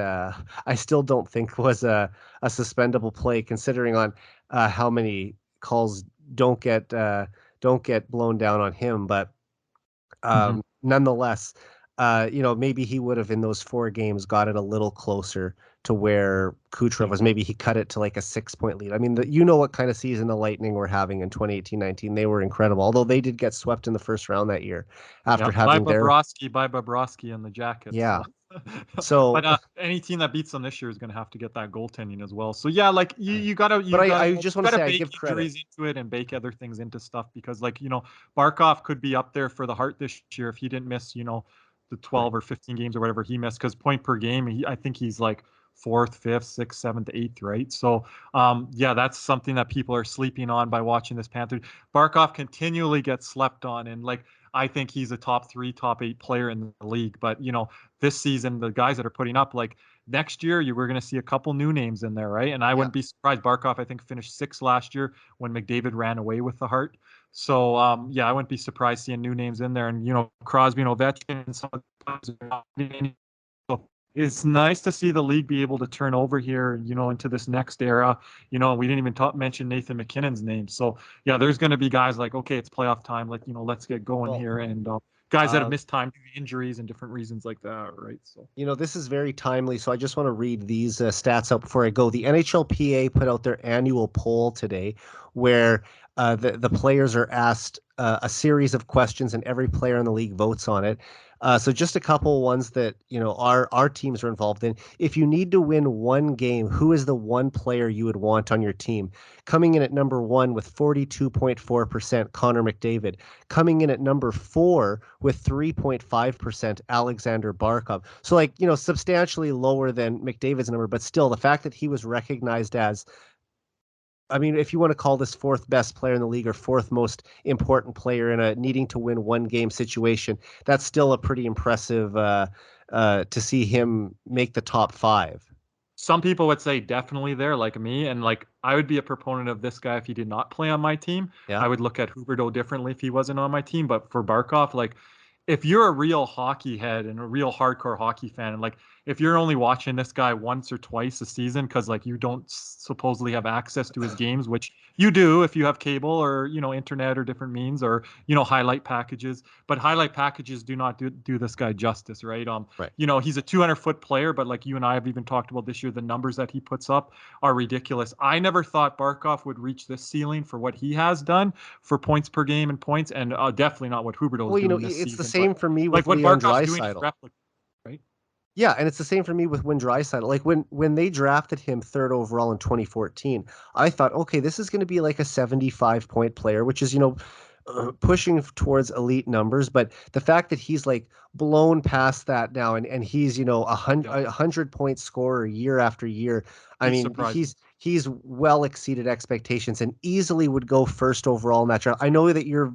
I still don't think was a suspendable play, considering on how many calls don't get don't get blown down on him. But Mm-hmm. nonetheless, maybe he would have in those 4 games got it a little closer to where Kucherov Yeah. was. Maybe he cut it to like a 6-point lead. I mean, what kind of season the Lightning were having in 2018-19. They were incredible, although they did get swept in the first round that year Yeah. after having their, By Bobrovsky and the Jackets. yeah. So, So, but any team that beats them this year is going to have to get that goaltending as well. So yeah, like but you gotta I you just want to gotta say I bake give credit. injuries into it and bake other things into stuff, because like Barkov could be up there for the Hart this year if he didn't miss the 12 or 15 games or whatever he missed, because point per game I think he's like fourth, fifth, sixth, seventh, eighth, right? So yeah, that's something that people are sleeping on by watching this Panthers. Barkov continually gets slept on, and like I think he's a top 3, top 8 player in the league. But this season, the guys that are putting up, like next year, you were going to see a couple new names in there, right? And I Yeah. wouldn't be surprised. Barkov, I think, finished 6th last year when McDavid ran away with the Hart. So yeah, I wouldn't be surprised seeing new names in there, and Crosby and Ovechkin and some of the guys. So it's nice to see the league be able to turn over here, into this next era. We didn't even mention Nathan McKinnon's name. So yeah, there's going to be guys like, okay, it's playoff time. Like, let's get going Well, here. And guys that have uh, missed time due to injuries and different reasons like that, right? So this is very timely, so I just want to read these stats out before I go. The NHLPA put out their annual poll today, where the players are asked a series of questions, and every player in the league votes on it. So just a couple ones that our teams are involved in. If you need to win one game, who is the one player you would want on your team? Coming in at number 1 with 42.4%, Connor McDavid. Coming in at number 4 with 3.5%, Alexander Barkov. So substantially lower than McDavid's number, but still the fact that he was recognized as I mean, if you want to call this fourth best player in the league or fourth most important player in a needing to win one game situation, that's still a pretty impressive to see him make the top five. Some people would say definitely there, like me, and like I would be a proponent of this guy if he did not play on my team. Yeah. I would look at Huberdeau differently if he wasn't on my team. But for Barkov, like if you're a real hockey head and a real hardcore hockey fan, and like if you're only watching this guy once or twice a season because like you don't supposedly have access to his games, which you do if you have cable or internet or different means or highlight packages. But highlight packages do not do this guy justice, right? Right. He's a 200-foot player, but like you and I have even talked about this year, the numbers that he puts up are ridiculous. I never thought Barkov would reach this ceiling for what he has done for points per game and points, and definitely not what Huberdeau is doing this it's season. the same for me Like with what Leon Barkov's doing is Draisaitl. replicable, right? Yeah, and it's the same for me with Win Draisaitl. Like when they drafted him third overall in 2014, I thought, okay, this is going to be like a 75-point player, which is pushing towards elite numbers. But the fact that he's like blown past that now, and he's a 100-point scorer year after year. I mean, he's well exceeded expectations and easily would go first overall in that draft. I know that you're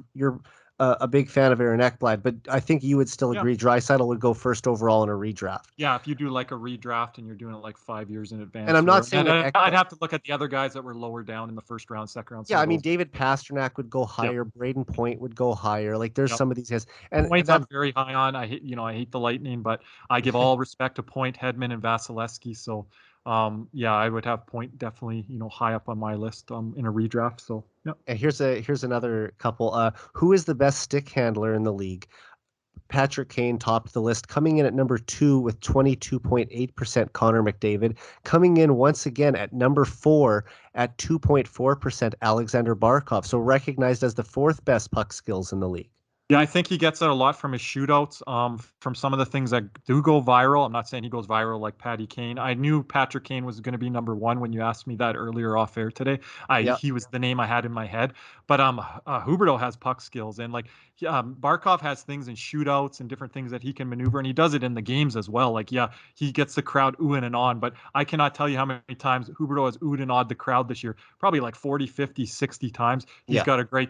a big fan of Aaron Ekblad, but I think you would still agree Draisaitl would go first overall in a redraft. Yeah, if you do like a redraft and you're doing it like 5 years in advance. And I'm not saying that I'd have to look at the other guys that were lower down in the first round, second round. Yeah, I mean, David Pastrnak would go higher. Braden Point would go higher. Like there's some of these guys. And Points I'm very high on. I hate the Lightning, but I give all respect to Point, Hedman, and Vasilevsky. So I would have Point definitely high up on my list in a redraft. So yeah. And here's another couple. Who is the best stick handler in the league? Patrick Kane topped the list, coming in at number 2 with 22.8%. Connor McDavid, coming in once again at number 4 at 2.4%. Alexander Barkov, so recognized as the fourth best puck skills in the league. Yeah, I think he gets it a lot from his shootouts, from some of the things that do go viral. I'm not saying he goes viral like Patty Kane. I knew Patrick Kane was going to be number 1 when you asked me that earlier off air today. He was the name I had in my head. But Huberdeau has puck skills, and like Barkov has things in shootouts and different things that he can maneuver, and he does it in the games as well. Like, yeah, he gets the crowd oohing and on, but I cannot tell you how many times Huberdeau has oohed and awed the crowd this year. Probably like 40, 50, 60 times. He's got a great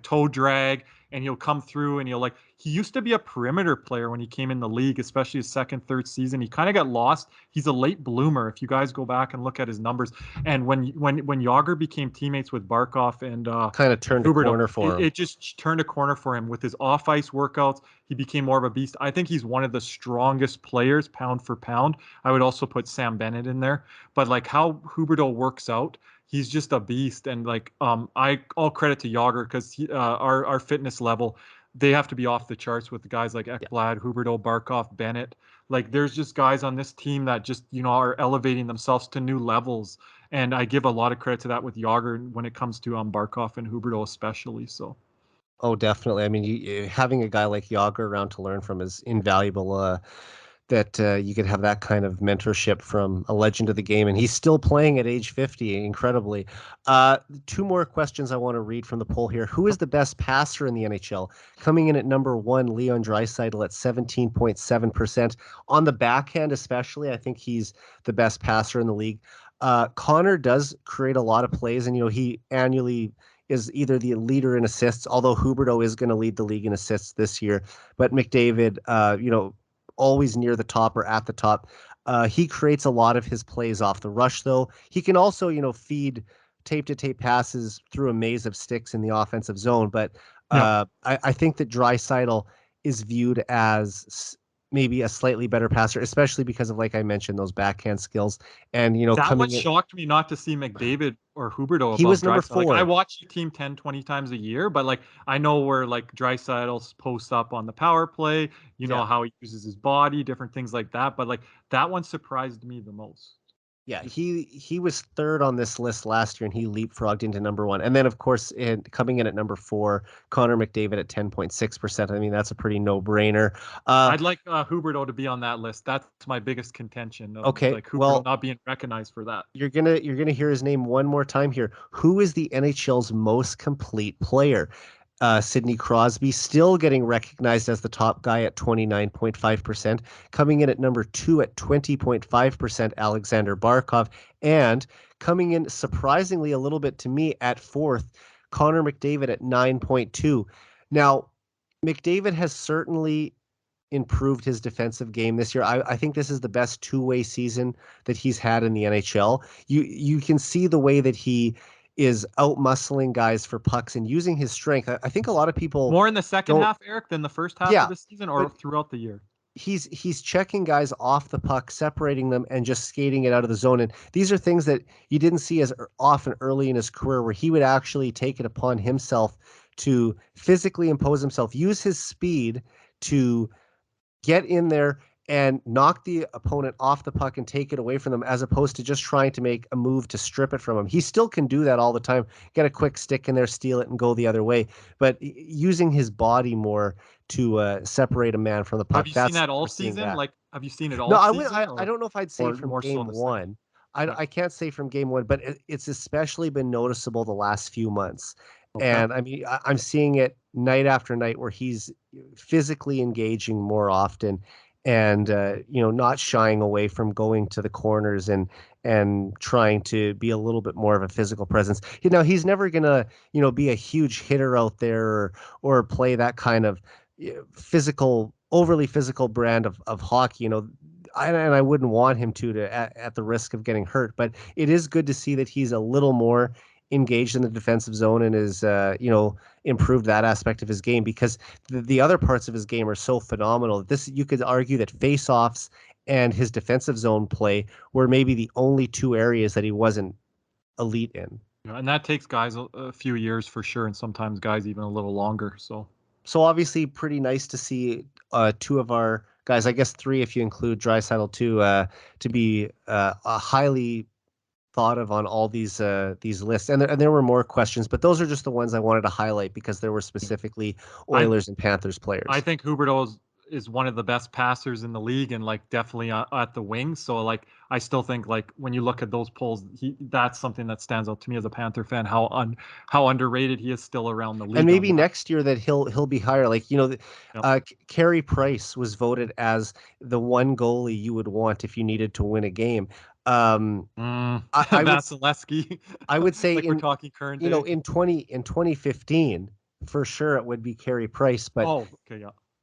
toe drag, and he'll come through and he used to be a perimeter player when he came in the league, especially his second, third season. He kind of got lost. He's a late bloomer. If you guys go back and look at his numbers, and when Jágr became teammates with Barkov and kind of turned Huberdeau, a corner for him. It just turned a corner for him with his off ice workouts. He became more of a beast. I think he's one of the strongest players pound for pound. I would also put Sam Bennett in there, but like how Huberdeau works out, he's just a beast. And like all credit to Jágr, because our fitness level, they have to be off the charts with the guys like Ekblad, Huberdeau, Barkov, Bennett. Like there's just guys on this team that just are elevating themselves to new levels, and I give a lot of credit to that with Jágr when it comes to Barkov and Huberdeau especially. So oh, definitely. I mean, having a guy like Jágr around to learn from is invaluable. That you could have that kind of mentorship from a legend of the game, and he's still playing at age 50, incredibly. 2 more questions I want to read from the poll here. Who is the best passer in the NHL? Coming in at number 1, Leon Draisaitl at 17.7%. On the backhand especially, I think he's the best passer in the league. Connor does create a lot of plays, and he annually is either the leader in assists, although Huberdeau is going to lead the league in assists this year. But McDavid, always near the top or at the top. He creates a lot of his plays off the rush, though. He can also, feed tape-to-tape passes through a maze of sticks in the offensive zone. But I think that Draisaitl is viewed as maybe a slightly better passer, especially because of, like I mentioned, those backhand skills. And, that what shocked me not to see McDavid or Huberdeau. He was number 4. Like, I watch the team 10, 20 times a year, but like I know where like Draisaitl posts up on the power play, how he uses his body, different things like that. But like that one surprised me the most. Yeah, he was 3rd on this list last year, and he leapfrogged into number 1. And then, of course, coming in at number 4, Connor McDavid at 10.6%. I mean, that's a pretty no-brainer. I'd like Huberdeau to be on that list. That's my biggest contention. Okay, like Huberdeau not being recognized for that. You're gonna hear his name one more time here. Who is the NHL's most complete player? Sidney Crosby still getting recognized as the top guy at 29.5%. Coming in at number 2 at 20.5%, Alexander Barkov. And coming in surprisingly a little bit to me at 4th, Connor McDavid at 9.2. Now, McDavid has certainly improved his defensive game this year. I think this is the best two-way season that he's had in the NHL. You can see the way that he is out-muscling guys for pucks and using his strength. I think a lot of people more in the second don't. half, Eric, than the first half Yeah, of the season, or but throughout the year. he's checking guys off the puck, separating them, and just skating it out of the zone. And these are things that you didn't see as often early in his career, where he would actually take it upon himself to physically impose himself, use his speed to get in there and knock the opponent off the puck and take it away from them, as opposed to just trying to make a move to strip it from him. He still can do that all the time, get a quick stick in there, steal it, and go the other way. But using his body more to separate a man from the puck. Have you seen that all We're seeing season? that. Like, have you seen it No, all season, I don't know if I'd say or from more so game in the second? one. Right. I can't say from game one, but it's especially been noticeable the last few months. Okay. And I mean, I'm seeing it night after night where he's physically engaging more often, and not shying away from going to the corners and trying to be a little bit more of a physical presence. He's never gonna be a huge hitter out there, or play that kind of overly physical brand of hockey. And I wouldn't want him to at the risk of getting hurt. But it is good to see that he's a little more engaged in the defensive zone and is improved that aspect of his game, because the other parts of his game are so phenomenal. You could argue that faceoffs and his defensive zone play were maybe the only two areas that he wasn't elite in. Yeah, and that takes guys a few years for sure, and sometimes guys even a little longer. So obviously pretty nice to see two of our guys, I guess three if you include Draisaitl too, to be a highly thought of on all these lists. And there were more questions, but those are just the ones I wanted to highlight because there were specifically Oilers and Panthers players. I think Huberdeau is one of the best passers in the league, and like definitely at the wing. So like I still think like when you look at those polls, that's something that stands out to me as a Panther fan, how underrated he is still around the league. And maybe next year that he'll be higher. Like Carey Price was voted as the one goalie you would want if you needed to win a game. Vasilevsky. I would say like we're talking current day. in 2015 for sure it would be Carey Price, but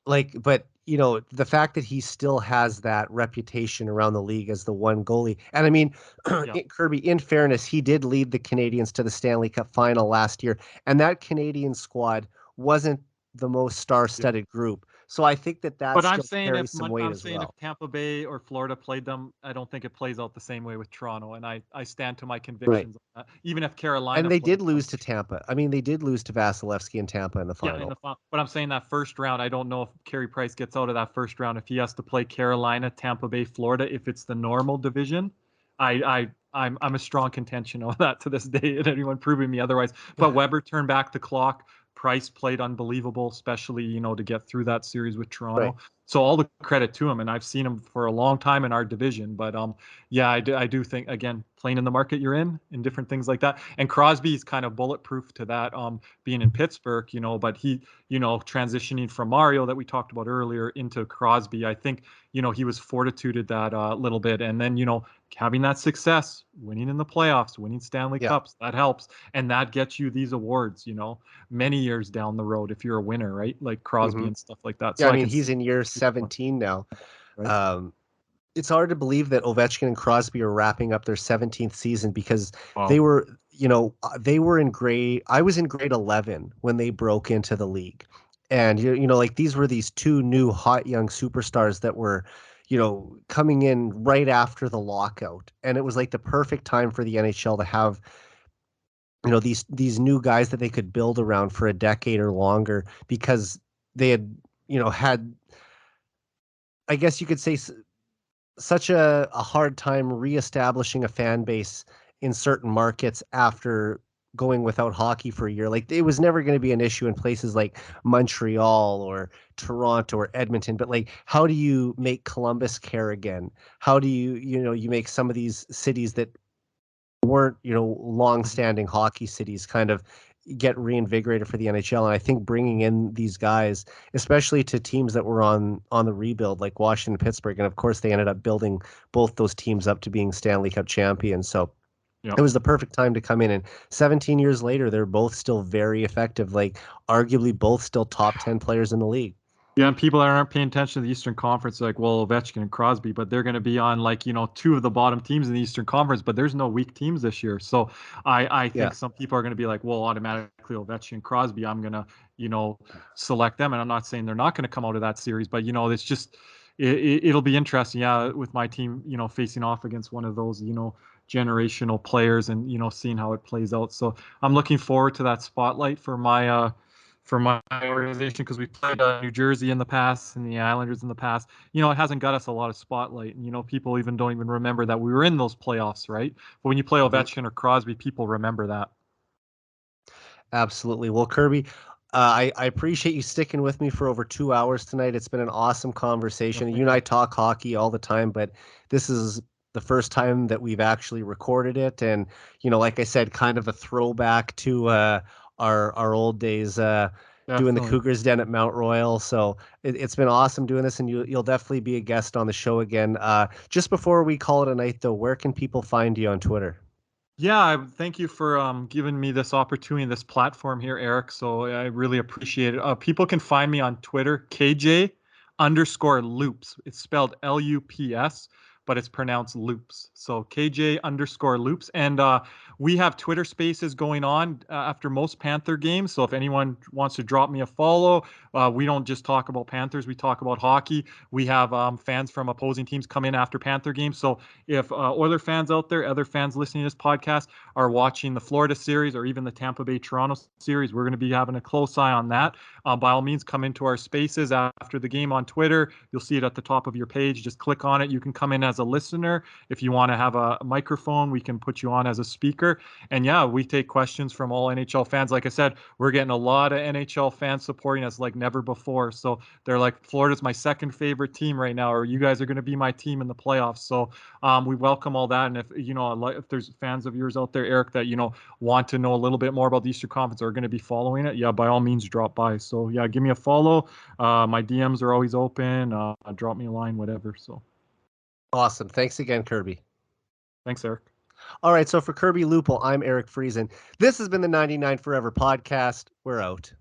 the fact that he still has that reputation around the league as the one goalie. And I mean, Kirby, in fairness, he did lead the Canadians to the Stanley Cup final last year, and that Canadian squad wasn't the most star-studded group. So I think that but still carries some weight as well. If Tampa Bay or Florida played them, I don't think it plays out the same way with Toronto, and I stand to my convictions on that. Even if Carolina, and they did lose to Tampa. I mean, they did lose to Vasilevsky and Tampa in the final. Yeah, but I'm saying that first round, I don't know if Carey Price gets out of that first round if he has to play Carolina, Tampa Bay, Florida. If it's the normal division, I'm a strong contention of that to this day, and anyone proving me otherwise. But Weber turned back the clock. Price played unbelievable, especially, to get through that series with Toronto. Right. So all the credit to him, and I've seen him for a long time in our division. But I do think, again, playing in the market you're in different things like that. And Crosby's kind of bulletproof to that, being in Pittsburgh, but he, transitioning from Mario that we talked about earlier into Crosby, I think, he was fortituded that little bit. And then, having that success, winning in the playoffs, winning Stanley Cups, that helps. And that gets you these awards, many years down the road if you're a winner, right? Like Crosby and stuff like that. So I mean, he's in year 17 now. Right. It's hard to believe that Ovechkin and Crosby are wrapping up their 17th season because they were in grade. I was in grade 11 when they broke into the league. And, like these were these two new hot young superstars that were, coming in right after the lockout. And it was like the perfect time for the NHL to have, these new guys that they could build around for a decade or longer, because they had, had, I guess you could say, such a hard time reestablishing a fan base in certain markets after going without hockey for a year. Like it was never going to be an issue in places like Montreal or Toronto or Edmonton, but like, how do you make Columbus care again? How do you make some of these cities that weren't, long-standing hockey cities kind of, get reinvigorated for the NHL. And I think bringing in these guys, especially to teams that were on the rebuild, like Washington, Pittsburgh, and of course they ended up building both those teams up to being Stanley Cup champions. So Yep. it was the perfect time to come in. And 17 years later, they're both still very effective, like arguably both still top 10 players in the league. Yeah, and people that aren't paying attention to the Eastern Conference, like, well, Ovechkin and Crosby, but they're going to be on, like, two of the bottom teams in the Eastern Conference, but there's no weak teams this year. So I think some people are going to be like, well, automatically Ovechkin and Crosby, I'm going to, select them. And I'm not saying they're not going to come out of that series, but, it's just, it'll be interesting. Yeah, with my team, facing off against one of those, generational players and, seeing how it plays out. So I'm looking forward to that spotlight for my organization, because we played New Jersey in the past and the Islanders in the past. It hasn't got us a lot of spotlight, and people don't even remember that we were in those playoffs, right? But when you play Ovechkin or Crosby, people remember that. Absolutely. Well, Kirby, I appreciate you sticking with me for over 2 hours tonight. It's been an awesome conversation. Well, You and I talk hockey all the time, but this is the first time that we've actually recorded it. And, like I said, kind of a throwback to our old days doing the Definitely. Cougars Den at Mount Royal. So it's been awesome doing this, and you'll definitely be a guest on the show again. Just before we call it a night, though, where can people find you on Twitter? Yeah, thank you for giving me this opportunity, this platform here, Eric. So I really appreciate it. People can find me on Twitter, KJ_loops. It's spelled LUPS, but it's pronounced loops. So KJ_loops. And we have Twitter spaces going on after most Panther games. So if anyone wants to drop me a follow, we don't just talk about Panthers, we talk about hockey. We have fans from opposing teams come in after Panther games. So if Oiler fans out there, other fans listening to this podcast are watching the Florida series or even the Tampa Bay Toronto series, we're going to be having a close eye on that. By all means, come into our spaces after the game on Twitter. You'll see it at the top of your page. Just click on it. You can come in as a listener. If you want to have a microphone, we can put you on as a speaker. And yeah, we take questions from all NHL fans. Like I said, we're getting a lot of NHL fans supporting us like never before. So they're like, Florida's my second favorite team right now, or you guys are going to be my team in the playoffs. So we welcome all that. And if there's fans of yours out there, Eric, that want to know a little bit more about the Eastern Conference, or are going to be following it, yeah, by all means, drop by. So yeah, give me a follow. My DMs are always open. Drop me a line, whatever. So Awesome. Thanks again, Kirby. thanks, Eric. All right, so for Kirby Lupul, I'm Eric Friesen. This has been the 99 Forever podcast. We're out.